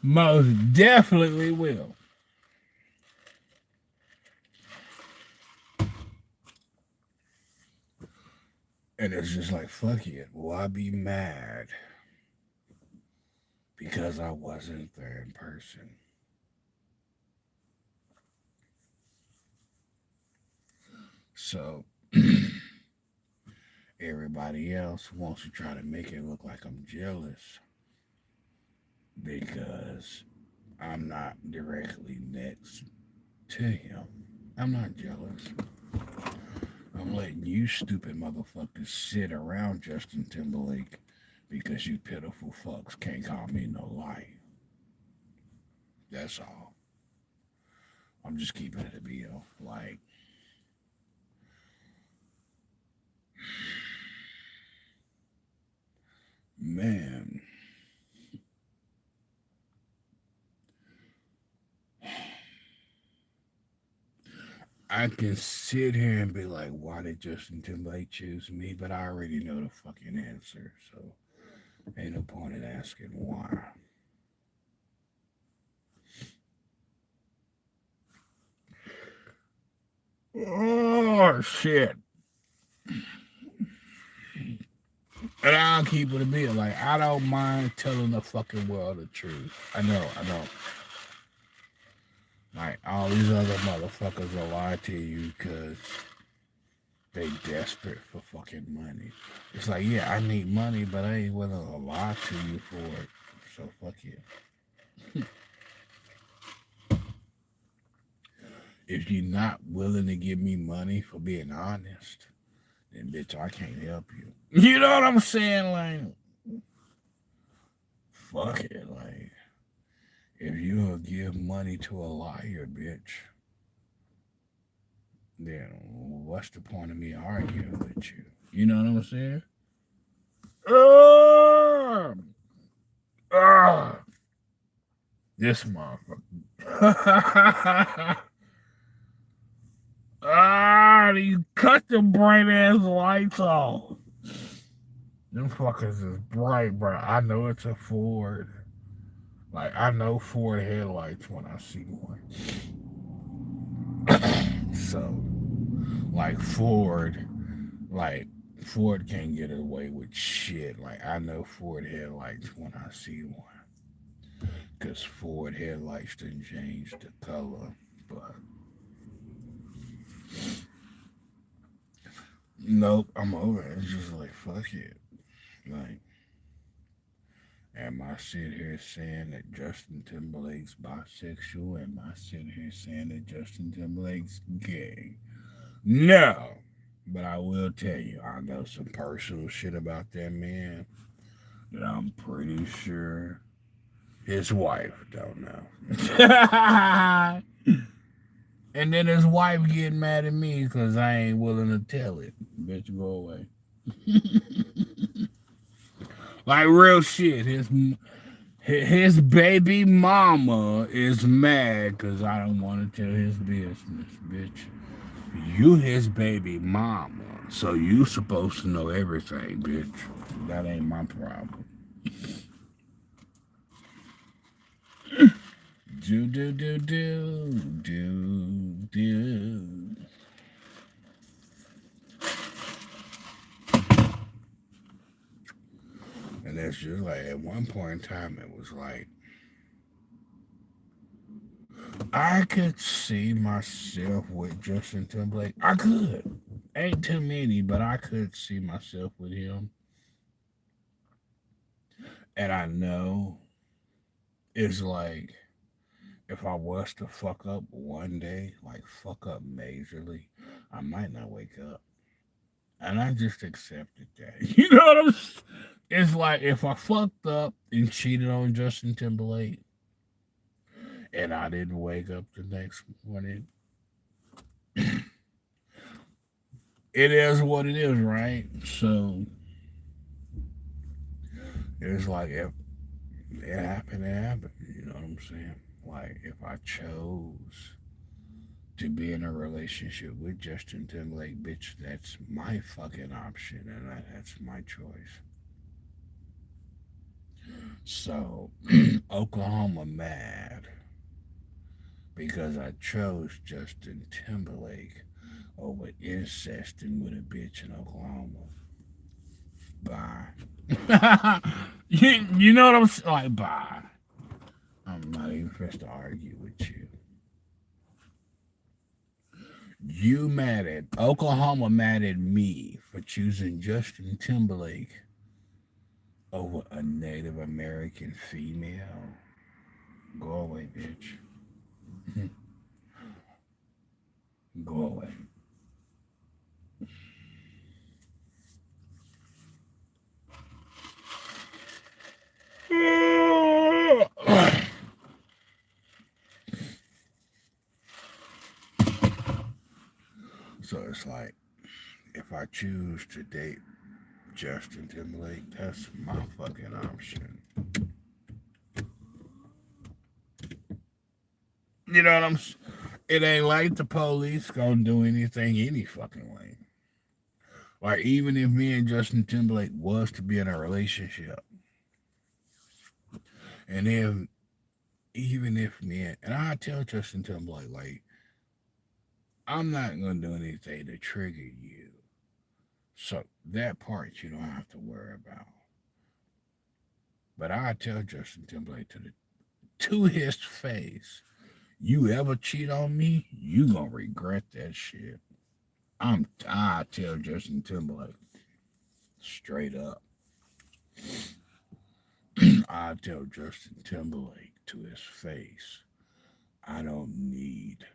A: Most definitely will. And it's just like, fuck it. Will I be mad because I wasn't there in person? So everybody else wants to try to make it look like I'm jealous because I'm not directly next to him. I'm not jealous. I'm letting you stupid motherfuckers sit around Justin Timberlake because you pitiful fucks can't call me no liar. That's all. I'm just keeping it a bill. Like, man, I can sit here and be like, why did Justin Timberlake choose me? But I already know the fucking answer. So ain't no point in asking why. Oh, shit. And I'll keep it a bill. Like, I don't mind telling the fucking world the truth. I know, I don't. Like, all these other motherfuckers will lie to you because they desperate for fucking money. It's like, yeah, I need money, but I ain't willing to lie to you for it. So fuck you. If you're not willing to give me money for being honest, then bitch, I can't help you. You know what I'm saying? Like, fuck it. Like, if you'll give money to a liar, bitch, then what's the point of me arguing with you? You know what I'm saying? Uh, this motherfucker. You cut the bright ass lights off. Them fuckers is bright, bro. I know it's a Ford. Like, I know Ford headlights when I see one. So, like, Ford can't get away with shit. Like, I know Ford headlights when I see one. Because Ford headlights didn't change the color. But, nope, I'm over it. It's just like, fuck it. Like, am I sitting here saying that Justin Timberlake's bisexual? Am I sitting here saying that Justin Timberlake's gay? No. But I will tell you, I know some personal shit about that man that I'm pretty sure his wife don't know. And then his wife getting mad at me because I ain't willing to tell it. Bitch, go away. Like real shit. His baby mama is mad because I don't want to tell his business, bitch. You his baby mama, so you supposed to know everything, bitch. That ain't my problem. Do. And it's just like at one point in time, it was like I could see myself with Justin Timberlake. I could. Ain't too many, but I could see myself with him. And I know it's like if I was to fuck up one day, like fuck up majorly, I might not wake up. And I just accepted that. You know what I'm saying? It's like if I fucked up and cheated on Justin Timberlake and I didn't wake up the next morning, it is what it is, right? So it's like if it happened, it happened. You know what I'm saying? Like if I chose to be in a relationship with Justin Timberlake, bitch, that's my fucking option, and that's my choice. So Oklahoma mad because I chose Justin Timberlake over incesting with a bitch in Oklahoma. Bye. you know what I'm saying? Like, bye. I'm not even supposed to argue with you. You mad at Oklahoma mad at me for choosing Justin Timberlake over a Native American female? Go away, bitch. Go away. So it's like, if I choose to date Justin Timberlake, that's my fucking option. You know what It ain't like the police gonna do anything any fucking way. Like, even if me and Justin Timberlake was to be in a relationship, and if even if and I tell Justin Timberlake, like, I'm not gonna do anything to trigger you. So that part you don't have to worry about. But I tell Justin Timberlake to his face, you ever cheat on me, you gonna regret that shit. I tell Justin Timberlake straight up. I tell Justin Timberlake to his face, I don't need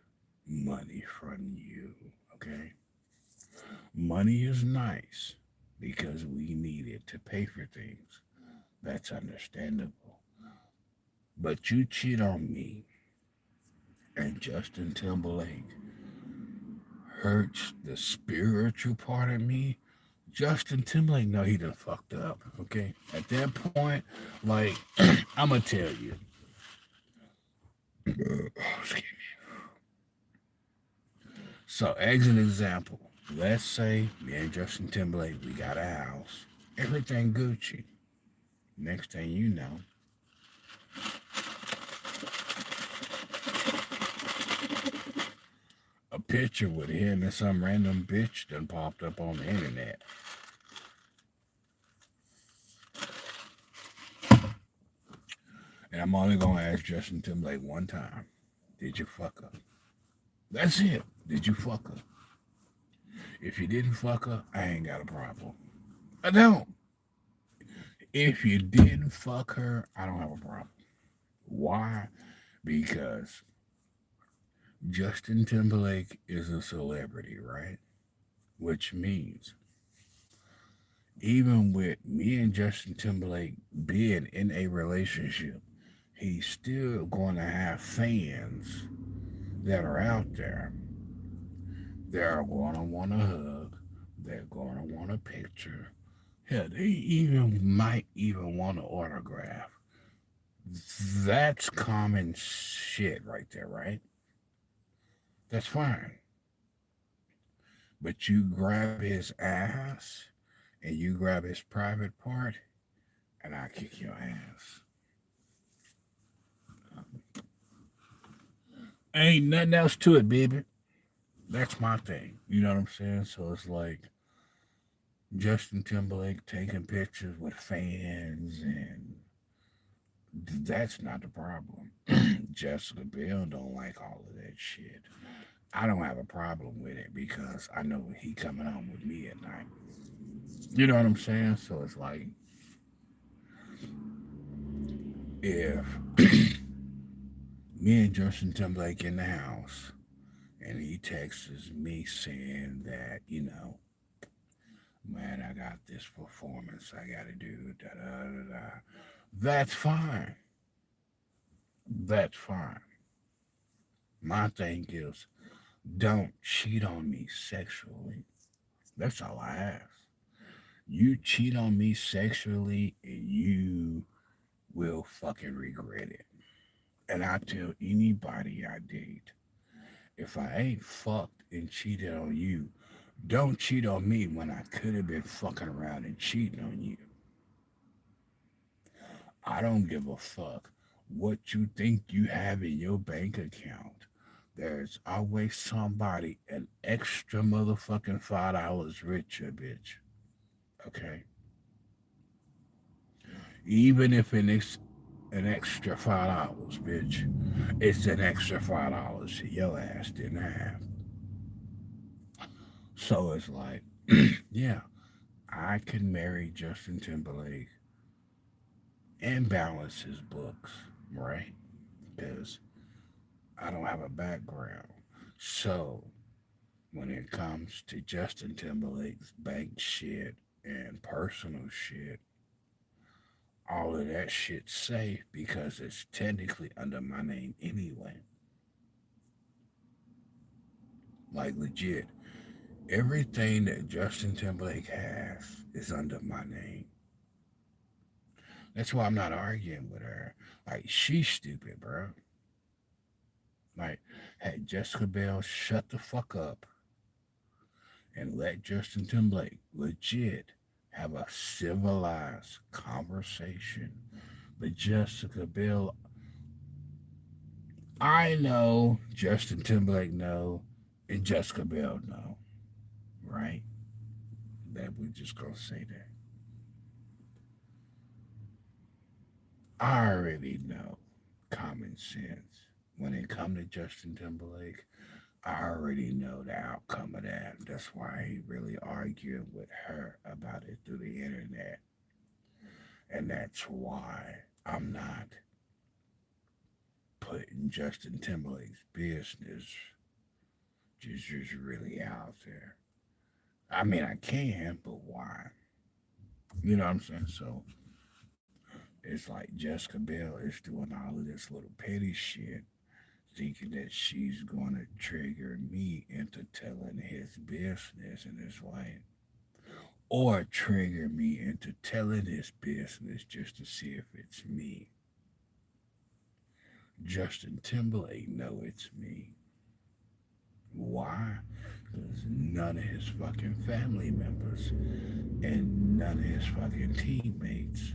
A: money from you, okay? Money is nice because we need it to pay for things. That's understandable. But you cheat on me, and Justin Timberlake hurts the spiritual part of me. Justin Timberlake, no, he done fucked up, okay? At that point, like, I'm gonna tell you. Excuse me. So, as an example, let's say me and Justin Timberlake, we got a house, everything Gucci. Next thing you know, a picture with him and some random bitch done popped up on the internet. And I'm only gonna ask Justin Timberlake one time. Did you fuck her? That's it. Did you fuck her? If you didn't fuck her, I ain't got a problem. I don't. If you didn't fuck her, I don't have a problem. Why? Because Justin Timberlake is a celebrity, right? Which means even with me and Justin Timberlake being in a relationship, he's still going to have fans that are out there. They're going to want a hug. They're going to want a picture. Hell, they even might even want an autograph. That's common shit right there, right? That's fine. But you grab his ass and you grab his private part, and I kick your ass. Ain't nothing else to it, baby. That's my thing. You know what I'm saying? So it's like Justin Timberlake taking pictures with fans, and that's not the problem. Jessica Biel don't like all of that shit. I don't have a problem with it because I know he coming home with me at night. You know what I'm saying? So it's like if me and Justin Timberlake in the house and he texts me saying that, man, I got this performance I gotta do, da da da da. That's fine. That's fine. My thing is, don't cheat on me sexually. That's all I ask. You cheat on me sexually and you will fucking regret it. And I tell anybody I date, if I ain't fucked and cheated on you, don't cheat on me when I could have been fucking around and cheating on you. I don't give a fuck what you think you have in your bank account. There's always somebody an extra motherfucking $5 richer, bitch. Okay? Even if it's an extra $5, bitch, it's an extra $5 your ass didn't have. So it's like, yeah, I can marry Justin Timberlake and balance his books, right? Because I don't have a background. So when it comes to Justin Timberlake's bank shit and personal shit, all of that shit's safe because it's technically under my name anyway. Like legit. Everything that Justin Timberlake has is under my name. That's why I'm not arguing with her. Like, she's stupid, bro. Like, hey, Jessica Biel, shut the fuck up and let Justin Timberlake legit have a civilized conversation. But Jessica Biel, I know, Justin Timberlake know, and Jessica Biel know, right? That we just gonna say that. I already know common sense. When it come to Justin Timberlake, I already know the outcome of that. That's why he really argued with her about it through the internet. And that's why I'm not putting Justin Timberlake's business just really out there. I mean, I can, but why? You know what I'm saying? So it's like Jessica Biel is doing all of this little petty shit, thinking that she's going to trigger me into telling his business, and it's like, or trigger me into telling his business just to see if it's me. Justin Timberlake know it's me. Why? Because none of his fucking family members and none of his fucking teammates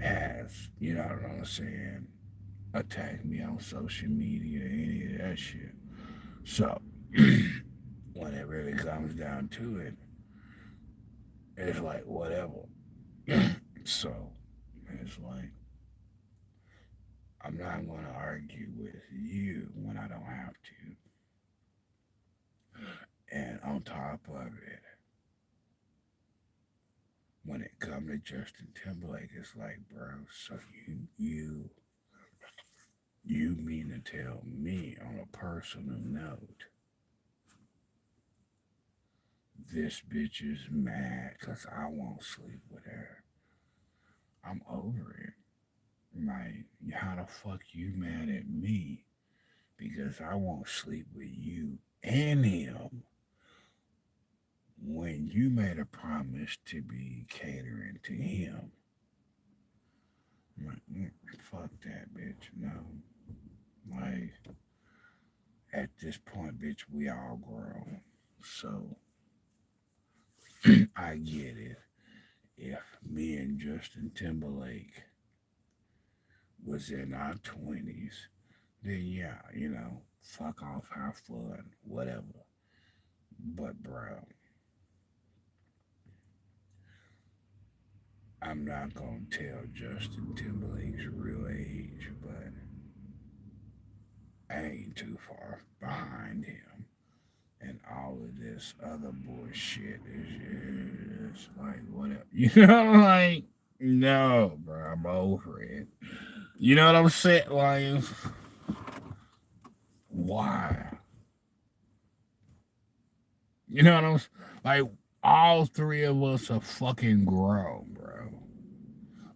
A: has, you know what I'm saying, attacked me on social media, any of that shit. So, when it really comes down to it, it's like whatever. So, it's like, I'm not going to argue with you when I don't have to. And on top of it, when it comes to Justin Timberlake, it's like, bro, so you mean to tell me on a personal note, this bitch is mad because I won't sleep with her. I'm over it. Like, how the fuck you mad at me because I won't sleep with you and him when you made a promise to be catering to him? I'm like, fuck that, bitch. No. Like, at this point, bitch, we all grown. So, I get it. If me and Justin Timberlake was in our 20s, then yeah, fuck off, have fun, whatever. But, bro, I'm not gonna tell Justin Timberlake's real age, but I ain't too far behind him. And all of this other bullshit is just like, whatever. Like, no, bro, I'm over it. You know what I'm saying? Like, why? You know what I'm saying? Like, all three of us are fucking grown, bro.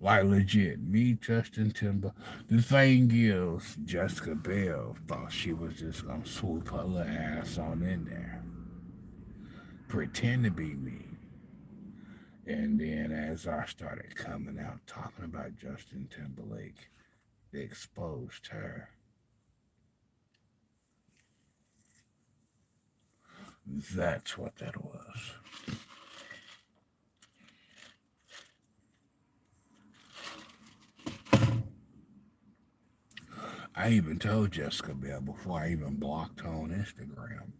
A: Like, legit. Me, Justin Timber. The thing is, Jessica Biel thought she was just gonna swoop her little ass on in there, pretend to be me. And then as I started coming out talking about Justin Timberlake, it exposed her. That's what that was. I even told Jessica Biel before I even blocked her on Instagram.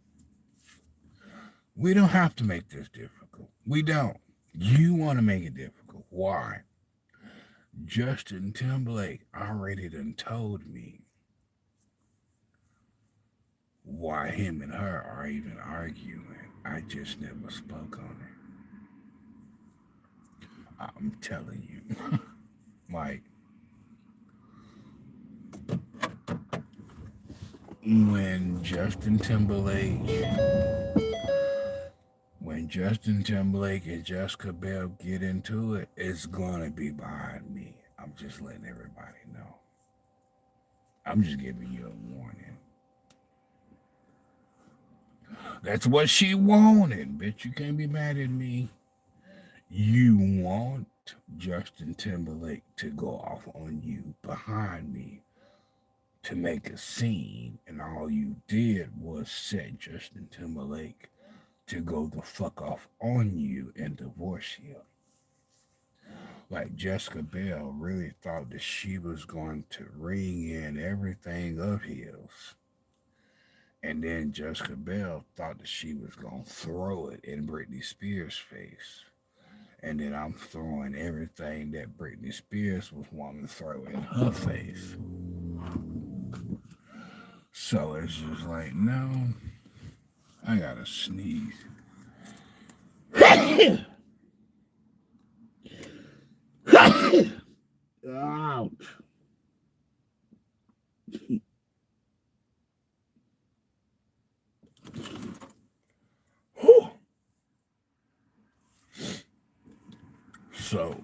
A: We don't have to make this difficult. We don't. You want to make it difficult. Why? Justin Timberlake already done told me why him and her are even arguing. I just never spoke on it. I'm telling you. Like, when Justin Timberlake, when Justin Timberlake and Jessica Biel get into it, it's gonna be behind me. I'm just letting everybody know. I'm just giving you a warning. That's what she wanted, bitch. You can't be mad at me. You want Justin Timberlake to go off on you behind me to make a scene, and all you did was set Justin Timberlake to go the fuck off on you and divorce you. Like Jessica Biel really thought that she was going to ring in everything of his. And then Jessica Biel thought that she was going to throw it in Britney Spears' face. And then I'm throwing everything that Britney Spears was wanting to throw in her face. So it's just like, no, I gotta sneeze. Ouch. So,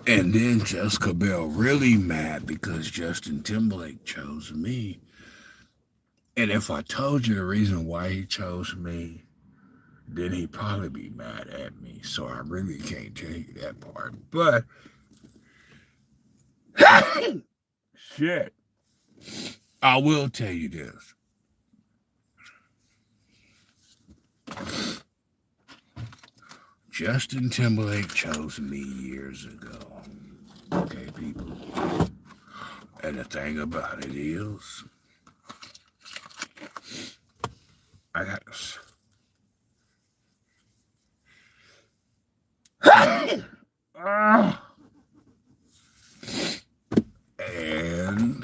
A: and then Jessica Biel really mad because Justin Timberlake chose me. And if I told you the reason why he chose me, then he'd probably be mad at me. So I really can't tell you that part. But shit, I will tell you this. Justin Timberlake chose me years ago. Okay, people. And the thing about it is, I got this. And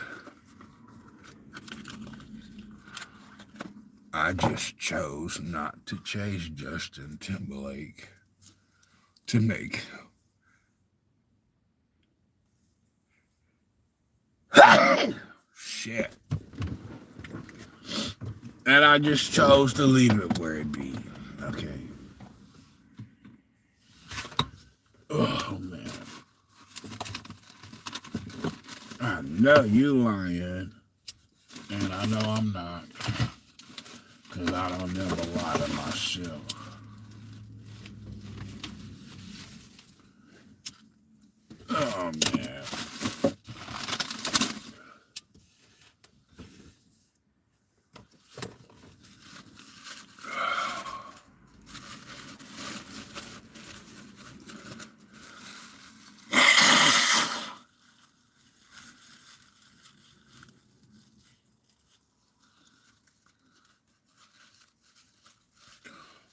A: I just chose not to chase Justin Timberlake to make shit. And I just chose to leave it where it be. Okay. Oh man. I know you lying. And I know I'm not. Cause I don't never lie to myself. Oh man.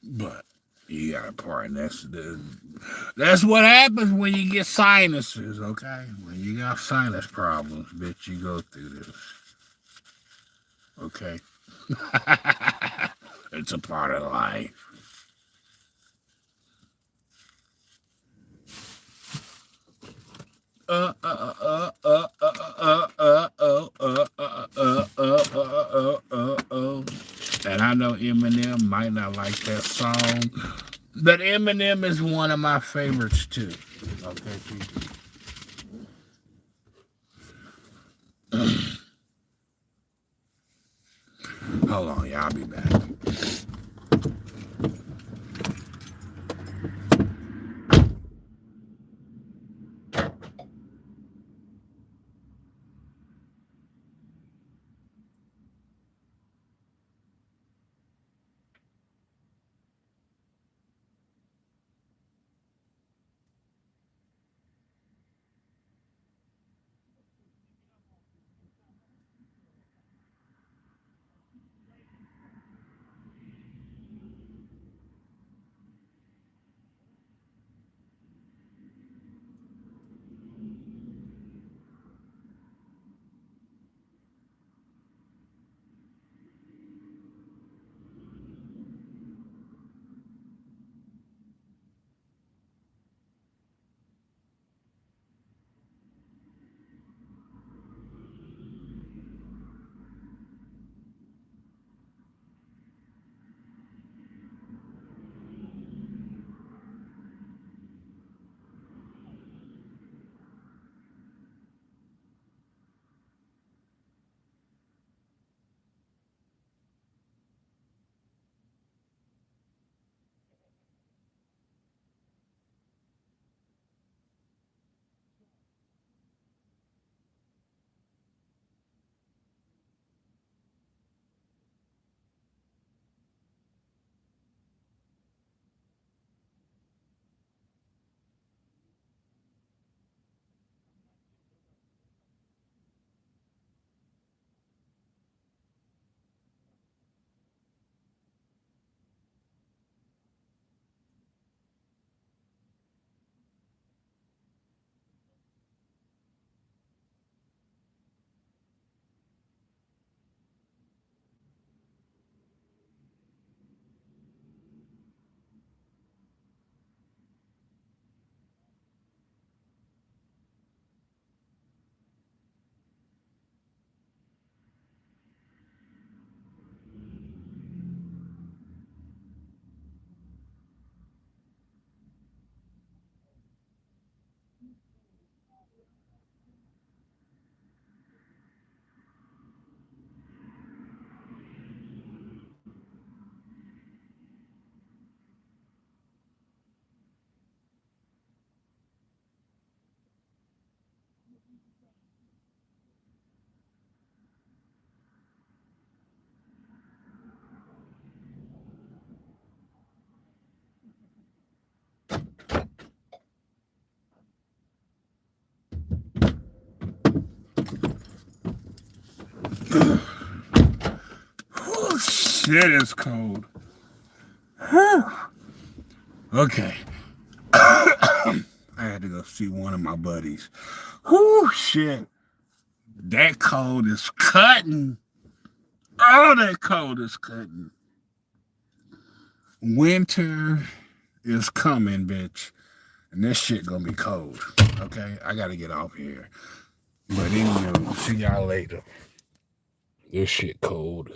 A: But you got a part, and that's what happens when you get sinuses, okay? When you got sinus problems, bitch, you go through this. Okay? It's a part of life. And I know Eminem might not like that song, but Eminem is one of my favorites too. Okay, people. Hold on, y'all. I'll be back. shit is cold. Okay. I had to go see one of my buddies. Whoo, shit. That cold is cutting. Oh, that cold is cutting. Winter is coming, bitch. And this shit gonna be cold. Okay? I gotta get off here. But anyway, see y'all later. This shit cold.